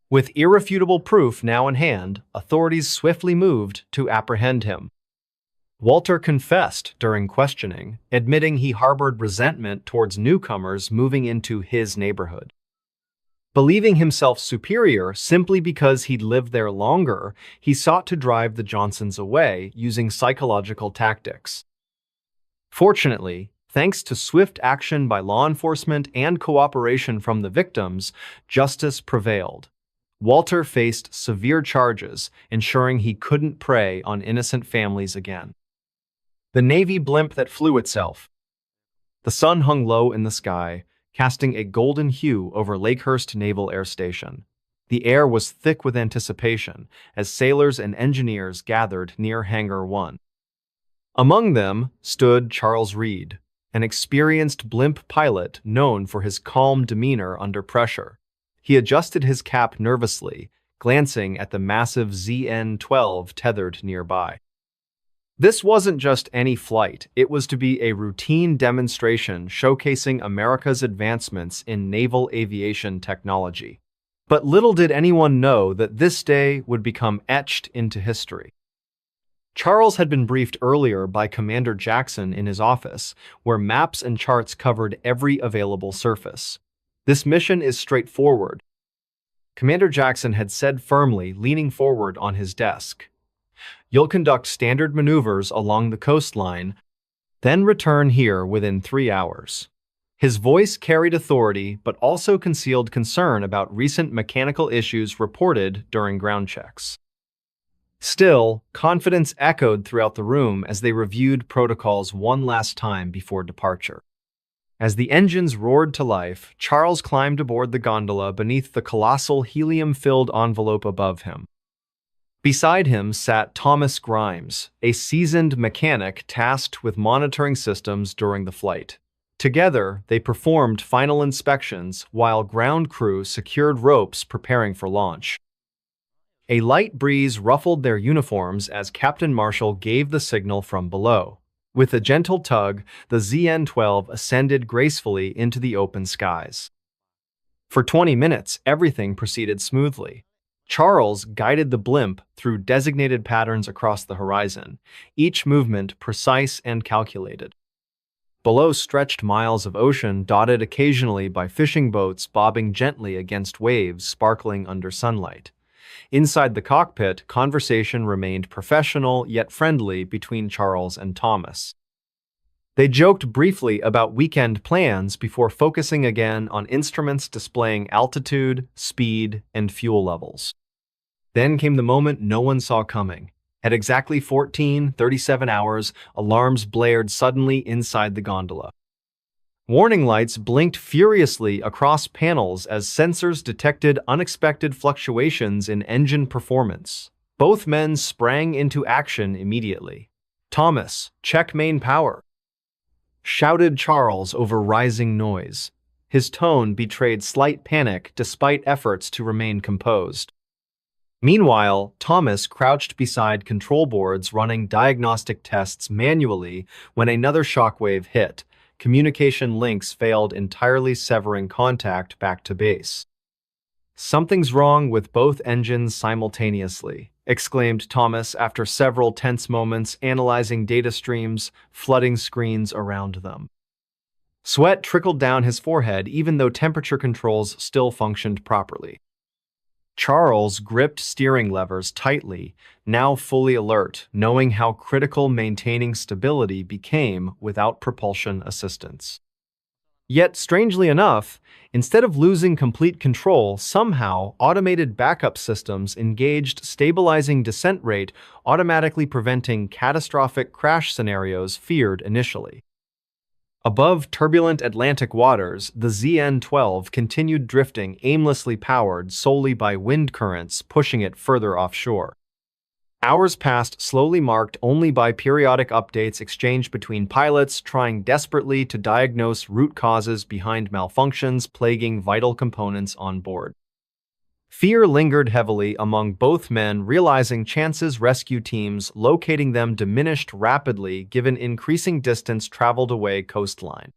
With irrefutable proof now in hand, authorities swiftly moved to apprehend him. Walter confessed during questioning, admitting he harbored resentment towards newcomers moving into his neighborhood. Believing himself superior simply because he'd lived there longer, he sought to drive the Johnsons away using psychological tactics. Fortunately, thanks to swift action by law enforcement and cooperation from the victims, justice prevailed. Walter faced severe charges, ensuring he couldn't prey on innocent families again. The Navy blimp that flew itself. The sun hung low in the sky, casting a golden hue over Lakehurst Naval Air Station. The air was thick with anticipation as sailors and engineers gathered near Hangar 1. Among them stood Charles Reed, an experienced blimp pilot known for his calm demeanor under pressure. He adjusted his cap nervously, glancing at the massive ZN-12 tethered nearby. This wasn't just any flight, it was to be a routine demonstration showcasing America's advancements in naval aviation technology. But little did anyone know that this day would become etched into history. Charles had been briefed earlier by Commander Jackson in his office, where maps and charts covered every available surface. This mission is straightforward, Commander Jackson had said firmly, leaning forward on his desk. You'll conduct standard maneuvers along the coastline, then return here within 3 hours. His voice carried authority, but also concealed concern about recent mechanical issues reported during ground checks. Still, confidence echoed throughout the room as they reviewed protocols one last time before departure. As the engines roared to life, Charles climbed aboard the gondola beneath the colossal helium-filled envelope above him. Beside him sat Thomas Grimes, a seasoned mechanic tasked with monitoring systems during the flight. Together, they performed final inspections while ground crew secured ropes preparing for launch. A light breeze ruffled their uniforms as Captain Marshall gave the signal from below. With a gentle tug, the ZN-12 ascended gracefully into the open skies. For 20 minutes, everything proceeded smoothly. Charles guided the blimp through designated patterns across the horizon, each movement precise and calculated. Below stretched miles of ocean dotted occasionally by fishing boats bobbing gently against waves sparkling under sunlight. Inside the cockpit, conversation remained professional yet friendly between Charles and Thomas. They joked briefly about weekend plans before focusing again on instruments displaying altitude, speed, and fuel levels. Then came the moment no one saw coming. At exactly 14:37 hours, alarms blared suddenly inside the gondola. Warning lights blinked furiously across panels as sensors detected unexpected fluctuations in engine performance. Both men sprang into action immediately. "Thomas, check main power," shouted Charles over rising noise. His tone betrayed slight panic despite efforts to remain composed. Meanwhile, Thomas crouched beside control boards running diagnostic tests manually when another shockwave hit. Communication links failed entirely, severing contact back to base. "Something's wrong with both engines simultaneously," exclaimed Thomas after several tense moments analyzing data streams, flooding screens around them. Sweat trickled down his forehead even though temperature controls still functioned properly. Charles gripped steering levers tightly, now fully alert, knowing how critical maintaining stability became without propulsion assistance. Yet, strangely enough, instead of losing complete control, somehow automated backup systems engaged, stabilizing descent rate, automatically preventing catastrophic crash scenarios feared initially. Above turbulent Atlantic waters, the ZN-12 continued drifting, aimlessly powered solely by wind currents pushing it further offshore. Hours passed, slowly marked only by periodic updates exchanged between pilots trying desperately to diagnose root causes behind malfunctions plaguing vital components on board. Fear lingered heavily among both men, realizing chances rescue teams locating them diminished rapidly given increasing distance traveled away coastline.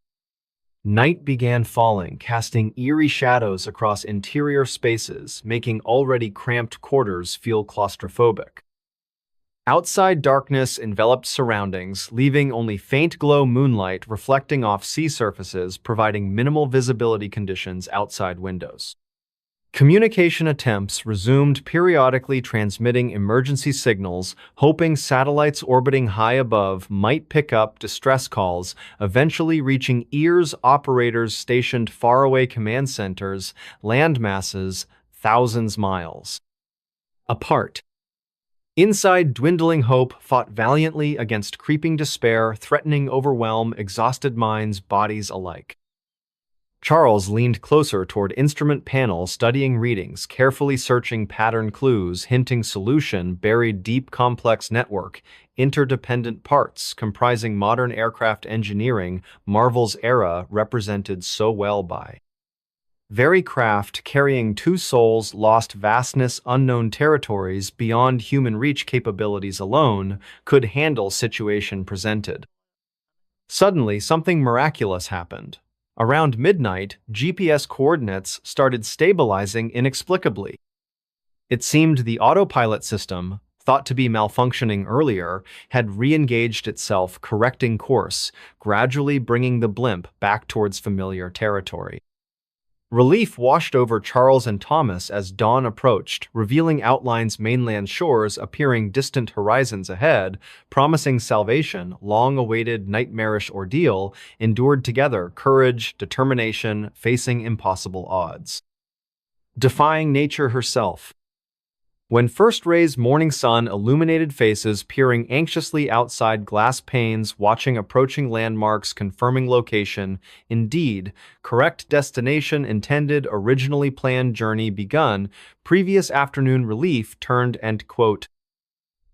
Night began falling, casting eerie shadows across interior spaces, making already cramped quarters feel claustrophobic. Outside darkness enveloped surroundings, leaving only faint glow moonlight reflecting off sea surfaces, providing minimal visibility conditions outside windows. Communication attempts resumed, periodically transmitting emergency signals, hoping satellites orbiting high above might pick up distress calls, eventually reaching ears operators stationed faraway command centers, landmasses thousands miles apart. Inside, dwindling hope fought valiantly against creeping despair, threatening overwhelm exhausted minds, bodies alike. Charles leaned closer toward instrument panel, studying readings, carefully searching pattern clues, hinting solution buried deep complex network, interdependent parts comprising modern aircraft engineering, Marvel's era represented so well by. Very craft carrying two souls, lost vastness, unknown territories beyond human reach capabilities alone could handle situation presented. Suddenly, something miraculous happened. Around midnight, GPS coordinates started stabilizing inexplicably. It seemed the autopilot system, thought to be malfunctioning earlier, had re-engaged itself, correcting course, gradually bringing the blimp back towards familiar territory. Relief washed over Charles and Thomas as dawn approached, revealing outlines mainland shores appearing distant horizons ahead, promising salvation. Long-awaited nightmarish ordeal endured together, courage, determination, facing impossible odds. Defying nature herself. When first rays morning sun illuminated faces peering anxiously outside glass panes, watching approaching landmarks, confirming location, indeed, correct destination intended, originally planned journey begun, previous afternoon relief turned end quote.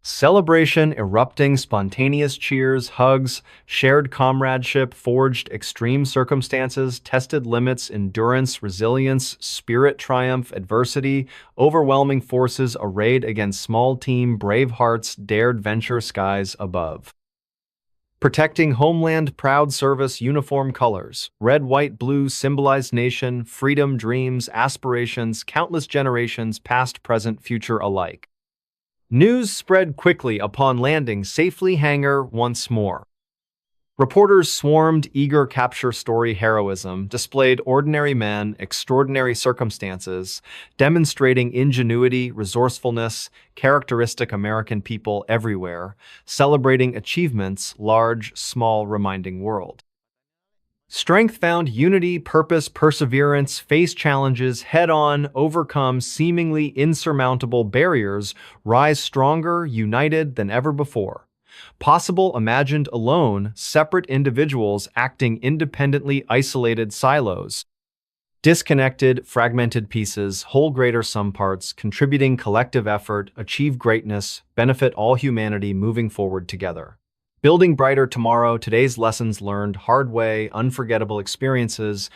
Celebration erupting, spontaneous cheers, hugs, shared comradeship, forged extreme circumstances, tested limits, endurance, resilience, spirit triumph, adversity, overwhelming forces arrayed against small team, brave hearts dared venture skies above. Protecting homeland, proud service, uniform colors, red, white, blue symbolized nation, freedom, dreams, aspirations, countless generations, past, present, future alike. News spread quickly upon landing safely hangar once more. Reporters swarmed, eager capture story heroism, displayed ordinary men, extraordinary circumstances, demonstrating ingenuity, resourcefulness, characteristic American people everywhere, celebrating achievements, large, small, reminding world. Strength found unity, purpose, perseverance, face challenges head-on, overcome seemingly insurmountable barriers, rise stronger, united than ever before. Possible, imagined alone, separate individuals acting independently, isolated silos. Disconnected, fragmented pieces, whole greater sum parts, contributing collective effort, achieve greatness, benefit all humanity moving forward together. Building brighter tomorrow, today's lessons learned, hard way, unforgettable experiences,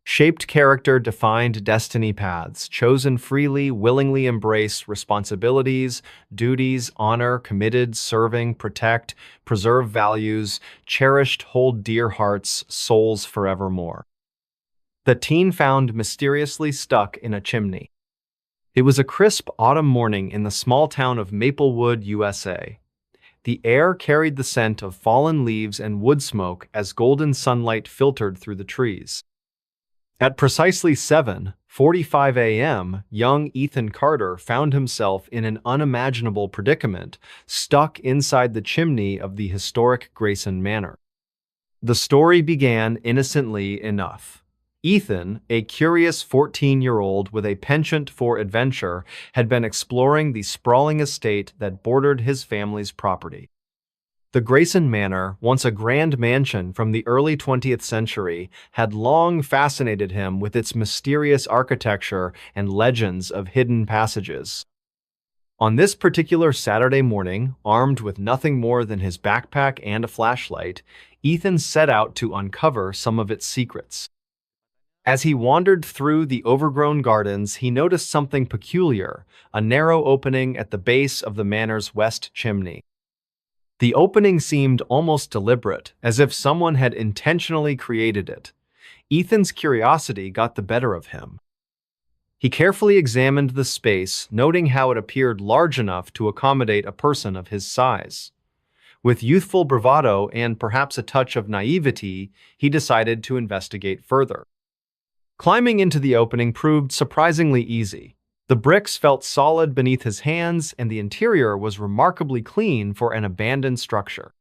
shaped character, defined destiny paths, chosen freely, willingly embrace responsibilities, duties, honor, committed, serving, protect, preserve values, cherished, hold dear hearts, souls forevermore. The teen found mysteriously stuck in a chimney. It was a crisp autumn morning in the small town of Maplewood, USA. The air carried the scent of fallen leaves and wood smoke as golden sunlight filtered through the trees. At precisely 7:45 a.m., young Ethan Carter found himself in an unimaginable predicament, stuck inside the chimney of the historic Grayson Manor. The story began innocently enough. Ethan, a curious 14-year-old with a penchant for adventure, had been exploring the sprawling estate that bordered his family's property. The Grayson Manor, once a grand mansion from the early 20th century, had long fascinated him with its mysterious architecture and legends of hidden passages. On this particular Saturday morning, armed with nothing more than his backpack and a flashlight, Ethan set out to uncover some of its secrets. As he wandered through the overgrown gardens, he noticed something peculiar, a narrow opening at the base of the manor's west chimney. The opening seemed almost deliberate, as if someone had intentionally created it. Ethan's curiosity got the better of him. He carefully examined the space, noting how it appeared large enough to accommodate a person of his size. With youthful bravado and perhaps a touch of naivety, he decided to investigate further. Climbing into the opening proved surprisingly easy. The bricks felt solid beneath his hands, and the interior was remarkably clean for an abandoned structure.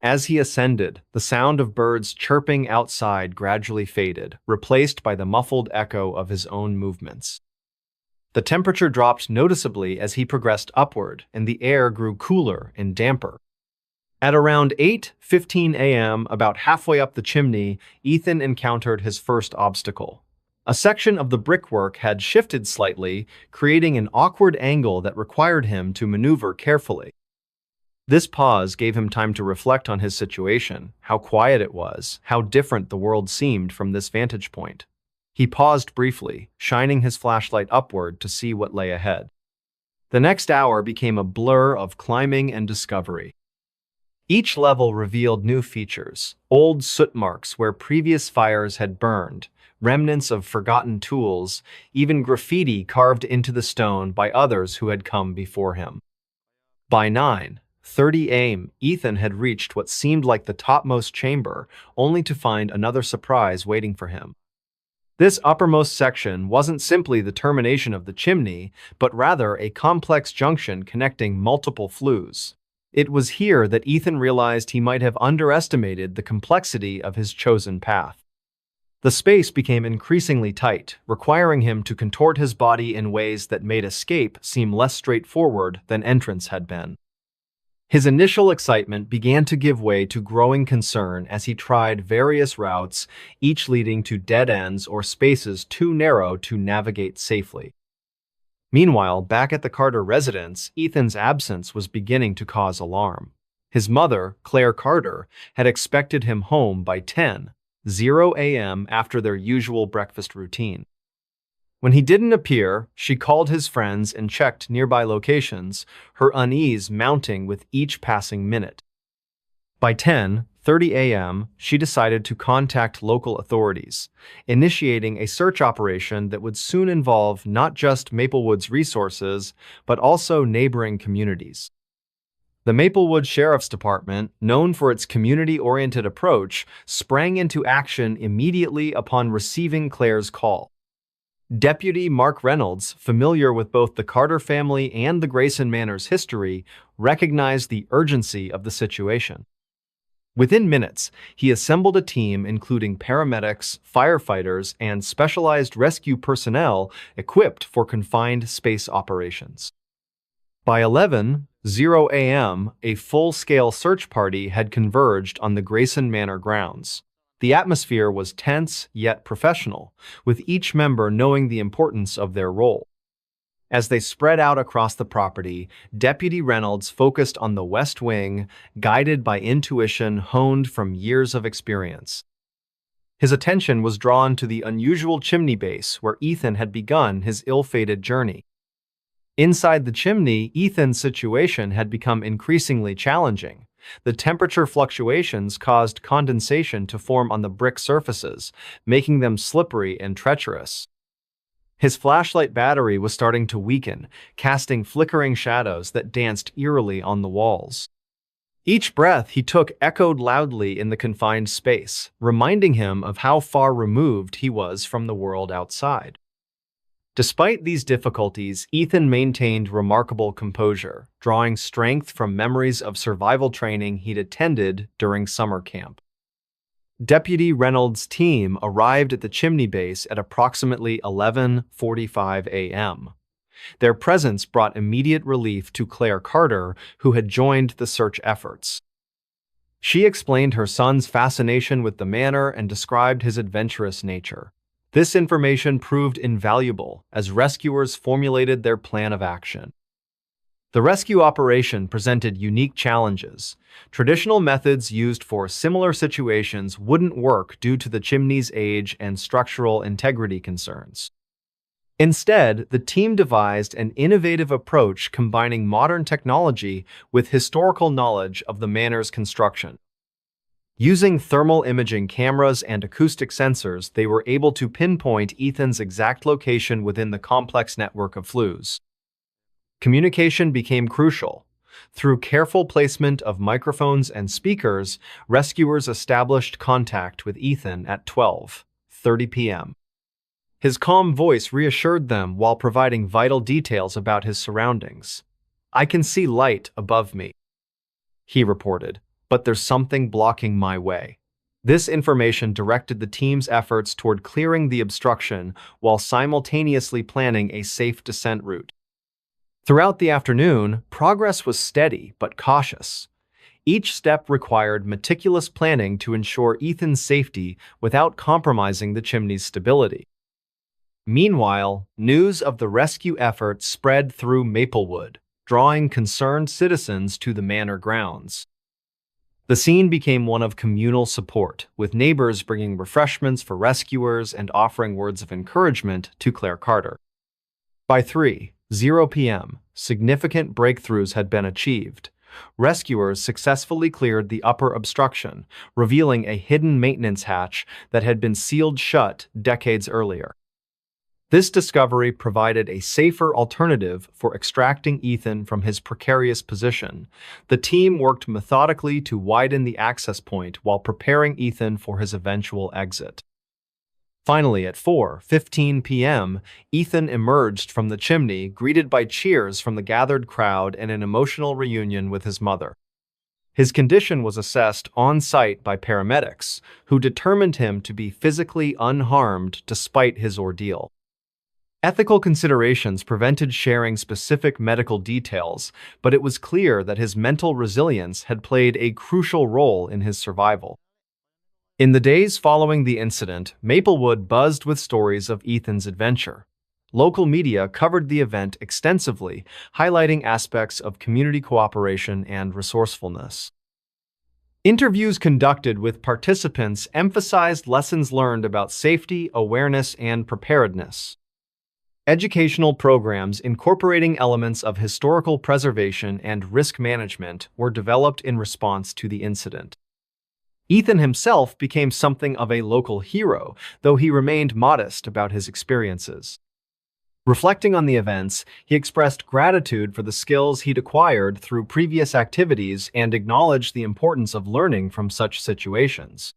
As he ascended, the sound of birds chirping outside gradually faded, replaced by the muffled echo of his own movements. The temperature dropped noticeably as he progressed upward, and the air grew cooler and damper. At around 8:15 a.m., about halfway up the chimney, Ethan encountered his first obstacle. A section of the brickwork had shifted slightly, creating an awkward angle that required him to maneuver carefully. This pause gave him time to reflect on his situation, how quiet it was, how different the world seemed from this vantage point. He paused briefly, shining his flashlight upward to see what lay ahead. The next hour became a blur of climbing and discovery. Each level revealed new features, old soot marks where previous fires had burned, remnants of forgotten tools, even graffiti carved into the stone by others who had come before him. By 9:30 a.m., Ethan had reached what seemed like the topmost chamber, only to find another surprise waiting for him. This uppermost section wasn't simply the termination of the chimney, but rather a complex junction connecting multiple flues. It was here that Ethan realized he might have underestimated the complexity of his chosen path. The space became increasingly tight, requiring him to contort his body in ways that made escape seem less straightforward than entrance had been. His initial excitement began to give way to growing concern as he tried various routes, each leading to dead ends or spaces too narrow to navigate safely. Meanwhile, back at the Carter residence, Ethan's absence was beginning to cause alarm. His mother, Claire Carter, had expected him home by 10:00 a.m. after their usual breakfast routine. When he didn't appear, she called his friends and checked nearby locations, her unease mounting with each passing minute. By 10:30 a.m., she decided to contact local authorities, initiating a search operation that would soon involve not just Maplewood's resources, but also neighboring communities. The Maplewood Sheriff's Department, known for its community-oriented approach, sprang into action immediately upon receiving Claire's call. Deputy Mark Reynolds, familiar with both the Carter family and the Grayson Manor's history, recognized the urgency of the situation. Within minutes, he assembled a team including paramedics, firefighters, and specialized rescue personnel equipped for confined space operations. By 11:00 a.m., a full-scale search party had converged on the Grayson Manor grounds. The atmosphere was tense yet professional, with each member knowing the importance of their role. As they spread out across the property, Deputy Reynolds focused on the West Wing, guided by intuition honed from years of experience. His attention was drawn to the unusual chimney base where Ethan had begun his ill-fated journey. Inside the chimney, Ethan's situation had become increasingly challenging. The temperature fluctuations caused condensation to form on the brick surfaces, making them slippery and treacherous. His flashlight battery was starting to weaken, casting flickering shadows that danced eerily on the walls. Each breath he took echoed loudly in the confined space, reminding him of how far removed he was from the world outside. Despite these difficulties, Ethan maintained remarkable composure, drawing strength from memories of survival training he'd attended during summer camp. Deputy Reynolds' team arrived at the chimney base at approximately 11:45 a.m. Their presence brought immediate relief to Claire Carter, who had joined the search efforts. She explained her son's fascination with the manor and described his adventurous nature. This information proved invaluable as rescuers formulated their plan of action. The rescue operation presented unique challenges. Traditional methods used for similar situations wouldn't work due to the chimney's age and structural integrity concerns. Instead, the team devised an innovative approach combining modern technology with historical knowledge of the manor's construction. Using thermal imaging cameras and acoustic sensors, they were able to pinpoint Ethan's exact location within the complex network of flues. Communication became crucial. Through careful placement of microphones and speakers, rescuers established contact with Ethan at 12:30 p.m. His calm voice reassured them while providing vital details about his surroundings. "I can see light above me," he reported, "but there's something blocking my way." This information directed the team's efforts toward clearing the obstruction while simultaneously planning a safe descent route. Throughout the afternoon, progress was steady but cautious. Each step required meticulous planning to ensure Ethan's safety without compromising the chimney's stability. Meanwhile, news of the rescue effort spread through Maplewood, drawing concerned citizens to the manor grounds. The scene became one of communal support, with neighbors bringing refreshments for rescuers and offering words of encouragement to Claire Carter. By 3:00 p.m., significant breakthroughs had been achieved. Rescuers successfully cleared the upper obstruction, revealing a hidden maintenance hatch that had been sealed shut decades earlier. This discovery provided a safer alternative for extracting Ethan from his precarious position. The team worked methodically to widen the access point while preparing Ethan for his eventual exit. Finally, at 4:15 p.m., Ethan emerged from the chimney, greeted by cheers from the gathered crowd and an emotional reunion with his mother. His condition was assessed on-site by paramedics, who determined him to be physically unharmed despite his ordeal. Ethical considerations prevented sharing specific medical details, but it was clear that his mental resilience had played a crucial role in his survival. In the days following the incident, Maplewood buzzed with stories of Ethan's adventure. Local media covered the event extensively, highlighting aspects of community cooperation and resourcefulness. Interviews conducted with participants emphasized lessons learned about safety, awareness, and preparedness. Educational programs incorporating elements of historical preservation and risk management were developed in response to the incident. Ethan himself became something of a local hero, though he remained modest about his experiences. Reflecting on the events, he expressed gratitude for the skills he'd acquired through previous activities and acknowledged the importance of learning from such situations.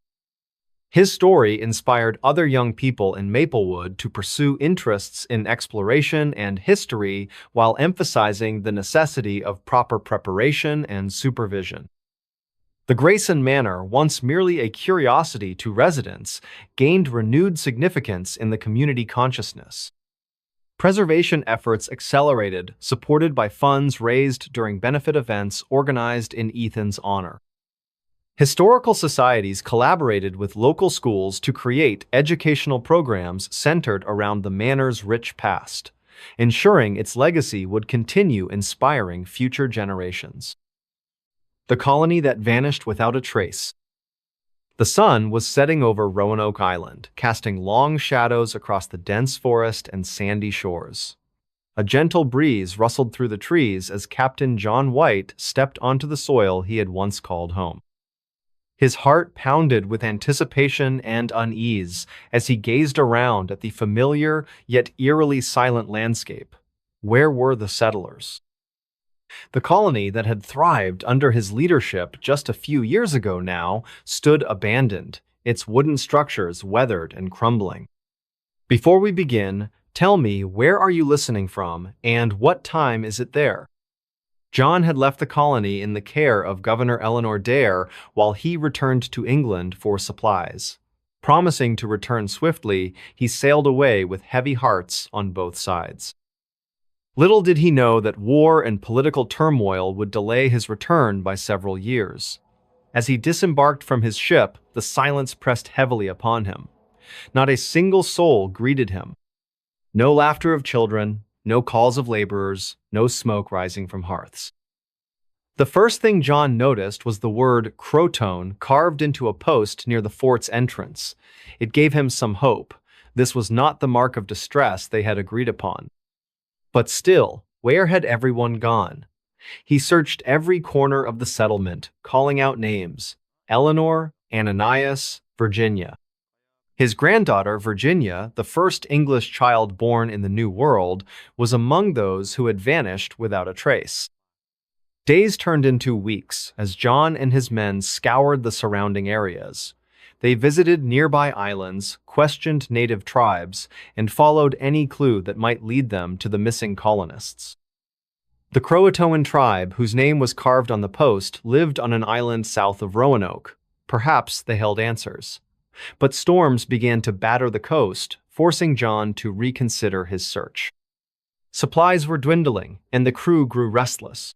His story inspired other young people in Maplewood to pursue interests in exploration and history while emphasizing the necessity of proper preparation and supervision. The Grayson Manor, once merely a curiosity to residents, gained renewed significance in the community consciousness. Preservation efforts accelerated, supported by funds raised during benefit events organized in Ethan's honor. Historical societies collaborated with local schools to create educational programs centered around the manor's rich past, ensuring its legacy would continue inspiring future generations. The colony that vanished without a trace. The sun was setting over Roanoke Island, casting long shadows across the dense forest and sandy shores. A gentle breeze rustled through the trees as Captain John White stepped onto the soil he had once called home. His heart pounded with anticipation and unease as he gazed around at the familiar yet eerily silent landscape. Where were the settlers? The colony that had thrived under his leadership just a few years ago now stood abandoned, its wooden structures weathered and crumbling. Before we begin, tell me, where are you listening from, and what time is it there? John had left the colony in the care of Governor Eleanor Dare while he returned to England for supplies. Promising to return swiftly, he sailed away with heavy hearts on both sides. Little did he know that war and political turmoil would delay his return by several years. As he disembarked from his ship, the silence pressed heavily upon him. Not a single soul greeted him. No laughter of children, no calls of laborers, no smoke rising from hearths. The first thing John noticed was the word Croton carved into a post near the fort's entrance. It gave him some hope. This was not the mark of distress they had agreed upon. But still, where had everyone gone? He searched every corner of the settlement, calling out names: Eleanor, Ananias, Virginia. His granddaughter, Virginia, the first English child born in the New World, was among those who had vanished without a trace. Days turned into weeks as John and his men scoured the surrounding areas. They visited nearby islands, questioned native tribes, and followed any clue that might lead them to the missing colonists. The Croatoan tribe, whose name was carved on the post, lived on an island south of Roanoke. Perhaps they held answers. But storms began to batter the coast, forcing John to reconsider his search. Supplies were dwindling, and the crew grew restless.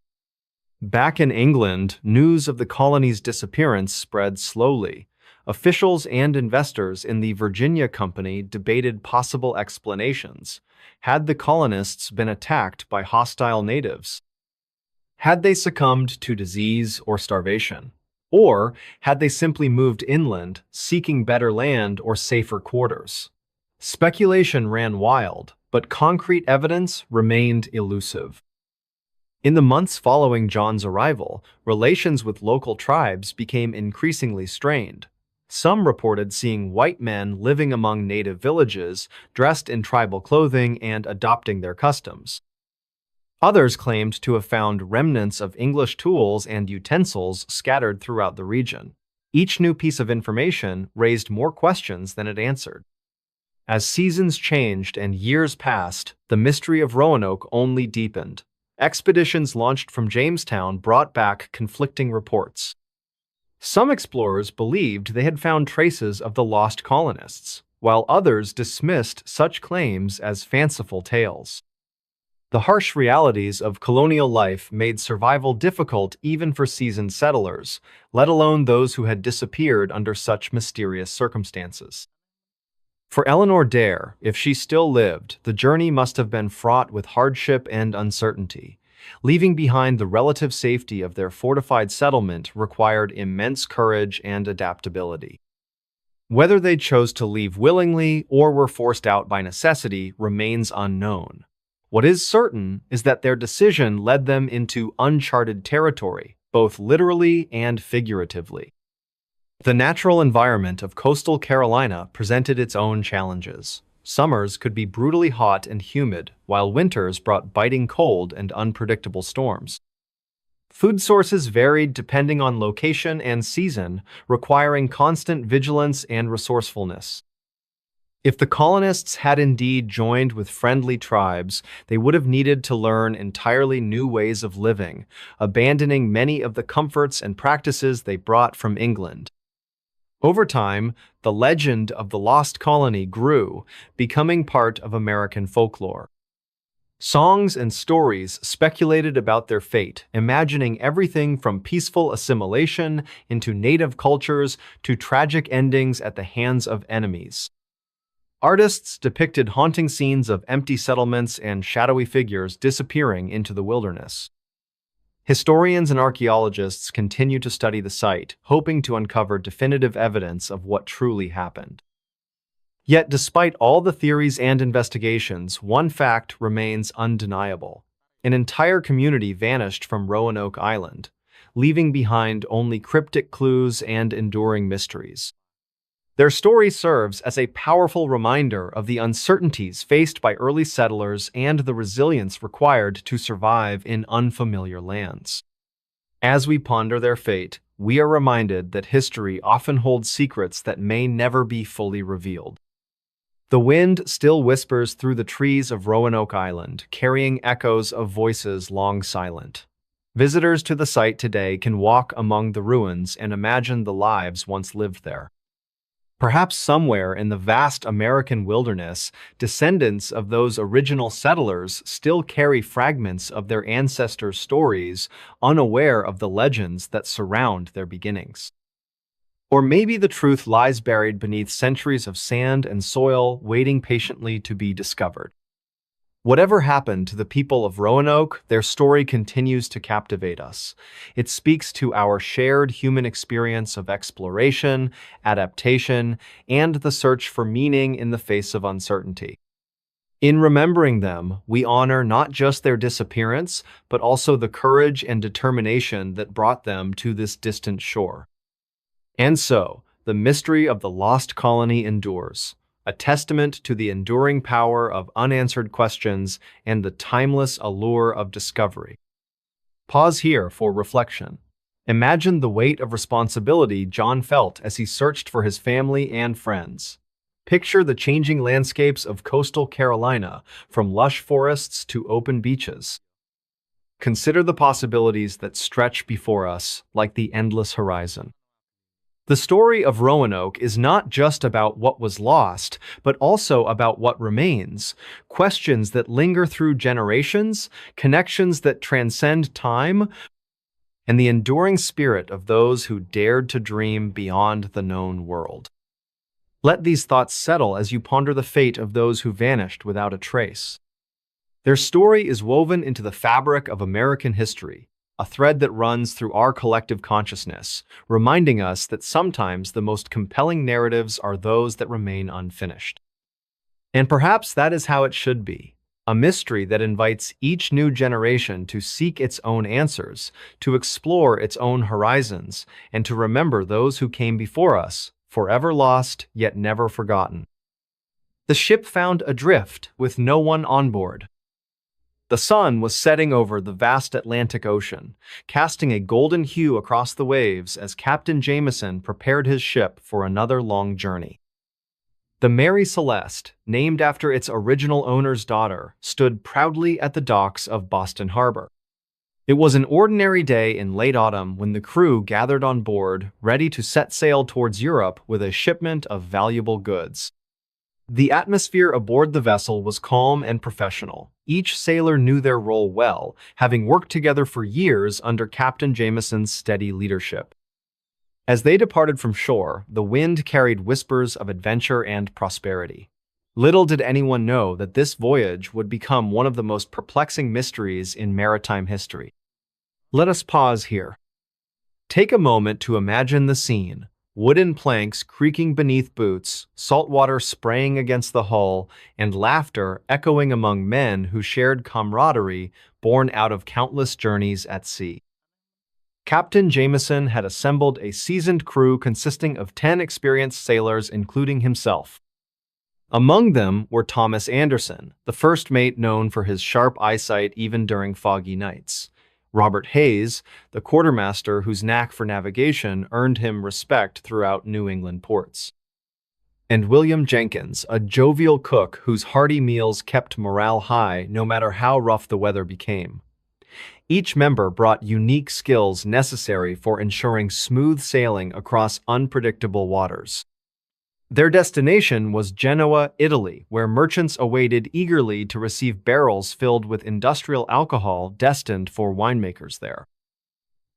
Back in England, news of the colony's disappearance spread slowly. Officials and investors in the Virginia Company debated possible explanations. Had the colonists been attacked by hostile natives? Had they succumbed to disease or starvation? Or had they simply moved inland, seeking better land or safer quarters? Speculation ran wild, but concrete evidence remained elusive. In the months following John's arrival, relations with local tribes became increasingly strained. Some reported seeing white men living among native villages, dressed in tribal clothing and adopting their customs. Others claimed to have found remnants of English tools and utensils scattered throughout the region. Each new piece of information raised more questions than it answered. As seasons changed and years passed, the mystery of Roanoke only deepened. Expeditions launched from Jamestown brought back conflicting reports. Some explorers believed they had found traces of the lost colonists, while others dismissed such claims as fanciful tales. The harsh realities of colonial life made survival difficult even for seasoned settlers, let alone those who had disappeared under such mysterious circumstances. For Eleanor Dare, if she still lived, the journey must have been fraught with hardship and uncertainty. Leaving behind the relative safety of their fortified settlement required immense courage and adaptability. Whether they chose to leave willingly or were forced out by necessity remains unknown. What is certain is that their decision led them into uncharted territory, both literally and figuratively. The natural environment of coastal Carolina presented its own challenges. Summers could be brutally hot and humid, while winters brought biting cold and unpredictable storms. Food sources varied depending on location and season, requiring constant vigilance and resourcefulness. If the colonists had indeed joined with friendly tribes, they would have needed to learn entirely new ways of living, abandoning many of the comforts and practices they brought from England. Over time, the legend of the lost colony grew, becoming part of American folklore. Songs and stories speculated about their fate, imagining everything from peaceful assimilation into native cultures to tragic endings at the hands of enemies. Artists depicted haunting scenes of empty settlements and shadowy figures disappearing into the wilderness. Historians and archaeologists continue to study the site, hoping to uncover definitive evidence of what truly happened. Yet, despite all the theories and investigations, one fact remains undeniable. An entire community vanished from Roanoke Island, leaving behind only cryptic clues and enduring mysteries. Their story serves as a powerful reminder of the uncertainties faced by early settlers and the resilience required to survive in unfamiliar lands. As we ponder their fate, we are reminded that history often holds secrets that may never be fully revealed. The wind still whispers through the trees of Roanoke Island, carrying echoes of voices long silent. Visitors to the site today can walk among the ruins and imagine the lives once lived there. Perhaps somewhere in the vast American wilderness, descendants of those original settlers still carry fragments of their ancestors' stories, unaware of the legends that surround their beginnings. Or maybe the truth lies buried beneath centuries of sand and soil, waiting patiently to be discovered. Whatever happened to the people of Roanoke, their story continues to captivate us. It speaks to our shared human experience of exploration, adaptation, and the search for meaning in the face of uncertainty. In remembering them, we honor not just their disappearance, but also the courage and determination that brought them to this distant shore. And so, the mystery of the lost colony endures, a testament to the enduring power of unanswered questions and the timeless allure of discovery. Pause here for reflection. Imagine the weight of responsibility John felt as he searched for his family and friends. Picture the changing landscapes of coastal Carolina, from lush forests to open beaches. Consider the possibilities that stretch before us like the endless horizon. The story of Roanoke is not just about what was lost, but also about what remains, questions that linger through generations, connections that transcend time, and the enduring spirit of those who dared to dream beyond the known world. Let these thoughts settle as you ponder the fate of those who vanished without a trace. Their story is woven into the fabric of American history, a thread that runs through our collective consciousness, reminding us that sometimes the most compelling narratives are those that remain unfinished. And perhaps that is how it should be, a mystery that invites each new generation to seek its own answers, to explore its own horizons, and to remember those who came before us, forever lost yet never forgotten. The ship found adrift with no one on board. The sun was setting over the vast Atlantic Ocean, casting a golden hue across the waves as Captain Jameson prepared his ship for another long journey. The Mary Celeste, named after its original owner's daughter, stood proudly at the docks of Boston Harbor. It was an ordinary day in late autumn when the crew gathered on board, ready to set sail towards Europe with a shipment of valuable goods. The atmosphere aboard the vessel was calm and professional. Each sailor knew their role well, having worked together for years under Captain Jameson's steady leadership. As they departed from shore, the wind carried whispers of adventure and prosperity. Little did anyone know that this voyage would become one of the most perplexing mysteries in maritime history. Let us pause here. Take a moment to imagine the scene: wooden planks creaking beneath boots, salt water spraying against the hull, and laughter echoing among men who shared camaraderie born out of countless journeys at sea. Captain Jameson had assembled a seasoned crew consisting of 10 experienced sailors, including himself. Among them were Thomas Anderson, the first mate known for his sharp eyesight even during foggy nights; Robert Hayes, the quartermaster whose knack for navigation earned him respect throughout New England ports; and William Jenkins, a jovial cook whose hearty meals kept morale high no matter how rough the weather became. Each member brought unique skills necessary for ensuring smooth sailing across unpredictable waters. Their destination was Genoa, Italy, where merchants awaited eagerly to receive barrels filled with industrial alcohol destined for winemakers there.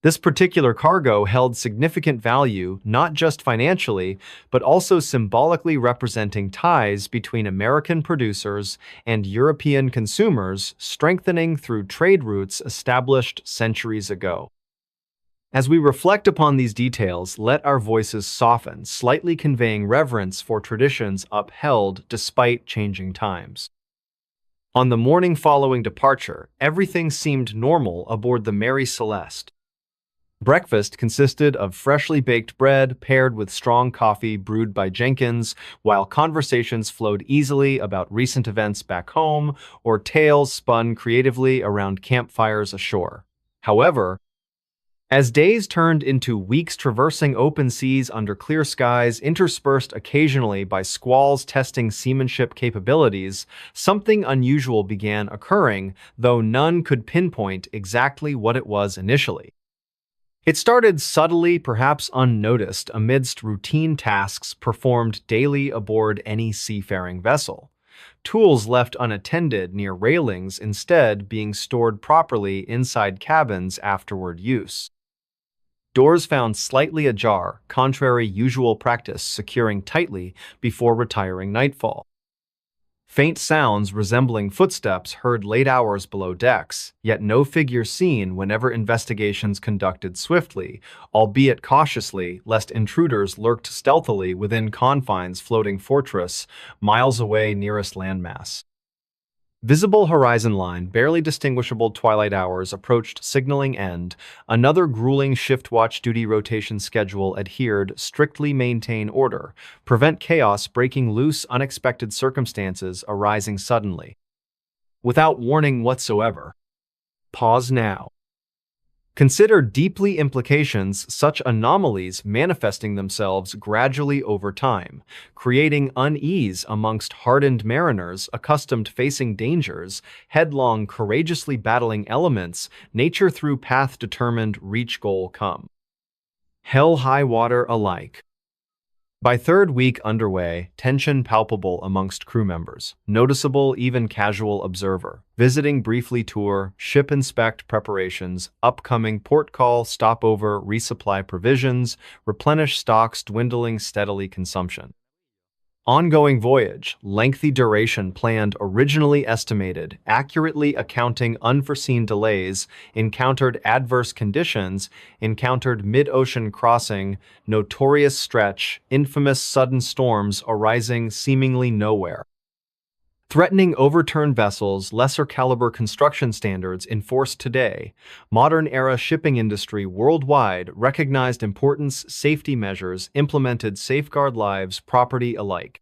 This particular cargo held significant value, not just financially, but also symbolically representing ties between American producers and European consumers, strengthening through trade routes established centuries ago. As we reflect upon these details, let our voices soften, slightly conveying reverence for traditions upheld despite changing times. On the morning following departure, everything seemed normal aboard the Mary Celeste. Breakfast consisted of freshly baked bread paired with strong coffee brewed by Jenkins, while conversations flowed easily about recent events back home or tales spun creatively around campfires ashore. However, as days turned into weeks traversing open seas under clear skies, interspersed occasionally by squalls testing seamanship capabilities, something unusual began occurring, though none could pinpoint exactly what it was initially. It started subtly, perhaps unnoticed, amidst routine tasks performed daily aboard any seafaring vessel. Tools left unattended near railings instead being stored properly inside cabins afterward use. Doors found slightly ajar, contrary usual practice, securing tightly before retiring nightfall. Faint sounds resembling footsteps heard late hours below decks, yet no figure seen whenever investigations conducted swiftly, albeit cautiously, lest intruders lurked stealthily within confines floating fortress, miles away nearest landmass. Visible horizon line, barely distinguishable twilight hours approached signaling end. Another grueling shift watch duty rotation schedule adhered, strictly maintain order, prevent chaos breaking loose, unexpected circumstances arising suddenly. Without warning whatsoever. Pause now. Consider deeply implications such anomalies manifesting themselves gradually over time, creating unease amongst hardened mariners accustomed facing dangers, headlong, courageously battling elements, nature through path determined, reach goal come. Hell high water alike. By third week underway, tension palpable amongst crew members, noticeable even casual observer, visiting briefly tour, ship inspect preparations, upcoming port call, stopover, resupply provisions, replenish stocks, dwindling steadily consumption. Ongoing voyage, lengthy duration planned, originally estimated, accurately accounting unforeseen delays, encountered adverse conditions, encountered mid-ocean crossing, notorious stretch, infamous sudden storms arising seemingly nowhere. Threatening overturned vessels, lesser caliber construction standards enforced today, modern-era shipping industry worldwide recognized importance, safety measures implemented safeguard lives, property alike.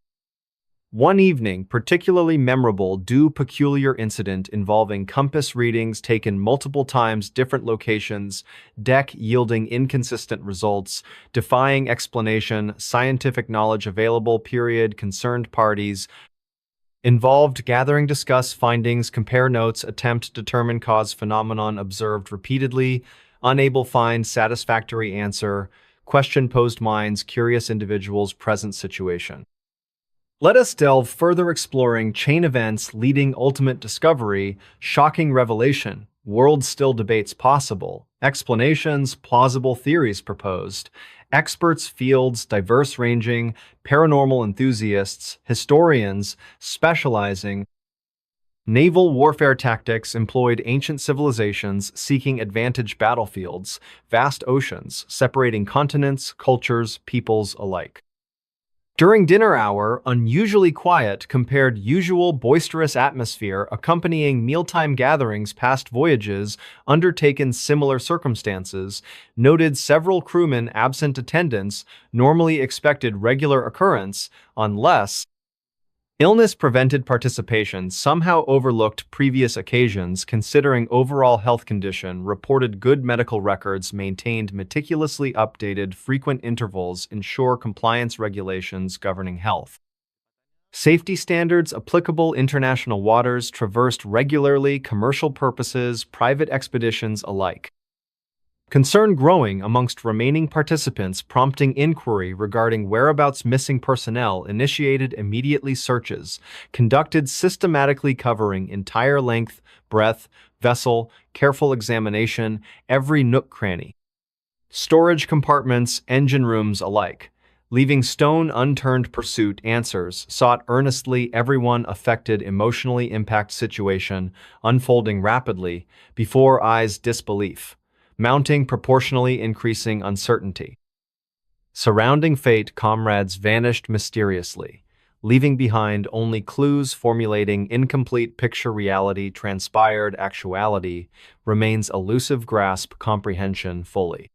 One evening, particularly memorable due peculiar incident involving compass readings taken multiple times, different locations, deck yielding inconsistent results, defying explanation, scientific knowledge available, period, concerned parties, involved, gathering, discuss findings, compare notes, attempt determine cause, phenomenon observed repeatedly, unable find satisfactory answer, question posed minds, curious individuals, present situation. Let us delve further, exploring chain events leading ultimate discovery, shocking revelation, world still debates possible, explanations, plausible theories proposed, experts, fields, diverse ranging, paranormal enthusiasts, historians, specializing, naval warfare tactics employed ancient civilizations seeking advantage battlefields, vast oceans, separating continents, cultures, peoples alike. During dinner hour, unusually quiet compared usual boisterous atmosphere accompanying mealtime gatherings, past voyages undertaken similar circumstances, noted several crewmen absent, attendance normally expected regular occurrence, unless illness prevented participation, somehow overlooked previous occasions, considering overall health condition, reported good medical records, maintained meticulously updated, frequent intervals, ensure compliance regulations governing health. Safety standards applicable, international waters traversed regularly, commercial purposes, private expeditions alike. Concern growing amongst remaining participants, prompting inquiry regarding whereabouts missing personnel, initiated immediately searches, conducted systematically covering entire length, breadth, vessel, careful examination, every nook cranny. Storage compartments, engine rooms alike. Leaving stone unturned, pursuit, answers, sought earnestly, everyone affected, emotionally impact situation, unfolding rapidly, before eyes, disbelief. Mounting, proportionally increasing uncertainty. Surrounding fate, comrades vanished mysteriously, leaving behind only clues, formulating incomplete picture, reality, transpired, actuality, remains elusive, grasp, comprehension fully.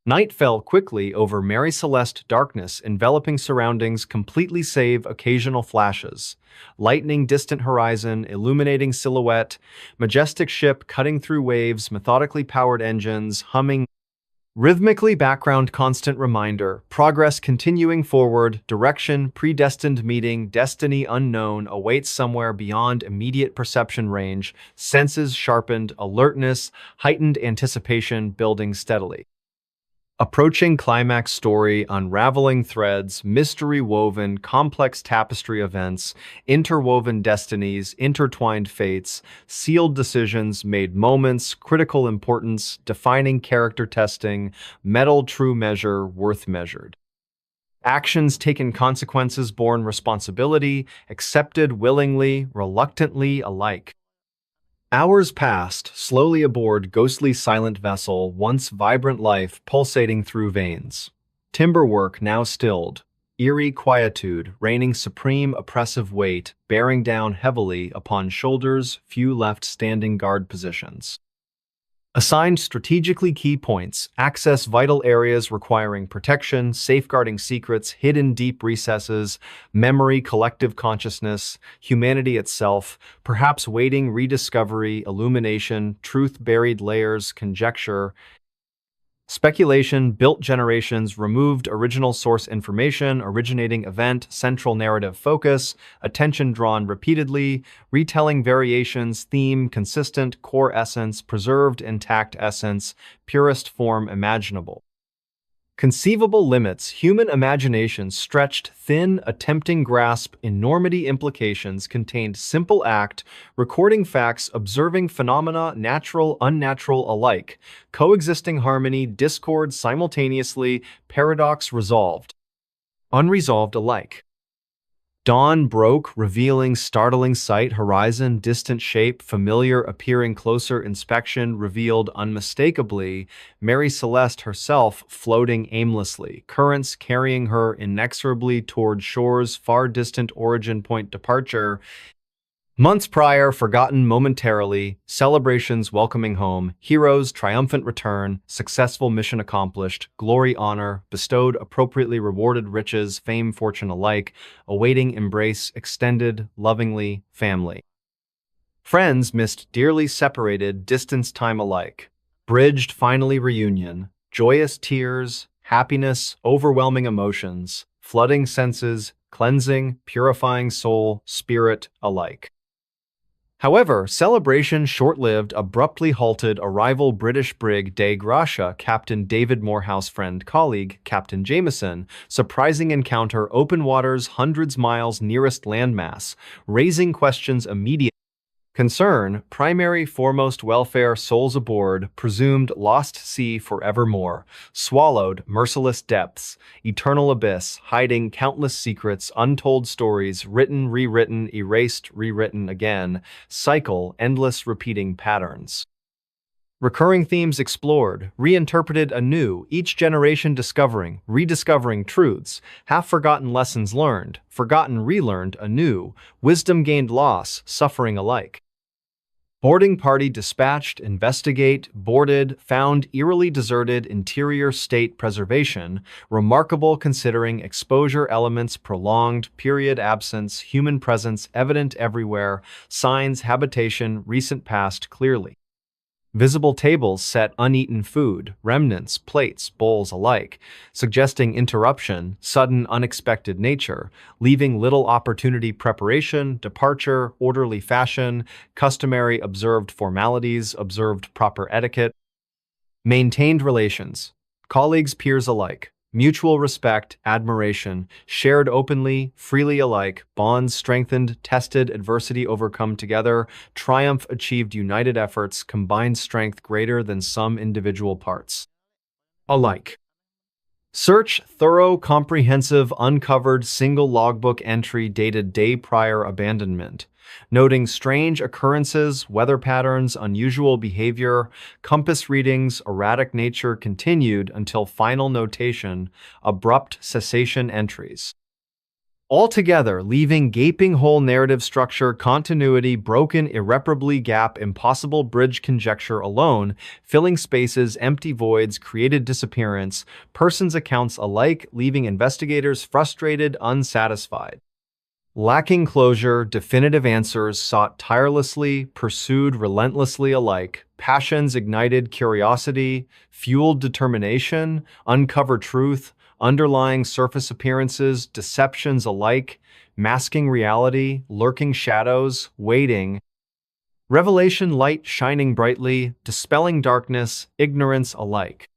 Night fell quickly over Mary Celeste, darkness enveloping surroundings completely save occasional flashes. Lightning, distant horizon, illuminating silhouette, majestic ship cutting through waves, methodically powered engines, humming. Rhythmically background, constant reminder, progress continuing forward, direction, predestined meeting, destiny unknown, awaits somewhere beyond immediate perception range, senses sharpened, alertness, heightened anticipation building steadily. Approaching climax story, unraveling threads, mystery woven, complex tapestry events, interwoven destinies, intertwined fates, sealed decisions, made moments, critical importance, defining character testing, metal true measure, worth measured. Actions taken, consequences borne, responsibility, accepted willingly, reluctantly, alike. Hours passed, slowly aboard ghostly silent vessel, once vibrant life pulsating through veins. Timber work now stilled, eerie quietude reigning supreme, oppressive weight bearing down heavily upon shoulders, few left standing guard positions. Assigned strategically key points, access vital areas requiring protection, safeguarding secrets, hidden deep recesses, memory, collective consciousness, humanity itself, perhaps waiting rediscovery, illumination, truth buried layers, conjecture, speculation, built generations, removed original source information, originating event, central narrative focus, attention drawn repeatedly, retelling variations, theme, consistent, core essence, preserved intact essence, purest form imaginable. Conceivable limits, human imagination stretched thin, attempting grasp enormity implications contained simple act, recording facts, observing phenomena, natural, unnatural alike, coexisting harmony, discord simultaneously, paradox resolved, unresolved alike. Dawn broke, revealing startling sight, horizon, distant shape, familiar appearing closer, inspection revealed unmistakably, Mary Celeste herself floating aimlessly, currents carrying her inexorably toward shores, far distant origin point departure. Months prior, forgotten momentarily, celebrations welcoming home, heroes, triumphant return, successful mission accomplished, glory, honor, bestowed, appropriately rewarded, riches, fame, fortune alike, awaiting embrace, extended, lovingly, family. Friends missed, dearly separated, distance, time alike. Bridged, finally reunion, joyous tears, happiness, overwhelming emotions, flooding senses, cleansing, purifying soul, spirit alike. However, celebration short-lived, abruptly halted, arrival British brig de Gracia, Captain David Morehouse, friend, colleague, Captain Jameson, surprising encounter, open waters, hundreds miles nearest landmass, raising questions immediate. Concern, primary foremost welfare, souls aboard, presumed lost sea forevermore, swallowed, merciless depths, eternal abyss, hiding countless secrets, untold stories, written, rewritten, erased, rewritten again, cycle, endless repeating patterns. Recurring themes explored, reinterpreted anew, each generation discovering, rediscovering truths, half-forgotten lessons learned, forgotten relearned anew, wisdom gained, loss, suffering alike. Boarding party dispatched, investigate, boarded, found eerily deserted, interior state preservation, remarkable considering exposure elements, prolonged, period absence, human presence evident everywhere, signs, habitation, recent past clearly. Visible tables set, uneaten food, remnants, plates, bowls alike, suggesting interruption, sudden, unexpected nature, leaving little opportunity, preparation, departure, orderly fashion, customary observed formalities, observed proper etiquette. Maintained relations, colleagues, peers alike, mutual respect, admiration, shared openly, freely alike, bonds strengthened, tested, adversity overcome together, triumph achieved, united efforts, combined strength greater than some individual parts. Alike. Search, thorough, comprehensive, uncovered, single logbook entry dated day prior abandonment, noting strange occurrences, weather patterns, unusual behavior, compass readings, erratic nature continued until final notation, abrupt cessation entries. Altogether, leaving gaping hole, narrative structure, continuity, broken, irreparably gap, impossible bridge, conjecture alone, filling spaces, empty voids, created disappearance, persons' accounts alike, leaving investigators frustrated, unsatisfied. Lacking closure, definitive answers sought tirelessly, pursued relentlessly alike, passions ignited curiosity, fueled determination, uncover truth, underlying surface appearances, deceptions alike, masking reality, lurking shadows, waiting, revelation light shining brightly, dispelling darkness, ignorance alike.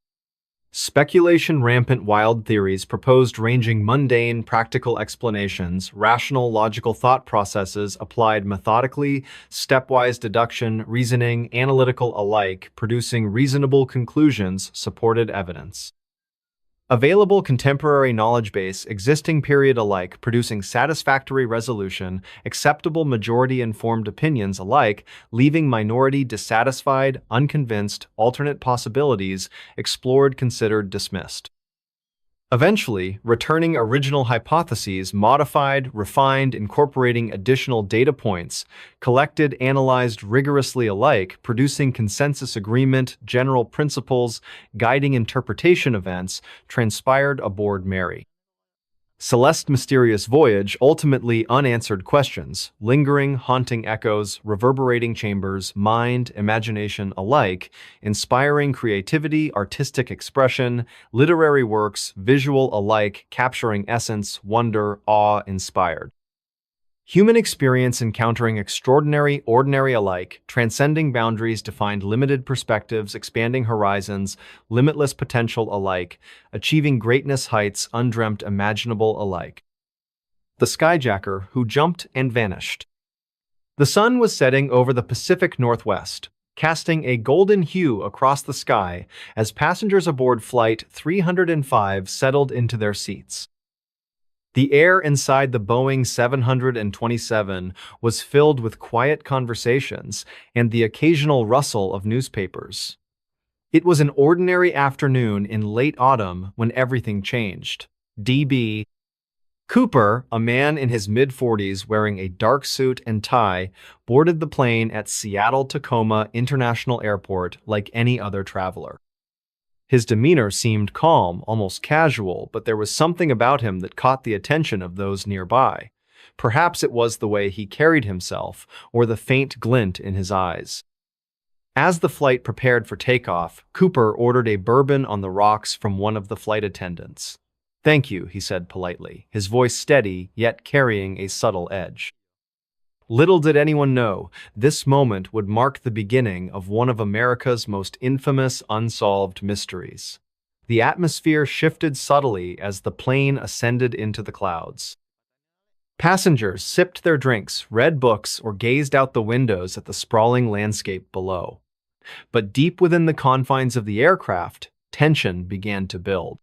Speculation rampant, wild theories proposed ranging mundane, practical explanations, rational, logical thought processes applied methodically, stepwise deduction, reasoning, analytical alike, producing reasonable conclusions, supported evidence. Available contemporary knowledge base existing period alike producing satisfactory resolution, acceptable majority-informed opinions alike, leaving minority dissatisfied, unconvinced, alternate possibilities, explored, considered, dismissed. Eventually, returning original hypotheses, modified, refined, incorporating additional data points, collected, analyzed rigorously alike, producing consensus agreement, general principles, guiding interpretation events, transpired aboard Mary Celeste's mysterious voyage, ultimately unanswered questions, lingering, haunting echoes, reverberating chambers, mind, imagination alike, inspiring creativity, artistic expression, literary works, visual alike, capturing essence, wonder, awe, inspired. Human experience encountering extraordinary, ordinary alike, transcending boundaries defined limited perspectives, expanding horizons, limitless potential alike, achieving greatness heights undreamt imaginable alike. The skyjacker who jumped and vanished. The sun was setting over the Pacific Northwest, casting a golden hue across the sky as passengers aboard Flight 305 settled into their seats. The air inside the Boeing 727 was filled with quiet conversations and the occasional rustle of newspapers. It was an ordinary afternoon in late autumn when everything changed. D.B. Cooper, a man in his mid-40s wearing a dark suit and tie, boarded the plane at Seattle-Tacoma International Airport like any other traveler. His demeanor seemed calm, almost casual, but there was something about him that caught the attention of those nearby. Perhaps it was the way he carried himself, or the faint glint in his eyes. As the flight prepared for takeoff, Cooper ordered a bourbon on the rocks from one of the flight attendants. "Thank you," he said politely, his voice steady, yet carrying a subtle edge. Little did anyone know, this moment would mark the beginning of one of America's most infamous unsolved mysteries. The atmosphere shifted subtly as the plane ascended into the clouds. Passengers sipped their drinks, read books, or gazed out the windows at the sprawling landscape below. But deep within the confines of the aircraft, tension began to build.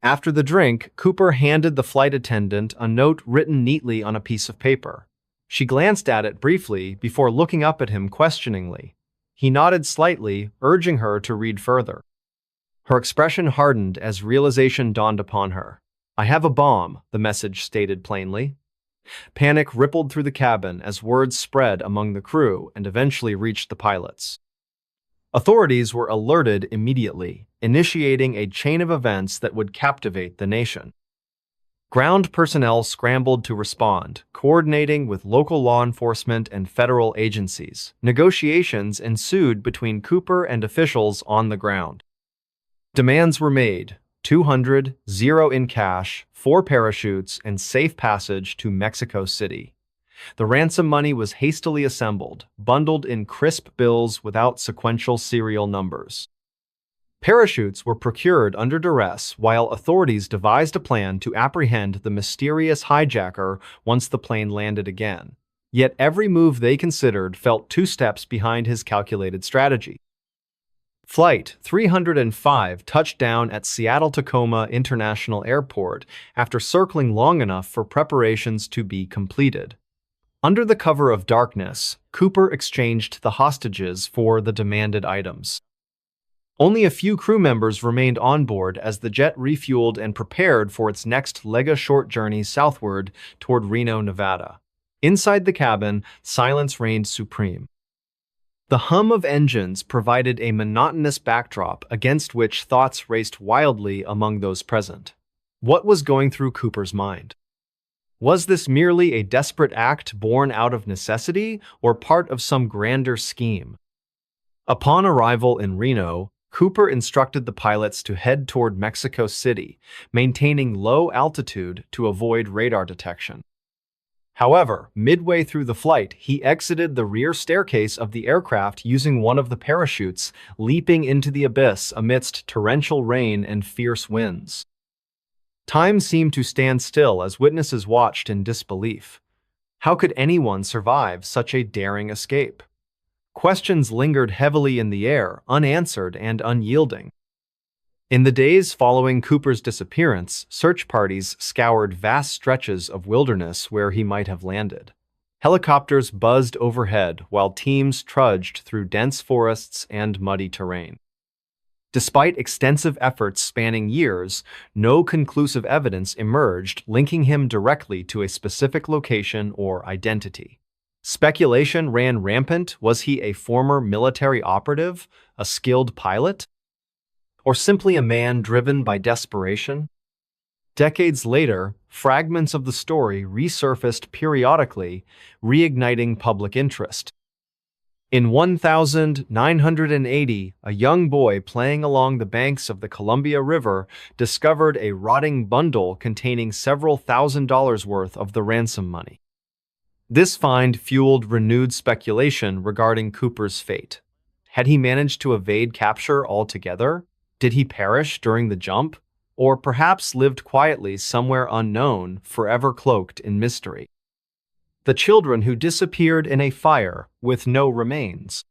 After the drink, Cooper handed the flight attendant a note written neatly on a piece of paper. She glanced at it briefly before looking up at him questioningly. He nodded slightly, urging her to read further. Her expression hardened as realization dawned upon her. "I have a bomb," the message stated plainly. Panic rippled through the cabin as words spread among the crew and eventually reached the pilots. Authorities were alerted immediately, initiating a chain of events that would captivate the nation. Ground personnel scrambled to respond, coordinating with local law enforcement and federal agencies. Negotiations ensued between Cooper and officials on the ground. Demands were made: $200 in cash, 4 parachutes, and safe passage to Mexico City. The ransom money was hastily assembled, bundled in crisp bills without sequential serial numbers. Parachutes were procured under duress while authorities devised a plan to apprehend the mysterious hijacker once the plane landed again. Yet every move they considered felt 2 steps behind his calculated strategy. Flight 305 touched down at Seattle-Tacoma International Airport after circling long enough for preparations to be completed. Under the cover of darkness, Cooper exchanged the hostages for the demanded items. Only a few crew members remained on board as the jet refueled and prepared for its next short journey southward toward Reno, Nevada. Inside the cabin, silence reigned supreme. The hum of engines provided a monotonous backdrop against which thoughts raced wildly among those present. What was going through Cooper's mind? Was this merely a desperate act born out of necessity or part of some grander scheme? Upon arrival in Reno, Cooper instructed the pilots to head toward Mexico City, maintaining low altitude to avoid radar detection. However, midway through the flight, he exited the rear staircase of the aircraft using one of the parachutes, leaping into the abyss amidst torrential rain and fierce winds. Time seemed to stand still as witnesses watched in disbelief. How could anyone survive such a daring escape? Questions lingered heavily in the air, unanswered and unyielding. In the days following Cooper's disappearance, search parties scoured vast stretches of wilderness where he might have landed. Helicopters buzzed overhead while teams trudged through dense forests and muddy terrain. Despite extensive efforts spanning years, no conclusive evidence emerged linking him directly to a specific location or identity. Speculation ran rampant. Was he a former military operative, a skilled pilot, or simply a man driven by desperation? Decades later, fragments of the story resurfaced periodically, reigniting public interest. In 1980, a young boy playing along the banks of the Columbia River discovered a rotting bundle containing several $1,000s worth of the ransom money. This find fueled renewed speculation regarding Cooper's fate. Had he managed to evade capture altogether? Did he perish during the jump? Or perhaps lived quietly somewhere unknown, forever cloaked in mystery? The children who disappeared in a fire with no remains.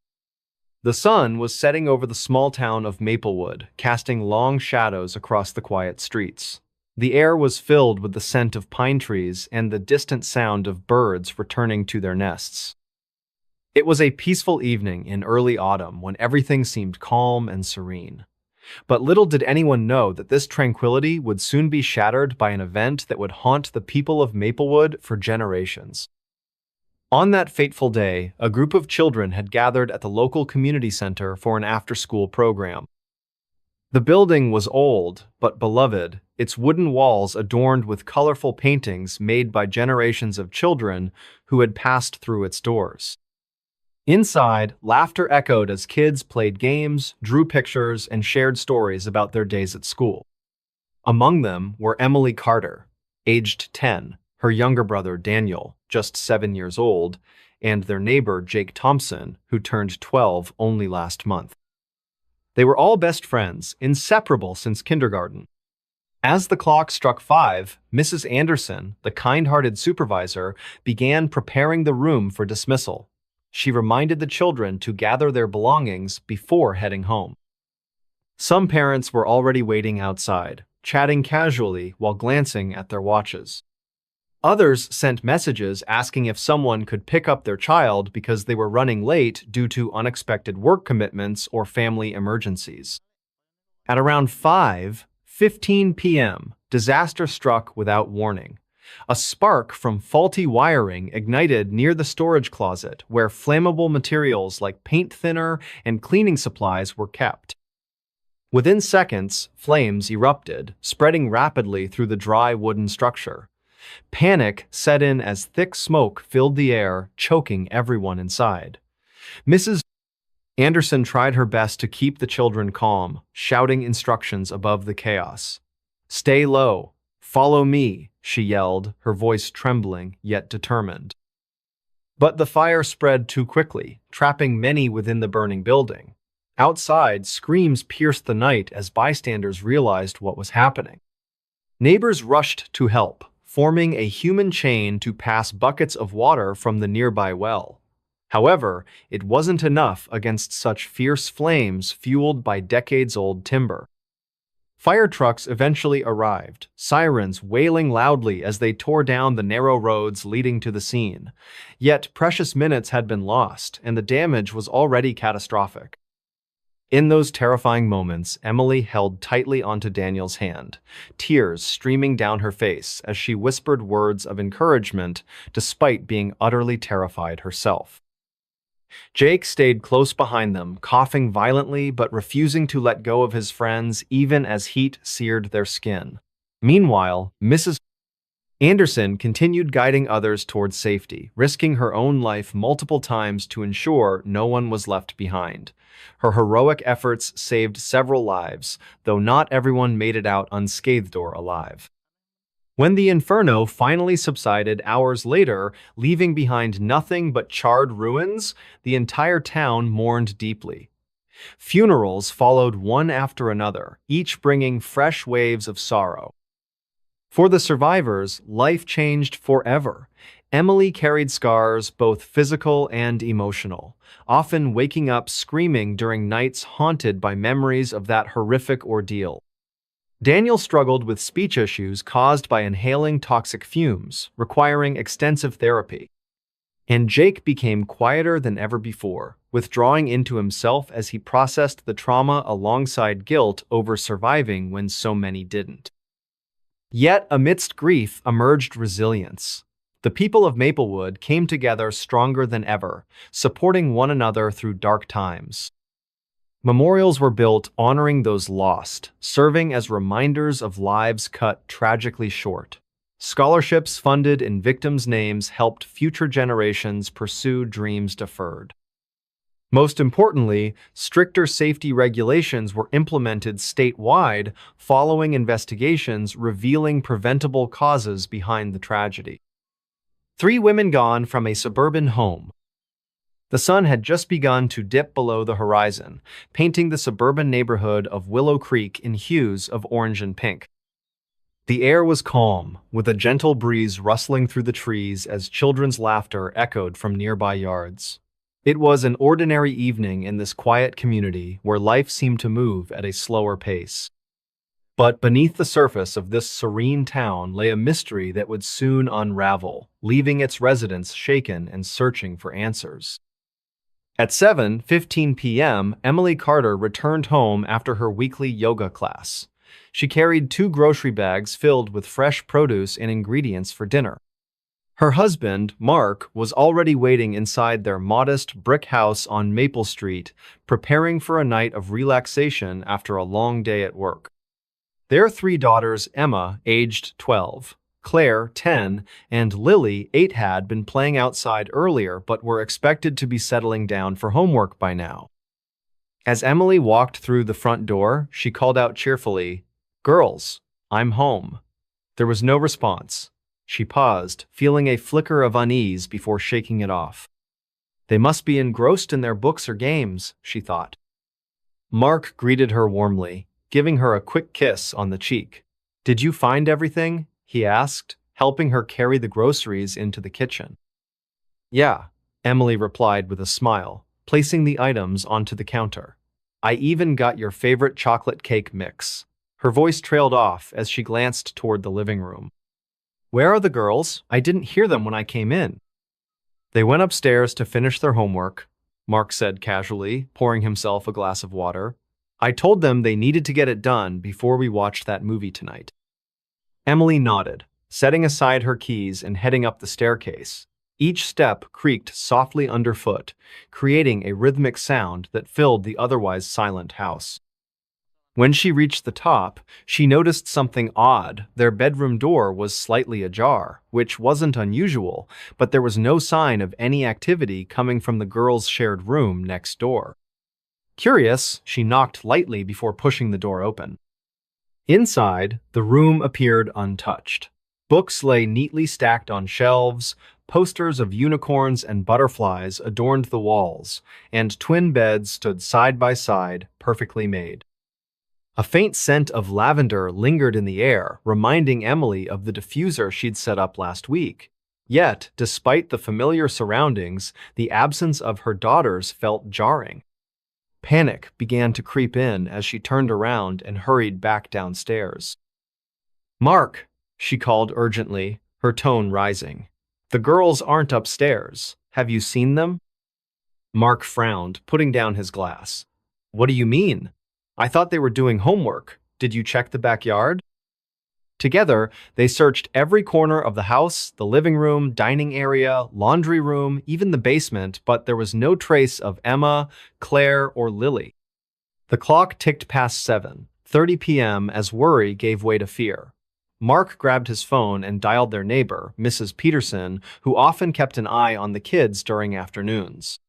The sun was setting over the small town of Maplewood, casting long shadows across the quiet streets. The air was filled with the scent of pine trees and the distant sound of birds returning to their nests. It was a peaceful evening in early autumn when everything seemed calm and serene. But little did anyone know that this tranquility would soon be shattered by an event that would haunt the people of Maplewood for generations. On that fateful day, a group of children had gathered at the local community center for an after-school program. The building was old, but beloved, its wooden walls adorned with colorful paintings made by generations of children who had passed through its doors. Inside, laughter echoed as kids played games, drew pictures, and shared stories about their days at school. Among them were Emily Carter, aged 10, her younger brother Daniel, just 7 years old, and their neighbor Jake Thompson, who turned 12 only last month. They were all best friends, inseparable since kindergarten. As the clock struck 5, Mrs. Anderson, the kind-hearted supervisor, began preparing the room for dismissal. She reminded the children to gather their belongings before heading home. Some parents were already waiting outside, chatting casually while glancing at their watches. Others sent messages asking if someone could pick up their child because they were running late due to unexpected work commitments or family emergencies. At around 5:15 p.m., disaster struck without warning. A spark from faulty wiring ignited near the storage closet where flammable materials like paint thinner and cleaning supplies were kept. Within seconds, flames erupted, spreading rapidly through the dry wooden structure. Panic set in as thick smoke filled the air, choking everyone inside. Mrs. Anderson tried her best to keep the children calm, shouting instructions above the chaos. "Stay low. Follow me," she yelled, her voice trembling yet determined. But the fire spread too quickly, trapping many within the burning building. Outside, screams pierced the night as bystanders realized what was happening. Neighbors rushed to help, forming a human chain to pass buckets of water from the nearby well. However, it wasn't enough against such fierce flames fueled by decades-old timber. Fire trucks eventually arrived, sirens wailing loudly as they tore down the narrow roads leading to the scene. Yet precious minutes had been lost, and the damage was already catastrophic. In those terrifying moments, Emily held tightly onto Daniel's hand, tears streaming down her face as she whispered words of encouragement despite being utterly terrified herself. Jake stayed close behind them, coughing violently but refusing to let go of his friends even as heat seared their skin. Meanwhile, Mrs. Anderson continued guiding others towards safety, risking her own life multiple times to ensure no one was left behind. Her heroic efforts saved several lives, though not everyone made it out unscathed or alive. When the inferno finally subsided hours later, leaving behind nothing but charred ruins, the entire town mourned deeply. Funerals followed one after another, each bringing fresh waves of sorrow. For the survivors, life changed forever. Emily carried scars, both physical and emotional, often waking up screaming during nights haunted by memories of that horrific ordeal. Daniel struggled with speech issues caused by inhaling toxic fumes, requiring extensive therapy. And Jake became quieter than ever before, withdrawing into himself as he processed the trauma alongside guilt over surviving when so many didn't. Yet, amidst grief emerged resilience. The people of Maplewood came together stronger than ever, supporting one another through dark times. Memorials were built honoring those lost, serving as reminders of lives cut tragically short. Scholarships funded in victims' names helped future generations pursue dreams deferred. Most importantly, stricter safety regulations were implemented statewide following investigations revealing preventable causes behind the tragedy. 3 women gone from a suburban home. The sun had just begun to dip below the horizon, painting the suburban neighborhood of Willow Creek in hues of orange and pink. The air was calm, with a gentle breeze rustling through the trees as children's laughter echoed from nearby yards. It was an ordinary evening in this quiet community where life seemed to move at a slower pace. But beneath the surface of this serene town lay a mystery that would soon unravel, leaving its residents shaken and searching for answers. At 7:15 p.m., Emily Carter returned home after her weekly yoga class. She carried 2 grocery bags filled with fresh produce and ingredients for dinner. Her husband, Mark, was already waiting inside their modest brick house on Maple Street, preparing for a night of relaxation after a long day at work. Their 3 daughters, Emma, aged 12, Claire, 10, and Lily, 8, had been playing outside earlier but were expected to be settling down for homework by now. As Emily walked through the front door, she called out cheerfully, "Girls, I'm home." There was no response. She paused, feeling a flicker of unease before shaking it off. They must be engrossed in their books or games, she thought. Mark greeted her warmly, giving her a quick kiss on the cheek. "Did you find everything?" he asked, helping her carry the groceries into the kitchen. "Yeah," Emily replied with a smile, placing the items onto the counter. "I even got your favorite chocolate cake mix." Her voice trailed off as she glanced toward the living room. "Where are the girls? I didn't hear them when I came in." "They went upstairs to finish their homework," Mark said casually, pouring himself a glass of water. "I told them they needed to get it done before we watched that movie tonight." Emily nodded, setting aside her keys and heading up the staircase. Each step creaked softly underfoot, creating a rhythmic sound that filled the otherwise silent house. When she reached the top, she noticed something odd. Their bedroom door was slightly ajar, which wasn't unusual, but there was no sign of any activity coming from the girls' shared room next door. Curious, she knocked lightly before pushing the door open. Inside, the room appeared untouched. Books lay neatly stacked on shelves, posters of unicorns and butterflies adorned the walls, and twin beds stood side by side, perfectly made. A faint scent of lavender lingered in the air, reminding Emily of the diffuser she'd set up last week. Yet, despite the familiar surroundings, the absence of her daughters felt jarring. Panic began to creep in as she turned around and hurried back downstairs. "Mark," she called urgently, her tone rising. "The girls aren't upstairs. Have you seen them?" Mark frowned, putting down his glass. "What do you mean? I thought they were doing homework. Did you check the backyard?" Together, they searched every corner of the house, the living room, dining area, laundry room, even the basement, but there was no trace of Emma, Claire, or Lily. The clock ticked past 7:30 p.m. as worry gave way to fear. Mark grabbed his phone and dialed their neighbor, Mrs. Peterson, who often kept an eye on the kids during afternoons.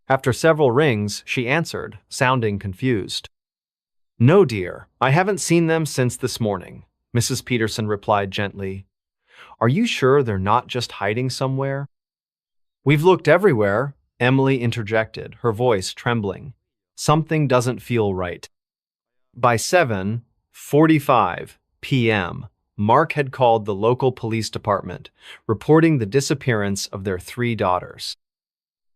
After several rings, she answered, sounding confused. "No, dear, I haven't seen them since this morning," Mrs. Peterson replied gently. "Are you sure they're not just hiding somewhere?" "We've looked everywhere," Emily interjected, her voice trembling. "Something doesn't feel right." By 7:45 p.m., Mark had called the local police department, reporting the disappearance of their 3 daughters.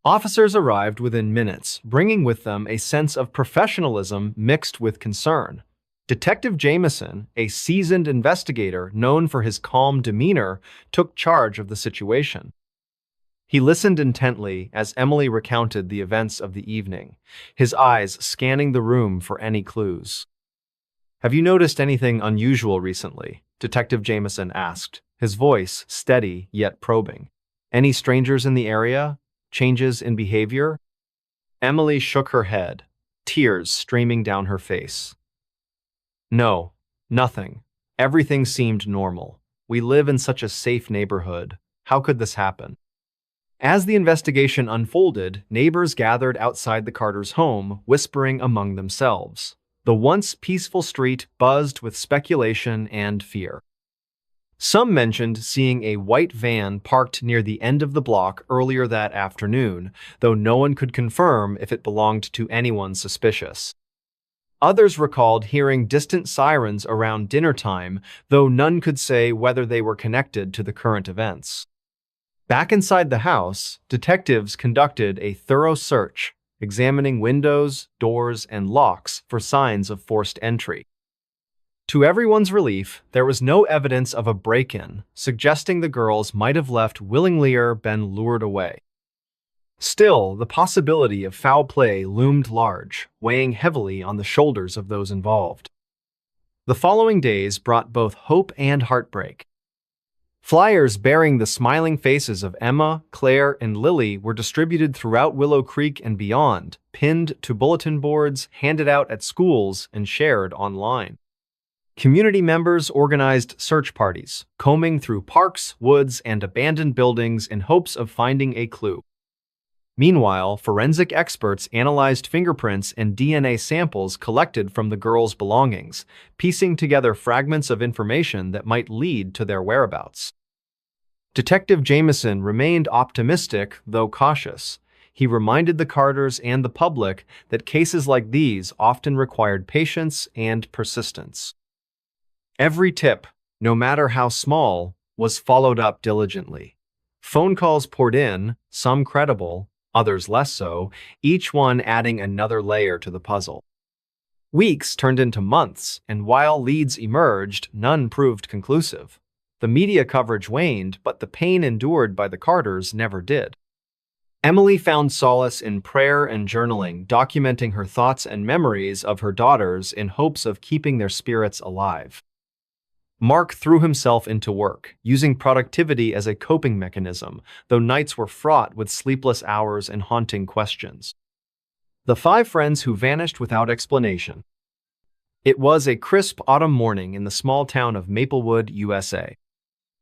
Officers arrived within minutes, bringing with them a sense of professionalism mixed with concern. Detective Jameson, a seasoned investigator known for his calm demeanor, took charge of the situation. He listened intently as Emily recounted the events of the evening, his eyes scanning the room for any clues. "Have you noticed anything unusual recently?" Detective Jameson asked, his voice steady yet probing. "Any strangers in the area? Changes in behavior?" Emily shook her head, tears streaming down her face. "No, nothing. Everything seemed normal. We live in such a safe neighborhood. How could this happen?" As the investigation unfolded, neighbors gathered outside the Carters' home, whispering among themselves. The once peaceful street buzzed with speculation and fear. Some mentioned seeing a white van parked near the end of the block earlier that afternoon, though no one could confirm if it belonged to anyone suspicious. Others recalled hearing distant sirens around dinner time, though none could say whether they were connected to the current events. Back inside the house, detectives conducted a thorough search, examining windows, doors, and locks for signs of forced entry. To everyone's relief, there was no evidence of a break-in, suggesting the girls might have left willingly or been lured away. Still, the possibility of foul play loomed large, weighing heavily on the shoulders of those involved. The following days brought both hope and heartbreak. Flyers bearing the smiling faces of Emma, Claire, and Lily were distributed throughout Willow Creek and beyond, pinned to bulletin boards, handed out at schools, and shared online. Community members organized search parties, combing through parks, woods, and abandoned buildings in hopes of finding a clue. Meanwhile, forensic experts analyzed fingerprints and DNA samples collected from the girls' belongings, piecing together fragments of information that might lead to their whereabouts. Detective Jameson remained optimistic, though cautious. He reminded the Carters and the public that cases like these often required patience and persistence. Every tip, no matter how small, was followed up diligently. Phone calls poured in, some credible, others less so, each one adding another layer to the puzzle. Weeks turned into months, and while leads emerged, none proved conclusive. The media coverage waned, but the pain endured by the Carters never did. Emily found solace in prayer and journaling, documenting her thoughts and memories of her daughters in hopes of keeping their spirits alive. Mark threw himself into work, using productivity as a coping mechanism, though nights were fraught with sleepless hours and haunting questions. The 5 friends who vanished without explanation. It was a crisp autumn morning in the small town of Maplewood, USA.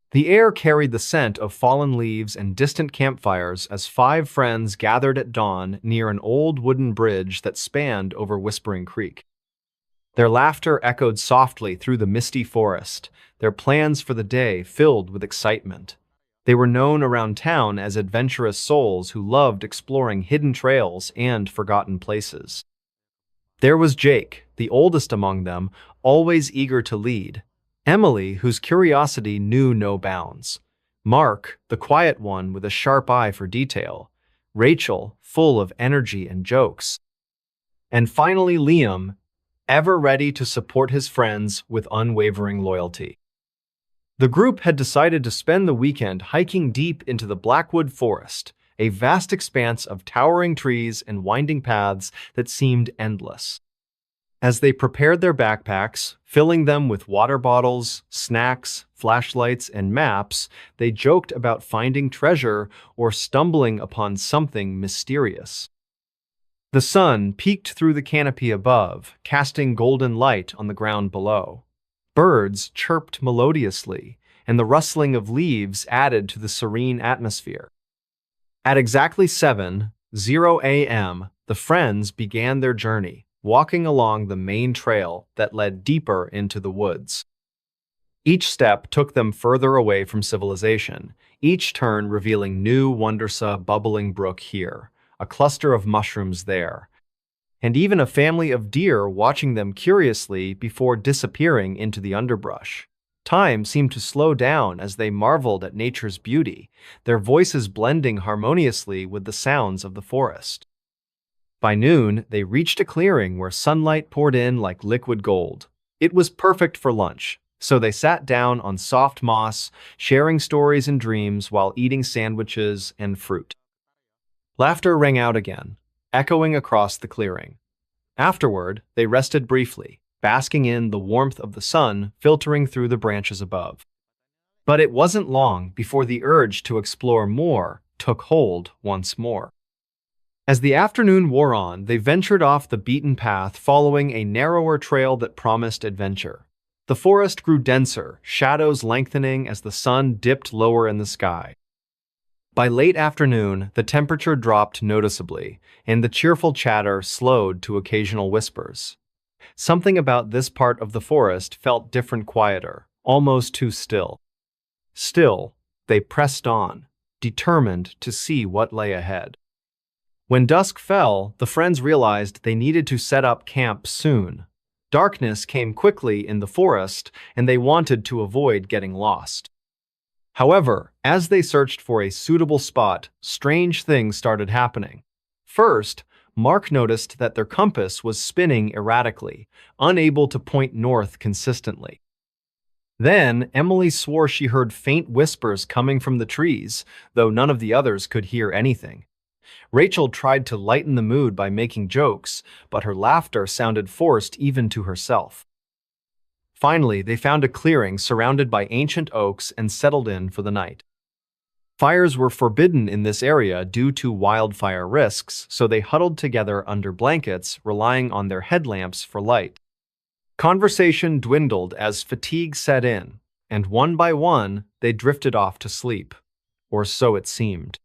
The air carried the scent of fallen leaves and distant campfires as 5 friends gathered at dawn near an old wooden bridge that spanned over Whispering Creek. Their laughter echoed softly through the misty forest, their plans for the day filled with excitement. They were known around town as adventurous souls who loved exploring hidden trails and forgotten places. There was Jake, the oldest among them, always eager to lead. Emily, whose curiosity knew no bounds. Mark, the quiet one with a sharp eye for detail. Rachel, full of energy and jokes. And finally Liam, ever ready to support his friends with unwavering loyalty. The group had decided to spend the weekend hiking deep into the Blackwood Forest, a vast expanse of towering trees and winding paths that seemed endless. As they prepared their backpacks, filling them with water bottles, snacks, flashlights, and maps, they joked about finding treasure or stumbling upon something mysterious. The sun peeked through the canopy above, casting golden light on the ground below. Birds chirped melodiously, and the rustling of leaves added to the serene atmosphere. At exactly 7:00 a.m., the friends began their journey, walking along the main trail that led deeper into the woods. Each step took them further away from civilization, each turn revealing new wondersa bubbling brook here, a cluster of mushrooms there, and even a family of deer watching them curiously before disappearing into the underbrush. Time seemed to slow down as they marveled at nature's beauty, their voices blending harmoniously with the sounds of the forest. By noon, they reached a clearing where sunlight poured in like liquid gold. It was perfect for lunch, so they sat down on soft moss, sharing stories and dreams while eating sandwiches and fruit. Laughter rang out again, echoing across the clearing. Afterward, they rested briefly, basking in the warmth of the sun filtering through the branches above. But it wasn't long before the urge to explore more took hold once more. As the afternoon wore on, they ventured off the beaten path, following a narrower trail that promised adventure. The forest grew denser, shadows lengthening as the sun dipped lower in the sky. By late afternoon, the temperature dropped noticeably, and the cheerful chatter slowed to occasional whispers. Something about this part of the forest felt different, quieter, almost too still. Still, they pressed on, determined to see what lay ahead. When dusk fell, the friends realized they needed to set up camp soon. Darkness came quickly in the forest, and they wanted to avoid getting lost. However, as they searched for a suitable spot, strange things started happening. First, Mark noticed that their compass was spinning erratically, unable to point north consistently. Then, Emily swore she heard faint whispers coming from the trees, though none of the others could hear anything. Rachel tried to lighten the mood by making jokes, but her laughter sounded forced even to herself. Finally, they found a clearing surrounded by ancient oaks and settled in for the night. Fires were forbidden in this area due to wildfire risks, so they huddled together under blankets, relying on their headlamps for light. Conversation dwindled as fatigue set in, and one by one, they drifted off to sleep. Or so it seemed.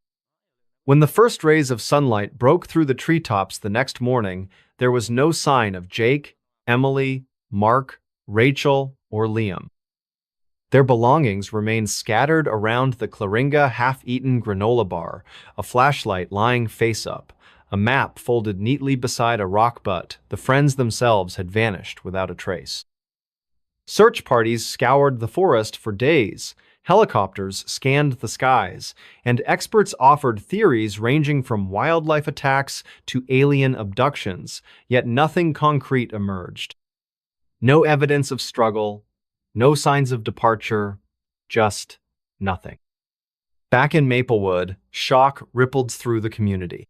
When the first rays of sunlight broke through the treetops the next morning, there was no sign of Jake, Emily, Mark, Rachel, or Liam. Their belongings remained scattered around the Claringa half-eaten granola bar, a flashlight lying face up, a map folded neatly beside a rock butt. The friends themselves had vanished without a trace. Search parties scoured the forest for days, helicopters scanned the skies, and experts offered theories ranging from wildlife attacks to alien abductions, yet nothing concrete emerged. No evidence of struggle, no signs of departure, just nothing. Back in Maplewood, shock rippled through the community.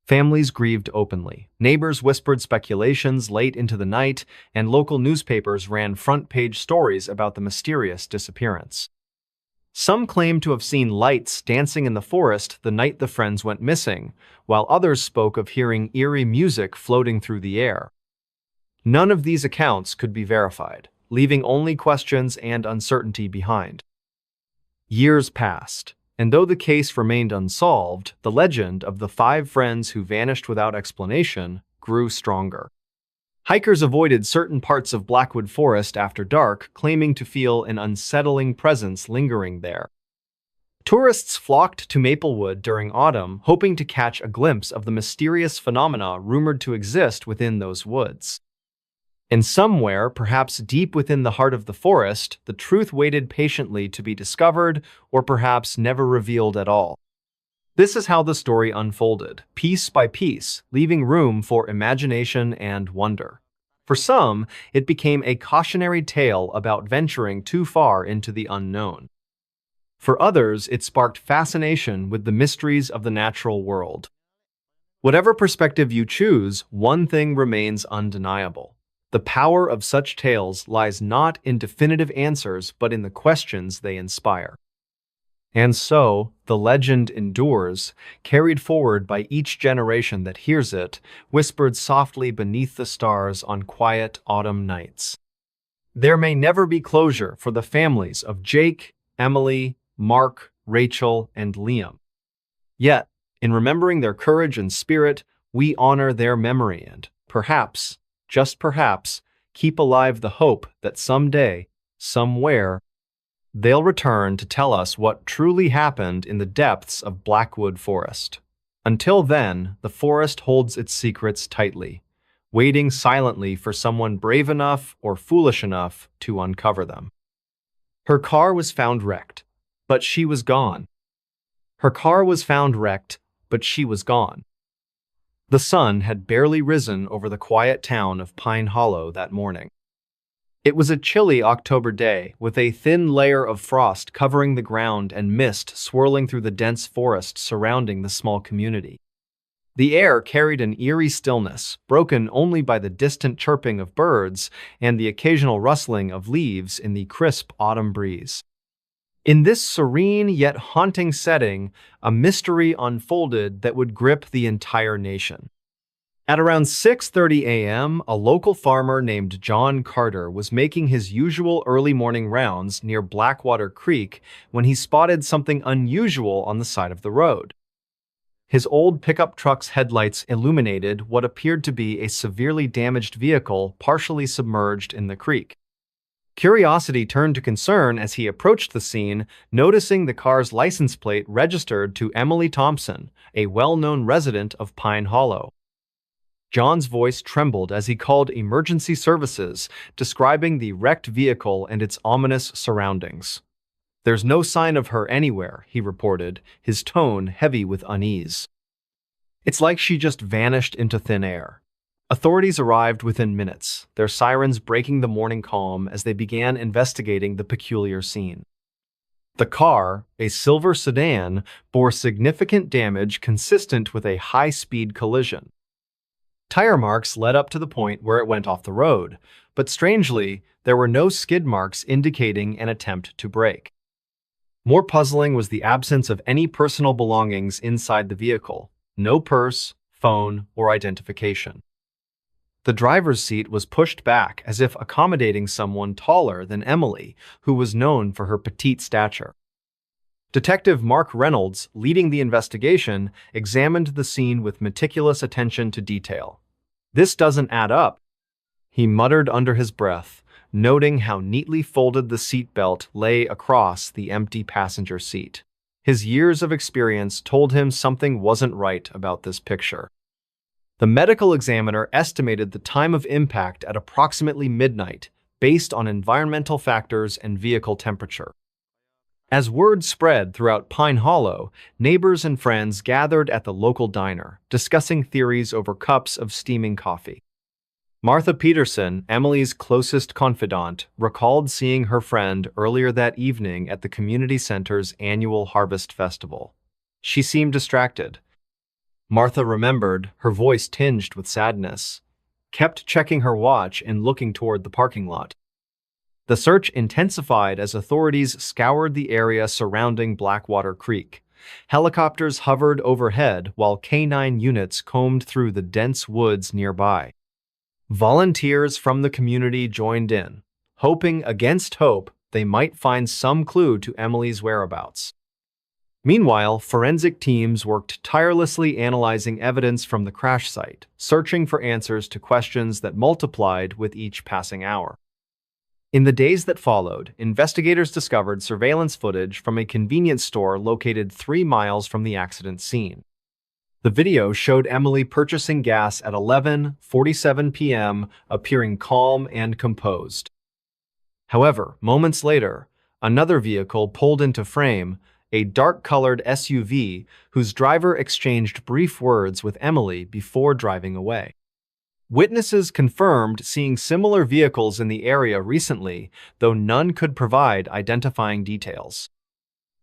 Families grieved openly, neighbors whispered speculations late into the night, and local newspapers ran front-page stories about the mysterious disappearance. Some claimed to have seen lights dancing in the forest the night the friends went missing, while others spoke of hearing eerie music floating through the air. None of these accounts could be verified, leaving only questions and uncertainty behind. Years passed, and though the case remained unsolved, the legend of the 5 friends who vanished without explanation grew stronger. Hikers avoided certain parts of Blackwood Forest after dark, claiming to feel an unsettling presence lingering there. Tourists flocked to Maplewood during autumn, hoping to catch a glimpse of the mysterious phenomena rumored to exist within those woods. And somewhere, perhaps deep within the heart of the forest, the truth waited patiently to be discovered, or perhaps never revealed at all. This is how the story unfolded, piece by piece, leaving room for imagination and wonder. For some, it became a cautionary tale about venturing too far into the unknown. For others, it sparked fascination with the mysteries of the natural world. Whatever perspective you choose, one thing remains undeniable. The power of such tales lies not in definitive answers, but in the questions they inspire. And so, the legend endures, carried forward by each generation that hears it, whispered softly beneath the stars on quiet autumn nights. There may never be closure for the families of Jake, Emily, Mark, Rachel, and Liam. Yet, in remembering their courage and spirit, we honor their memory and, perhaps, just perhaps, keep alive the hope that someday, somewhere, they'll return to tell us what truly happened in the depths of Blackwood Forest. Until then, the forest holds its secrets tightly, waiting silently for someone brave enough or foolish enough to uncover them. Her car was found wrecked, but she was gone. Her car was found wrecked, but she was gone. The sun had barely risen over the quiet town of Pine Hollow that morning. It was a chilly October day, with a thin layer of frost covering the ground and mist swirling through the dense forest surrounding the small community. The air carried an eerie stillness, broken only by the distant chirping of birds and the occasional rustling of leaves in the crisp autumn breeze. In this serene yet haunting setting, a mystery unfolded that would grip the entire nation. At around 6:30 a.m., a local farmer named John Carter was making his usual early morning rounds near Blackwater Creek when he spotted something unusual on the side of the road. His old pickup truck's headlights illuminated what appeared to be a severely damaged vehicle partially submerged in the creek. Curiosity turned to concern as he approached the scene, noticing the car's license plate registered to Emily Thompson, a well-known resident of Pine Hollow. John's voice trembled as he called emergency services, describing the wrecked vehicle and its ominous surroundings. "There's no sign of her anywhere," he reported, his tone heavy with unease. "It's like she just vanished into thin air." Authorities arrived within minutes, their sirens breaking the morning calm as they began investigating the peculiar scene. The car, a silver sedan, bore significant damage consistent with a high-speed collision. Tire marks led up to the point where it went off the road, but strangely, there were no skid marks indicating an attempt to brake. More puzzling was the absence of any personal belongings inside the vehicle, no purse, phone, or identification. The driver's seat was pushed back as if accommodating someone taller than Emily, who was known for her petite stature. Detective Mark Reynolds, leading the investigation, examined the scene with meticulous attention to detail. "This doesn't add up," he muttered under his breath, noting how neatly folded the seatbelt lay across the empty passenger seat. His years of experience told him something wasn't right about this picture. The medical examiner estimated the time of impact at approximately midnight, based on environmental factors and vehicle temperature. As word spread throughout Pine Hollow, neighbors and friends gathered at the local diner, discussing theories over cups of steaming coffee. Martha Peterson, Emily's closest confidant, recalled seeing her friend earlier that evening at the community center's annual Harvest Festival. She seemed distracted. Martha remembered, her voice tinged with sadness, kept checking her watch and looking toward the parking lot. The search intensified as authorities scoured the area surrounding Blackwater Creek. Helicopters hovered overhead while canine units combed through the dense woods nearby. Volunteers from the community joined in, hoping against hope they might find some clue to Emily's whereabouts. Meanwhile, forensic teams worked tirelessly analyzing evidence from the crash site, searching for answers to questions that multiplied with each passing hour. In the days that followed, investigators discovered surveillance footage from a convenience store located 3 miles from the accident scene. The video showed Emily purchasing gas at 11:47 p.m., appearing calm and composed. However, moments later, another vehicle pulled into frame, a dark-colored SUV whose driver exchanged brief words with Emily before driving away. Witnesses confirmed seeing similar vehicles in the area recently, though none could provide identifying details.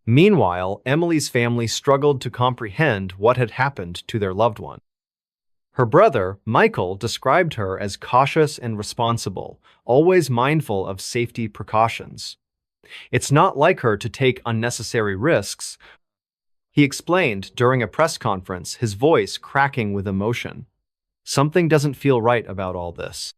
Meanwhile, Emily's family struggled to comprehend what had happened to their loved one. Her brother, Michael, described her as cautious and responsible, always mindful of safety precautions. "It's not like her to take unnecessary risks," he explained during a press conference, his voice cracking with emotion. "Something doesn't feel right about all this."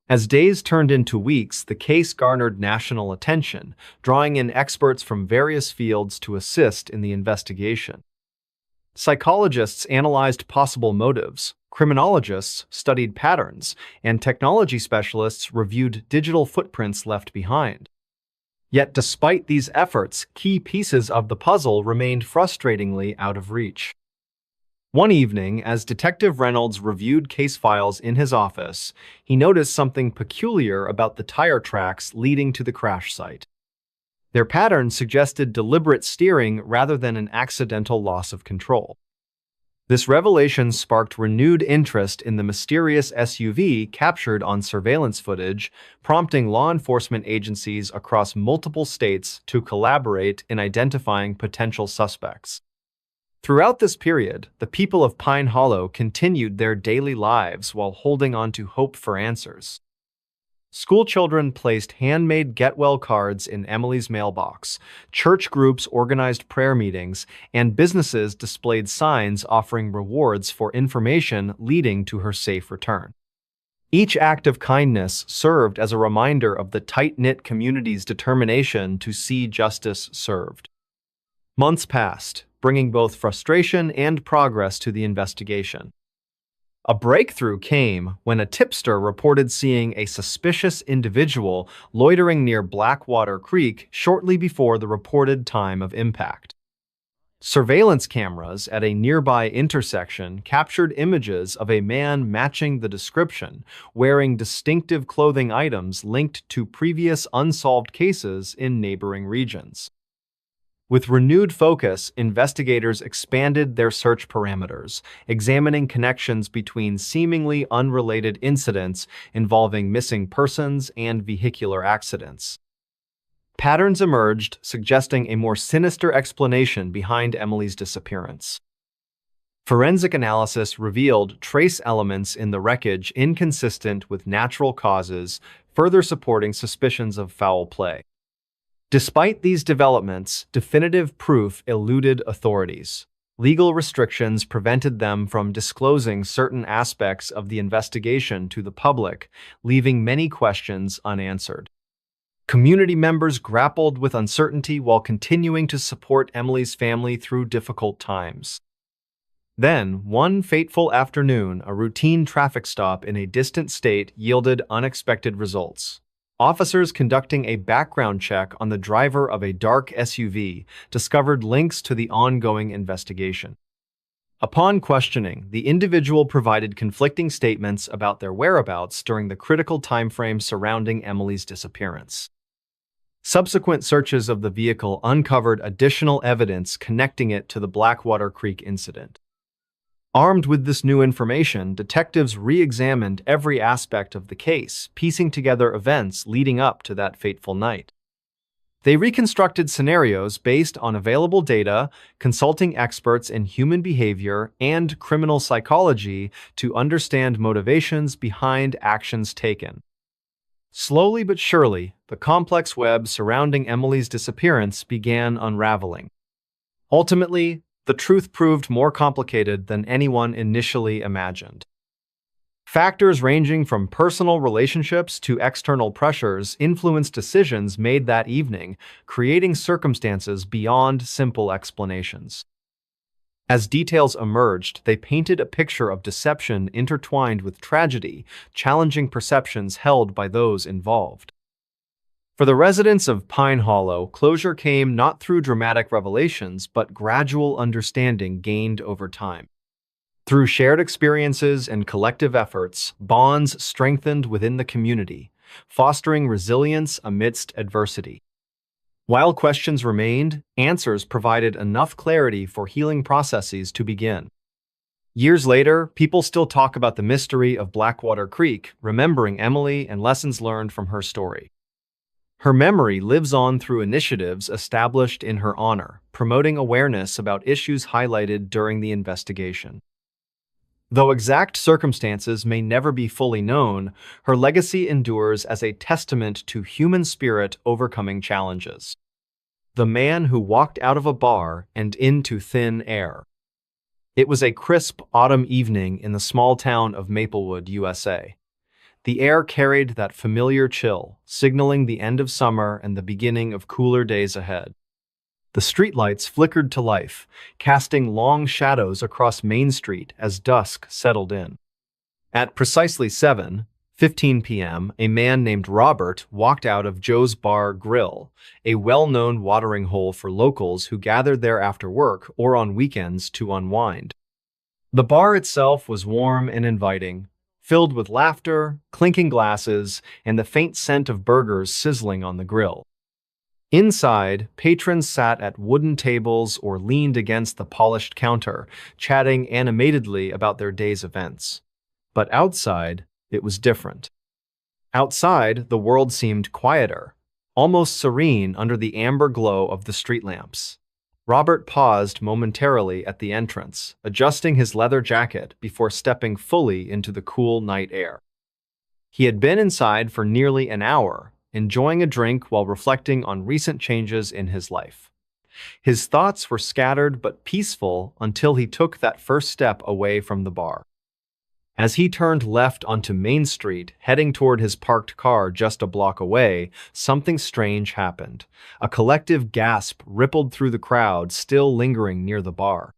As days turned into weeks, the case garnered national attention, drawing in experts from various fields to assist in the investigation. Psychologists analyzed possible motives, criminologists studied patterns, and technology specialists reviewed digital footprints left behind. Yet despite these efforts, key pieces of the puzzle remained frustratingly out of reach. One evening, as Detective Reynolds reviewed case files in his office, he noticed something peculiar about the tire tracks leading to the crash site. Their pattern suggested deliberate steering rather than an accidental loss of control. This revelation sparked renewed interest in the mysterious SUV captured on surveillance footage, prompting law enforcement agencies across multiple states to collaborate in identifying potential suspects. Throughout this period, the people of Pine Hollow continued their daily lives while holding on to hope for answers. Schoolchildren placed handmade get-well cards in Emily's mailbox, church groups organized prayer meetings, and businesses displayed signs offering rewards for information leading to her safe return. Each act of kindness served as a reminder of the tight-knit community's determination to see justice served. Months passed, bringing both frustration and progress to the investigation. A breakthrough came when a tipster reported seeing a suspicious individual loitering near Blackwater Creek shortly before the reported time of impact. Surveillance cameras at a nearby intersection captured images of a man matching the description, wearing distinctive clothing items linked to previous unsolved cases in neighboring regions. With renewed focus, investigators expanded their search parameters, examining connections between seemingly unrelated incidents involving missing persons and vehicular accidents. Patterns emerged, suggesting a more sinister explanation behind Emily's disappearance. Forensic analysis revealed trace elements in the wreckage inconsistent with natural causes, further supporting suspicions of foul play. Despite these developments, definitive proof eluded authorities. Legal restrictions prevented them from disclosing certain aspects of the investigation to the public, leaving many questions unanswered. Community members grappled with uncertainty while continuing to support Emily's family through difficult times. Then, one fateful afternoon, a routine traffic stop in a distant state yielded unexpected results. Officers conducting a background check on the driver of a dark SUV discovered links to the ongoing investigation. Upon questioning, the individual provided conflicting statements about their whereabouts during the critical timeframe surrounding Emily's disappearance. Subsequent searches of the vehicle uncovered additional evidence connecting it to the Blackwater Creek incident. Armed with this new information, detectives re-examined every aspect of the case, piecing together events leading up to that fateful night. They reconstructed scenarios based on available data, consulting experts in human behavior and criminal psychology to understand motivations behind actions taken. Slowly but surely, the complex web surrounding Emily's disappearance began unraveling. Ultimately, the truth proved more complicated than anyone initially imagined. Factors ranging from personal relationships to external pressures influenced decisions made that evening, creating circumstances beyond simple explanations. As details emerged, they painted a picture of deception intertwined with tragedy, challenging perceptions held by those involved. For the residents of Pine Hollow, closure came not through dramatic revelations, but gradual understanding gained over time. Through shared experiences and collective efforts, bonds strengthened within the community, fostering resilience amidst adversity. While questions remained, answers provided enough clarity for healing processes to begin. Years later, people still talk about the mystery of Blackwater Creek, remembering Emily and lessons learned from her story. Her memory lives on through initiatives established in her honor, promoting awareness about issues highlighted during the investigation. Though exact circumstances may never be fully known, her legacy endures as a testament to human spirit overcoming challenges. The man who walked out of a bar and into thin air. It was a crisp autumn evening in the small town of Maplewood, USA. The air carried that familiar chill, signaling the end of summer and the beginning of cooler days ahead. The streetlights flickered to life, casting long shadows across Main Street as dusk settled in. At precisely 7:15 p.m., a man named Robert walked out of Joe's Bar Grill, a well-known watering hole for locals who gathered there after work or on weekends to unwind. The bar itself was warm and inviting, filled with laughter, clinking glasses, and the faint scent of burgers sizzling on the grill. Inside, patrons sat at wooden tables or leaned against the polished counter, chatting animatedly about their day's events. But outside, it was different. Outside, the world seemed quieter, almost serene under the amber glow of the street lamps. Robert paused momentarily at the entrance, adjusting his leather jacket before stepping fully into the cool night air. He had been inside for nearly an hour, enjoying a drink while reflecting on recent changes in his life. His thoughts were scattered but peaceful until he took that first step away from the bar. As he turned left onto Main Street, heading toward his parked car just a block away, something strange happened. A collective gasp rippled through the crowd still lingering near the bar.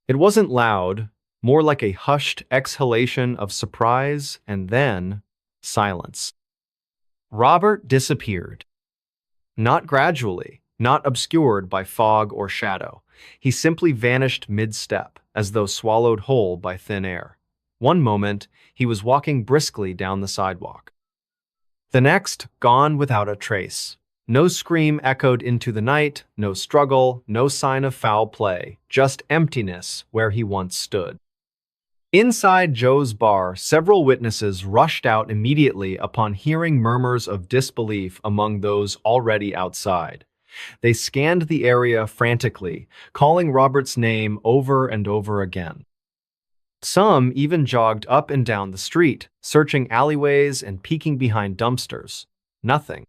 It wasn't loud, more like a hushed exhalation of surprise and then silence. Robert disappeared. Not gradually, not obscured by fog or shadow. He simply vanished mid-step, as though swallowed whole by thin air. One moment, he was walking briskly down the sidewalk. The next, gone without a trace. No scream echoed into the night, no struggle, no sign of foul play, just emptiness where he once stood. Inside Joe's bar, several witnesses rushed out immediately upon hearing murmurs of disbelief among those already outside. They scanned the area frantically, calling Robert's name over and over again. Some even jogged up and down the street, searching alleyways and peeking behind dumpsters. Nothing.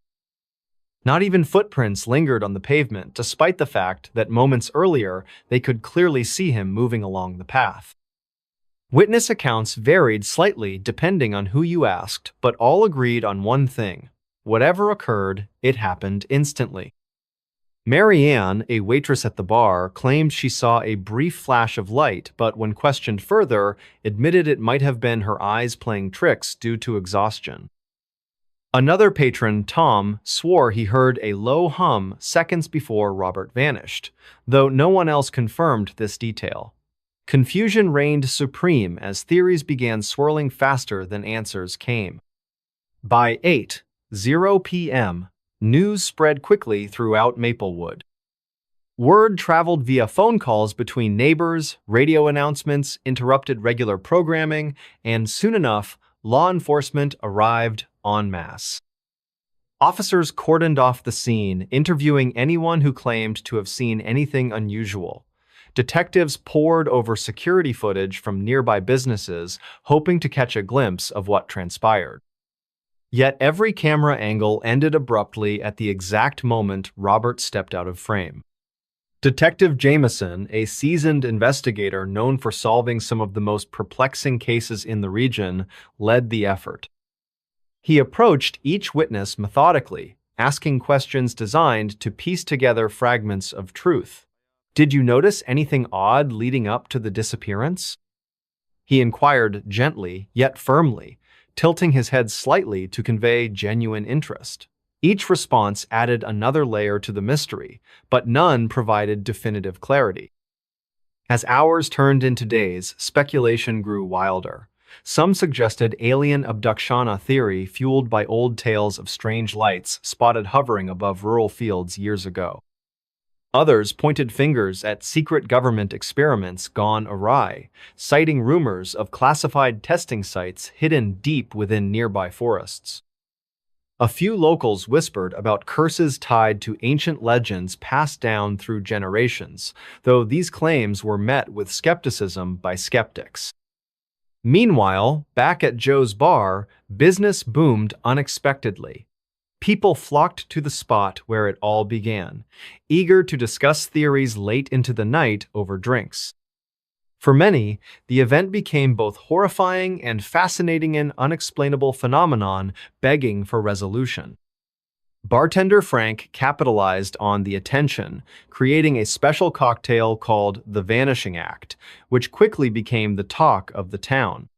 Not even footprints lingered on the pavement, despite the fact that moments earlier they could clearly see him moving along the path. Witness accounts varied slightly depending on who you asked, but all agreed on one thing. Whatever occurred, it happened instantly. Mary Ann, a waitress at the bar, claimed she saw a brief flash of light, but when questioned further, admitted it might have been her eyes playing tricks due to exhaustion. Another patron, Tom, swore he heard a low hum seconds before Robert vanished, though no one else confirmed this detail. Confusion reigned supreme as theories began swirling faster than answers came. By 8:00 p.m., news spread quickly throughout Maplewood. Word traveled via phone calls between neighbors, radio announcements interrupted regular programming, and soon enough, law enforcement arrived en masse. Officers cordoned off the scene, interviewing anyone who claimed to have seen anything unusual. Detectives pored over security footage from nearby businesses, hoping to catch a glimpse of what transpired. Yet every camera angle ended abruptly at the exact moment Robert stepped out of frame. Detective Jameson, a seasoned investigator known for solving some of the most perplexing cases in the region, led the effort. He approached each witness methodically, asking questions designed to piece together fragments of truth. "Did you notice anything odd leading up to the disappearance?" He inquired gently, yet firmly, tilting his head slightly to convey genuine interest. Each response added another layer to the mystery, but none provided definitive clarity. As hours turned into days, speculation grew wilder. Some suggested alien abduction theory fueled by old tales of strange lights spotted hovering above rural fields years ago. Others pointed fingers at secret government experiments gone awry, citing rumors of classified testing sites hidden deep within nearby forests. A few locals whispered about curses tied to ancient legends passed down through generations, though these claims were met with skepticism by skeptics. Meanwhile, back at Joe's bar, business boomed unexpectedly. People flocked to the spot where it all began, eager to discuss theories late into the night over drinks. For many, the event became both horrifying and fascinating, an unexplainable phenomenon begging for resolution. Bartender Frank capitalized on the attention, creating a special cocktail called the Vanishing Act, which quickly became the talk of the town.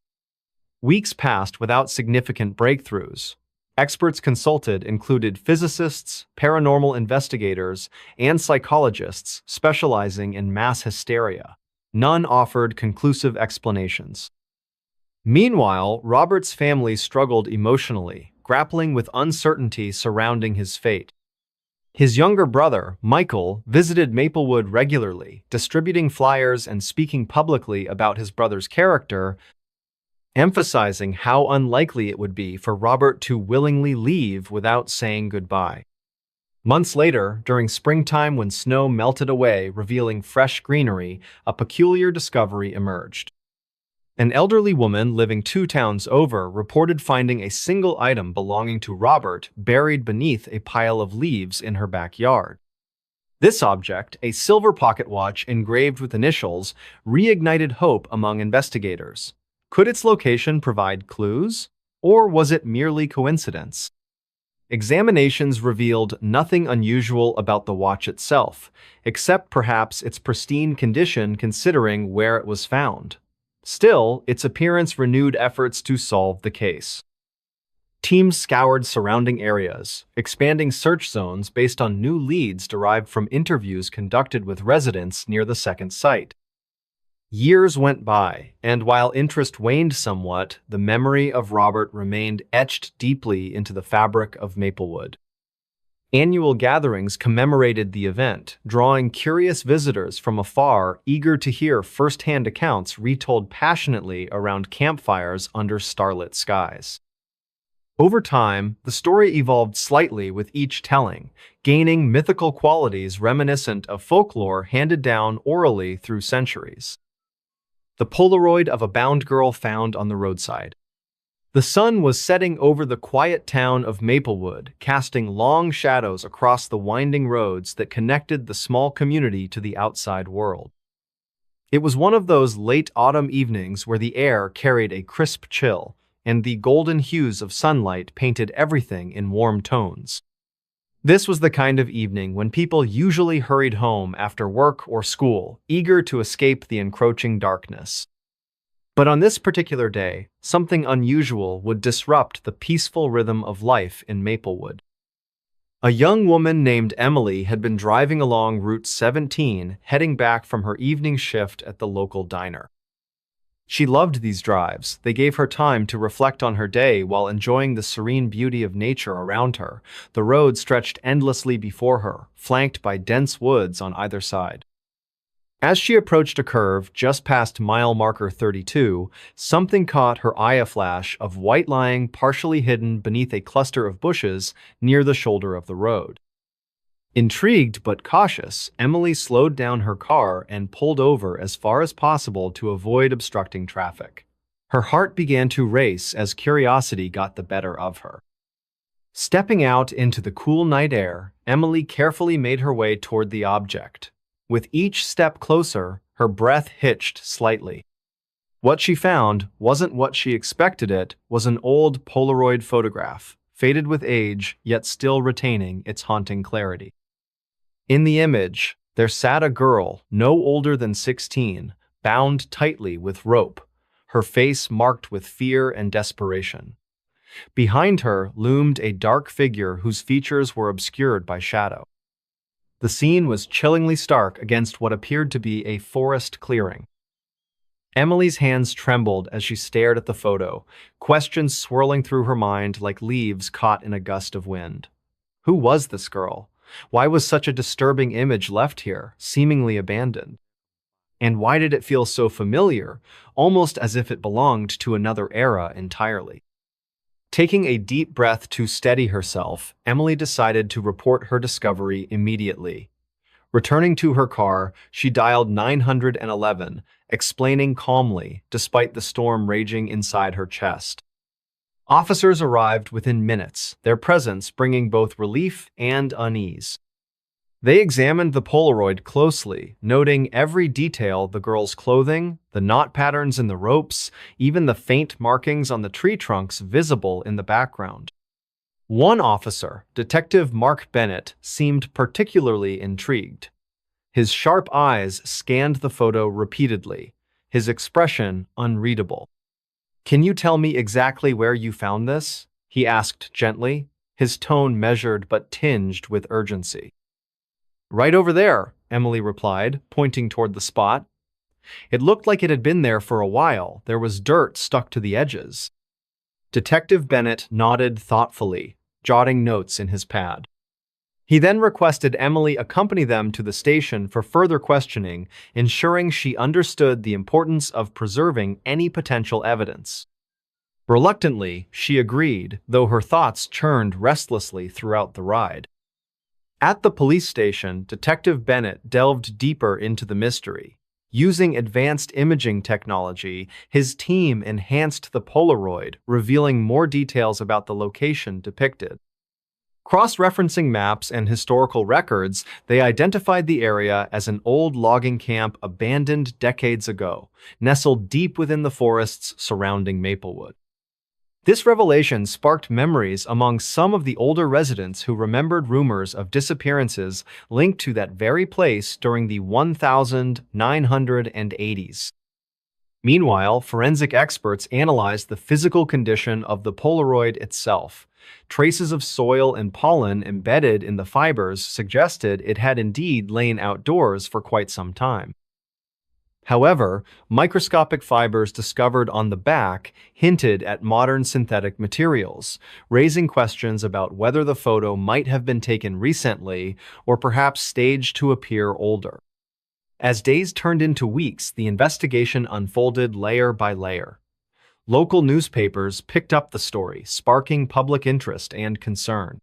Weeks passed without significant breakthroughs. Experts consulted included physicists, paranormal investigators, and psychologists specializing in mass hysteria. None offered conclusive explanations. Meanwhile, Robert's family struggled emotionally, grappling with uncertainty surrounding his fate. His younger brother, Michael, visited Maplewood regularly, distributing flyers and speaking publicly about his brother's character, emphasizing how unlikely it would be for Robert to willingly leave without saying goodbye. Months later, during springtime when snow melted away, revealing fresh greenery, a peculiar discovery emerged. An elderly woman living 2 towns over reported finding a single item belonging to Robert buried beneath a pile of leaves in her backyard. This object, a silver pocket watch engraved with initials, reignited hope among investigators. Could its location provide clues? Or was it merely coincidence? Examinations revealed nothing unusual about the watch itself, except perhaps its pristine condition considering where it was found. Still, its appearance renewed efforts to solve the case. Teams scoured surrounding areas, expanding search zones based on new leads derived from interviews conducted with residents near the second site. Years went by, and while interest waned somewhat, the memory of Robert remained etched deeply into the fabric of Maplewood. Annual gatherings commemorated the event, drawing curious visitors from afar eager to hear first-hand accounts retold passionately around campfires under starlit skies. Over time, the story evolved slightly with each telling, gaining mythical qualities reminiscent of folklore handed down orally through centuries. The Polaroid of a bound girl found on the roadside. The sun was setting over the quiet town of Maplewood, casting long shadows across the winding roads that connected the small community to the outside world. It was one of those late autumn evenings where the air carried a crisp chill, and the golden hues of sunlight painted everything in warm tones. This was the kind of evening when people usually hurried home after work or school, eager to escape the encroaching darkness. But on this particular day, something unusual would disrupt the peaceful rhythm of life in Maplewood. A young woman named Emily had been driving along Route 17, heading back from her evening shift at the local diner. She loved these drives. They gave her time to reflect on her day while enjoying the serene beauty of nature around her. The road stretched endlessly before her, flanked by dense woods on either side. As she approached a curve just past mile marker 32, something caught her eye, a flash of white lying partially hidden beneath a cluster of bushes near the shoulder of the road. Intrigued but cautious, Emily slowed down her car and pulled over as far as possible to avoid obstructing traffic. Her heart began to race as curiosity got the better of her. Stepping out into the cool night air, Emily carefully made her way toward the object. With each step closer, her breath hitched slightly. What she found wasn't what she expected. It was an old Polaroid photograph, faded with age, yet still retaining its haunting clarity. In the image, there sat a girl no older than 16, bound tightly with rope, her face marked with fear and desperation. Behind her loomed a dark figure whose features were obscured by shadow. The scene was chillingly stark against what appeared to be a forest clearing. Emily's hands trembled as she stared at the photo, questions swirling through her mind like leaves caught in a gust of wind. Who was this girl? Why was such a disturbing image left here, seemingly abandoned? And why did it feel so familiar, almost as if it belonged to another era entirely? Taking a deep breath to steady herself, Emily decided to report her discovery immediately. Returning to her car, she dialed 911, explaining calmly, despite the storm raging inside her chest. Officers arrived within minutes, their presence bringing both relief and unease. They examined the Polaroid closely, noting every detail: the girl's clothing, the knot patterns in the ropes, even the faint markings on the tree trunks visible in the background. One officer, Detective Mark Bennett, seemed particularly intrigued. His sharp eyes scanned the photo repeatedly, his expression unreadable. "Can you tell me exactly where you found this?" he asked gently, his tone measured but tinged with urgency. "Right over there," Emily replied, pointing toward the spot. It looked like it had been there for a while. There was dirt stuck to the edges. Detective Bennett nodded thoughtfully, jotting notes in his pad. He then requested Emily accompany them to the station for further questioning, ensuring she understood the importance of preserving any potential evidence. Reluctantly, she agreed, though her thoughts churned restlessly throughout the ride. At the police station, Detective Bennett delved deeper into the mystery. Using advanced imaging technology, his team enhanced the Polaroid, revealing more details about the location depicted. Cross-referencing maps and historical records, they identified the area as an old logging camp abandoned decades ago, nestled deep within the forests surrounding Maplewood. This revelation sparked memories among some of the older residents who remembered rumors of disappearances linked to that very place during the 1980s. Meanwhile, forensic experts analyzed the physical condition of the Polaroid itself. Traces of soil and pollen embedded in the fibers suggested it had indeed lain outdoors for quite some time. However, microscopic fibers discovered on the back hinted at modern synthetic materials, raising questions about whether the photo might have been taken recently or perhaps staged to appear older. As days turned into weeks, the investigation unfolded layer by layer. Local newspapers picked up the story, sparking public interest and concern.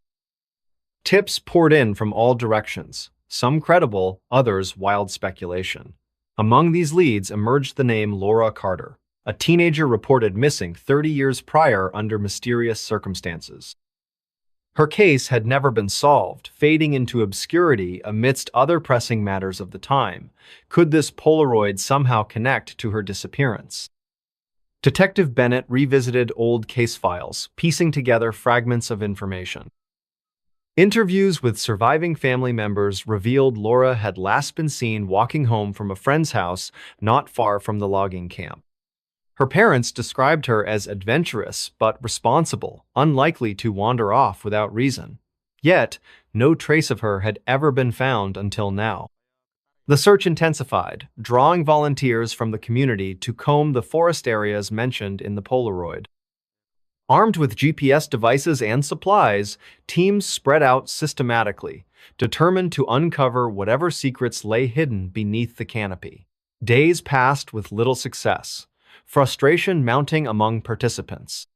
Tips poured in from all directions, some credible, others wild speculation. Among these leads emerged the name Laura Carter, a teenager reported missing 30 years prior under mysterious circumstances. Her case had never been solved, fading into obscurity amidst other pressing matters of the time. Could this Polaroid somehow connect to her disappearance? Detective Bennett revisited old case files, piecing together fragments of information. Interviews with surviving family members revealed Laura had last been seen walking home from a friend's house not far from the logging camp. Her parents described her as adventurous but responsible, unlikely to wander off without reason. Yet, no trace of her had ever been found until now. The search intensified, drawing volunteers from the community to comb the forest areas mentioned in the Polaroid. Armed with GPS devices and supplies, teams spread out systematically, determined to uncover whatever secrets lay hidden beneath the canopy. Days passed with little success, frustration mounting among participants.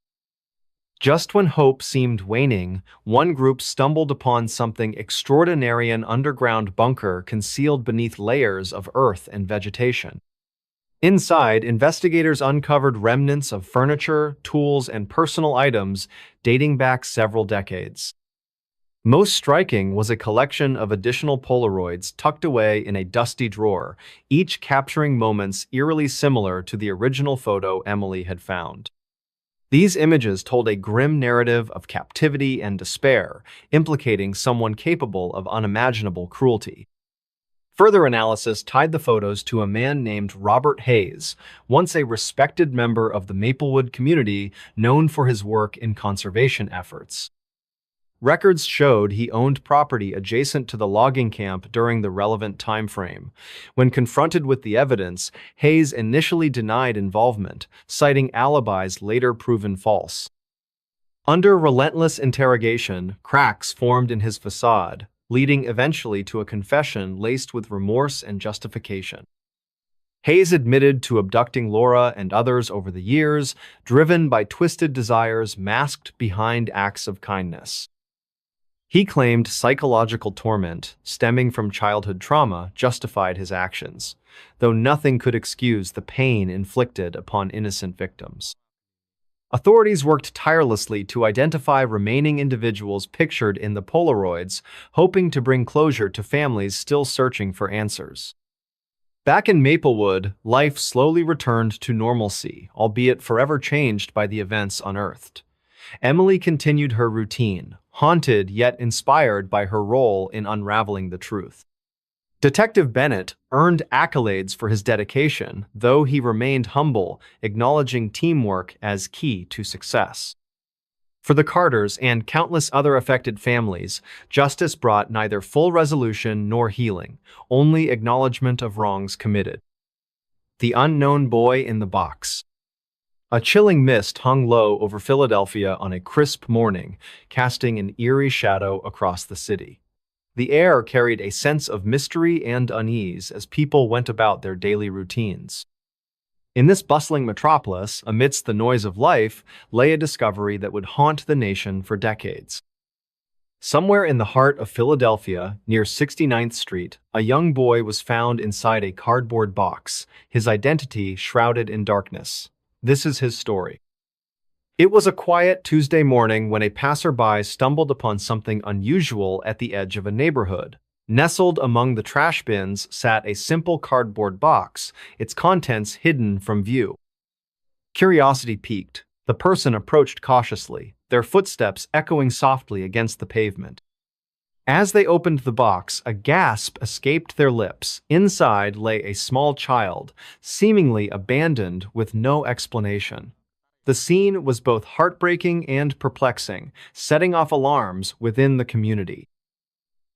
Just when hope seemed waning, one group stumbled upon something extraordinary: an underground bunker concealed beneath layers of earth and vegetation. Inside, investigators uncovered remnants of furniture, tools, and personal items dating back several decades. Most striking was a collection of additional Polaroids tucked away in a dusty drawer, each capturing moments eerily similar to the original photo Emily had found. These images told a grim narrative of captivity and despair, implicating someone capable of unimaginable cruelty. Further analysis tied the photos to a man named Robert Hayes, once a respected member of the Maplewood community known for his work in conservation efforts. Records showed he owned property adjacent to the logging camp during the relevant time frame. When confronted with the evidence, Hayes initially denied involvement, citing alibis later proven false. Under relentless interrogation, cracks formed in his facade, leading eventually to a confession laced with remorse and justification. Hayes admitted to abducting Laura and others over the years, driven by twisted desires masked behind acts of kindness. He claimed psychological torment, stemming from childhood trauma, justified his actions, though nothing could excuse the pain inflicted upon innocent victims. Authorities worked tirelessly to identify remaining individuals pictured in the Polaroids, hoping to bring closure to families still searching for answers. Back in Maplewood, life slowly returned to normalcy, albeit forever changed by the events unearthed. Emily continued her routine, haunted yet inspired by her role in unraveling the truth. Detective Bennett earned accolades for his dedication, though he remained humble, acknowledging teamwork as key to success. For the Carters and countless other affected families, justice brought neither full resolution nor healing, only acknowledgement of wrongs committed. The unknown boy in the box. A chilling mist hung low over Philadelphia on a crisp morning, casting an eerie shadow across the city. The air carried a sense of mystery and unease as people went about their daily routines. In this bustling metropolis, amidst the noise of life, lay a discovery that would haunt the nation for decades. Somewhere in the heart of Philadelphia, near 69th Street, a young boy was found inside a cardboard box, his identity shrouded in darkness. This is his story. It was a quiet Tuesday morning when a passerby stumbled upon something unusual at the edge of a neighborhood. Nestled among the trash bins sat a simple cardboard box, its contents hidden from view. Curiosity piqued. The person approached cautiously, their footsteps echoing softly against the pavement. As they opened the box, a gasp escaped their lips. Inside lay a small child, seemingly abandoned with no explanation. The scene was both heartbreaking and perplexing, setting off alarms within the community.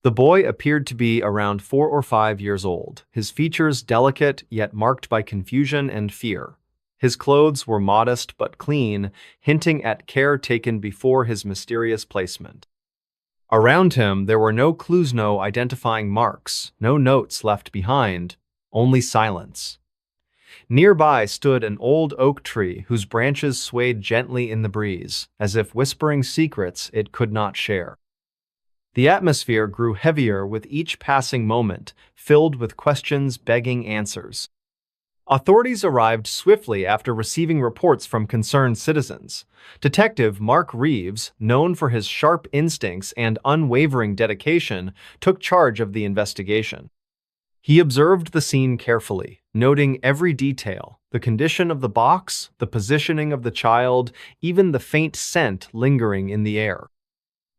The boy appeared to be around 4 or 5 years old, his features delicate yet marked by confusion and fear. His clothes were modest but clean, hinting at care taken before his mysterious placement. Around him, there were no clues, no identifying marks, no notes left behind, only silence. Nearby stood an old oak tree whose branches swayed gently in the breeze, as if whispering secrets it could not share. The atmosphere grew heavier with each passing moment, filled with questions begging answers. Authorities arrived swiftly after receiving reports from concerned citizens. Detective Mark Reeves, known for his sharp instincts and unwavering dedication, took charge of the investigation. He observed the scene carefully, noting every detail: the condition of the box, the positioning of the child, even the faint scent lingering in the air.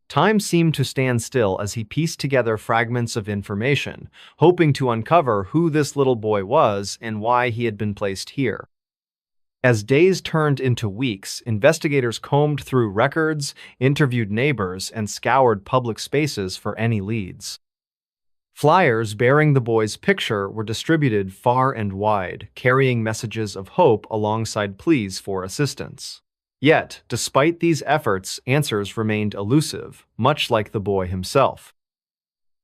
Time seemed to stand still as he pieced together fragments of information, hoping to uncover who this little boy was and why he had been placed here. As days turned into weeks, investigators combed through records, interviewed neighbors, and scoured public spaces for any leads. Flyers bearing the boy's picture were distributed far and wide, carrying messages of hope alongside pleas for assistance. Yet, despite these efforts, answers remained elusive, much like the boy himself.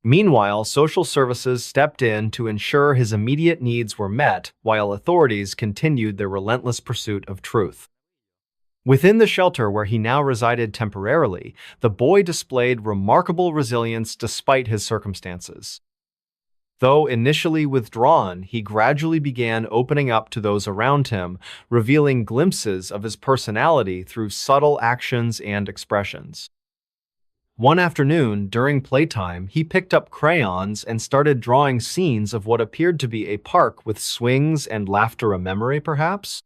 Meanwhile, social services stepped in to ensure his immediate needs were met, while authorities continued their relentless pursuit of truth. Within the shelter where he now resided temporarily, the boy displayed remarkable resilience despite his circumstances. Though initially withdrawn, he gradually began opening up to those around him, revealing glimpses of his personality through subtle actions and expressions. One afternoon, during playtime, he picked up crayons and started drawing scenes of what appeared to be a park with swings and laughter, a memory, perhaps?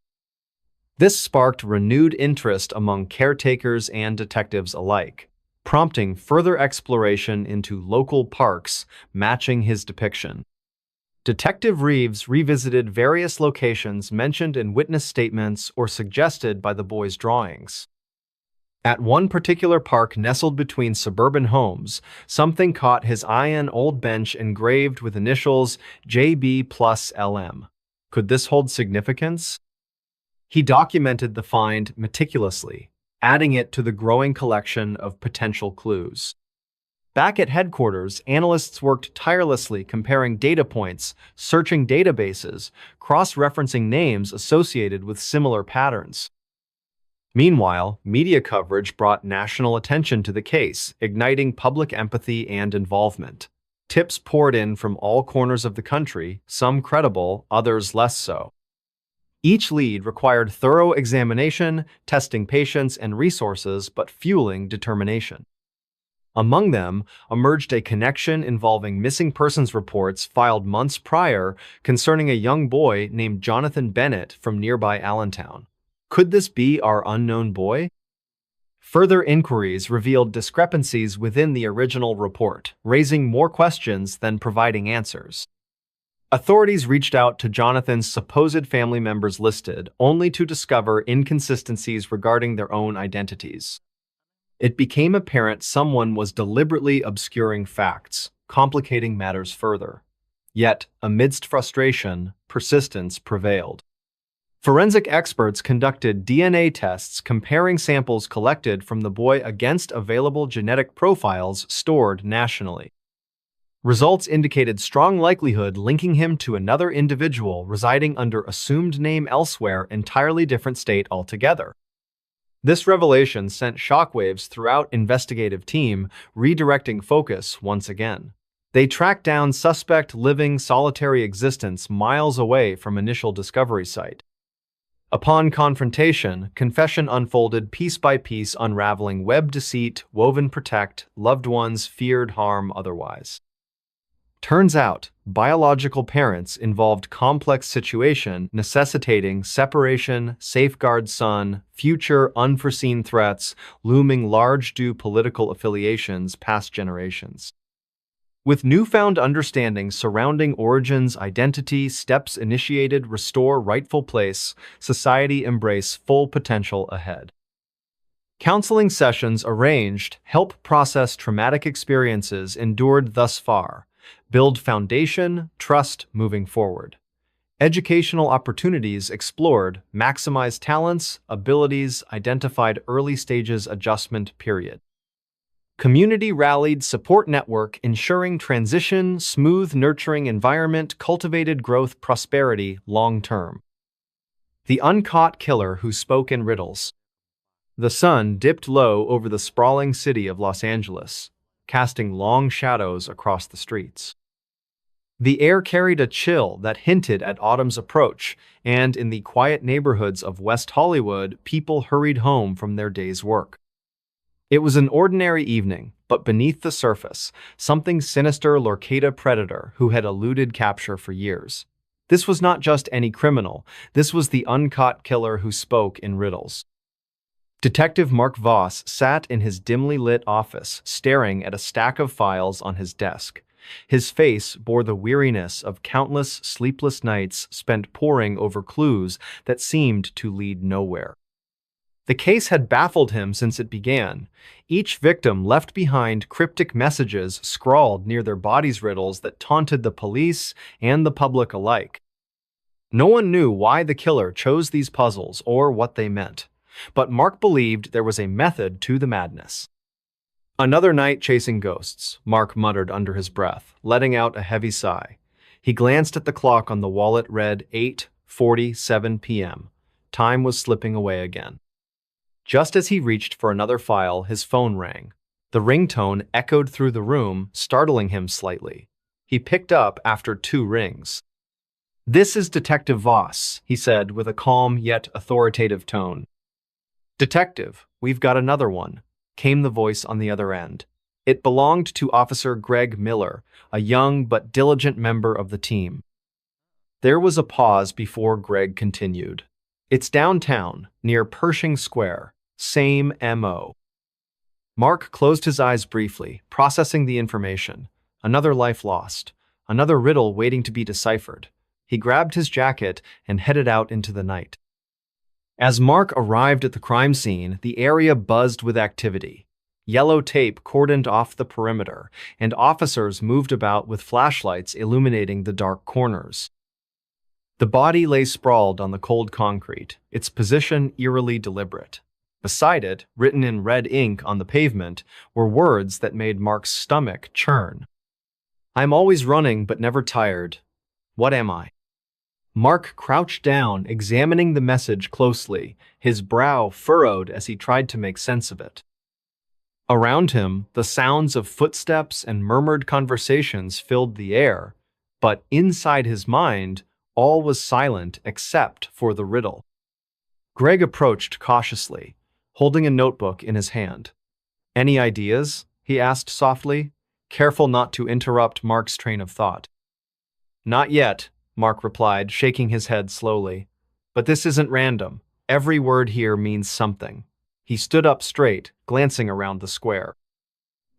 This sparked renewed interest among caretakers and detectives alike, prompting further exploration into local parks matching his depiction. Detective Reeves revisited various locations mentioned in witness statements or suggested by the boy's drawings. At one particular park nestled between suburban homes, something caught his eye: an old bench engraved with initials JB plus LM. Could this hold significance? He documented the find meticulously, adding it to the growing collection of potential clues. Back at headquarters, analysts worked tirelessly comparing data points, searching databases, cross-referencing names associated with similar patterns. Meanwhile, media coverage brought national attention to the case, igniting public empathy and involvement. Tips poured in from all corners of the country, some credible, others less so. Each lead required thorough examination, testing patience and resources, but fueling determination. Among them emerged a connection involving missing persons reports filed months prior concerning a young boy named Jonathan Bennett from nearby Allentown. Could this be our unknown boy? Further inquiries revealed discrepancies within the original report, raising more questions than providing answers. Authorities reached out to Jonathan's supposed family members listed, only to discover inconsistencies regarding their own identities. It became apparent someone was deliberately obscuring facts, complicating matters further. Yet, amidst frustration, persistence prevailed. Forensic experts conducted DNA tests comparing samples collected from the boy against available genetic profiles stored nationally. Results indicated strong likelihood linking him to another individual residing under assumed name elsewhere, entirely different state altogether. This revelation sent shockwaves throughout investigative team, redirecting focus once again. They tracked down suspect living solitary existence miles away from initial discovery site. Upon confrontation, confession unfolded piece by piece, unraveling web deceit woven protect loved ones feared harm otherwise. Turns out, biological parents involved complex situation necessitating separation, safeguard son, future unforeseen threats, looming large due political affiliations past generations. With newfound understanding surrounding origins, identity, steps initiated, restore rightful place, society embrace full potential ahead. Counseling sessions arranged help process traumatic experiences endured thus far, build foundation, trust moving forward. Educational opportunities explored, maximize talents, abilities, identified early stages adjustment period. Community rallied support network ensuring transition, smooth nurturing environment, cultivated growth, prosperity, long term. The uncaught killer who spoke in riddles. The sun dipped low over the sprawling city of Los Angeles, casting long shadows across the streets. The air carried a chill that hinted at autumn's approach, and in the quiet neighborhoods of West Hollywood, people hurried home from their day's work. It was an ordinary evening, but beneath the surface, something sinister lurked, a predator who had eluded capture for years. This was not just any criminal, this was the uncaught killer who spoke in riddles. Detective Mark Voss sat in his dimly lit office, staring at a stack of files on his desk. His face bore the weariness of countless sleepless nights spent poring over clues that seemed to lead nowhere. The case had baffled him since it began. Each victim left behind cryptic messages scrawled near their bodies, riddles that taunted the police and the public alike. No one knew why the killer chose these puzzles or what they meant, but Mark believed there was a method to the madness. "Another night chasing ghosts," Mark muttered under his breath, letting out a heavy sigh. He glanced at the clock on the wall. It read 8:47 p.m. Time was slipping away again. Just as he reached for another file, his phone rang. The ringtone echoed through the room, startling him slightly. He picked up after 2 rings. "This is Detective Voss," he said with a calm yet authoritative tone. "Detective, we've got another one," came the voice on the other end. It belonged to Officer Greg Miller, a young but diligent member of the team. There was a pause before Greg continued. "It's downtown, near Pershing Square. Same M.O." Mark closed his eyes briefly, processing the information. Another life lost. Another riddle waiting to be deciphered. He grabbed his jacket and headed out into the night. As Mark arrived at the crime scene, the area buzzed with activity. Yellow tape cordoned off the perimeter, and officers moved about with flashlights illuminating the dark corners. The body lay sprawled on the cold concrete, its position eerily deliberate. Beside it, written in red ink on the pavement, were words that made Mark's stomach churn. "I'm always running but never tired. What am I?" Mark crouched down, examining the message closely, his brow furrowed as he tried to make sense of it. Around him, the sounds of footsteps and murmured conversations filled the air, but inside his mind, all was silent except for the riddle. Greg approached cautiously, holding a notebook in his hand. "Any ideas?" he asked softly, careful not to interrupt Mark's train of thought. "Not yet," Mark replied, shaking his head slowly. "But this isn't random. Every word here means something." He stood up straight, glancing around the square.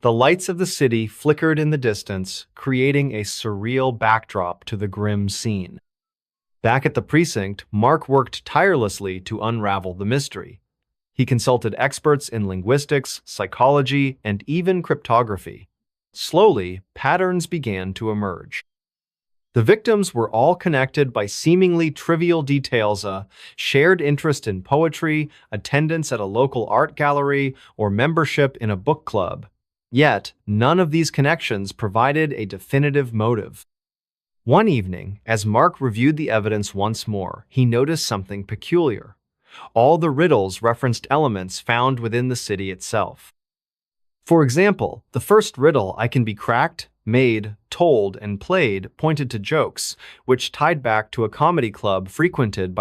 The lights of the city flickered in the distance, creating a surreal backdrop to the grim scene. Back at the precinct, Mark worked tirelessly to unravel the mystery. He consulted experts in linguistics, psychology, and even cryptography. Slowly, patterns began to emerge. The victims were all connected by seemingly trivial details: a shared interest in poetry, attendance at a local art gallery, or membership in a book club. Yet, none of these connections provided a definitive motive. One evening, as Mark reviewed the evidence once more, he noticed something peculiar. All the riddles referenced elements found within the city itself. For example, the first riddle, "I can be cracked, made, told, and played," pointed to jokes, which tied back to a comedy club frequented by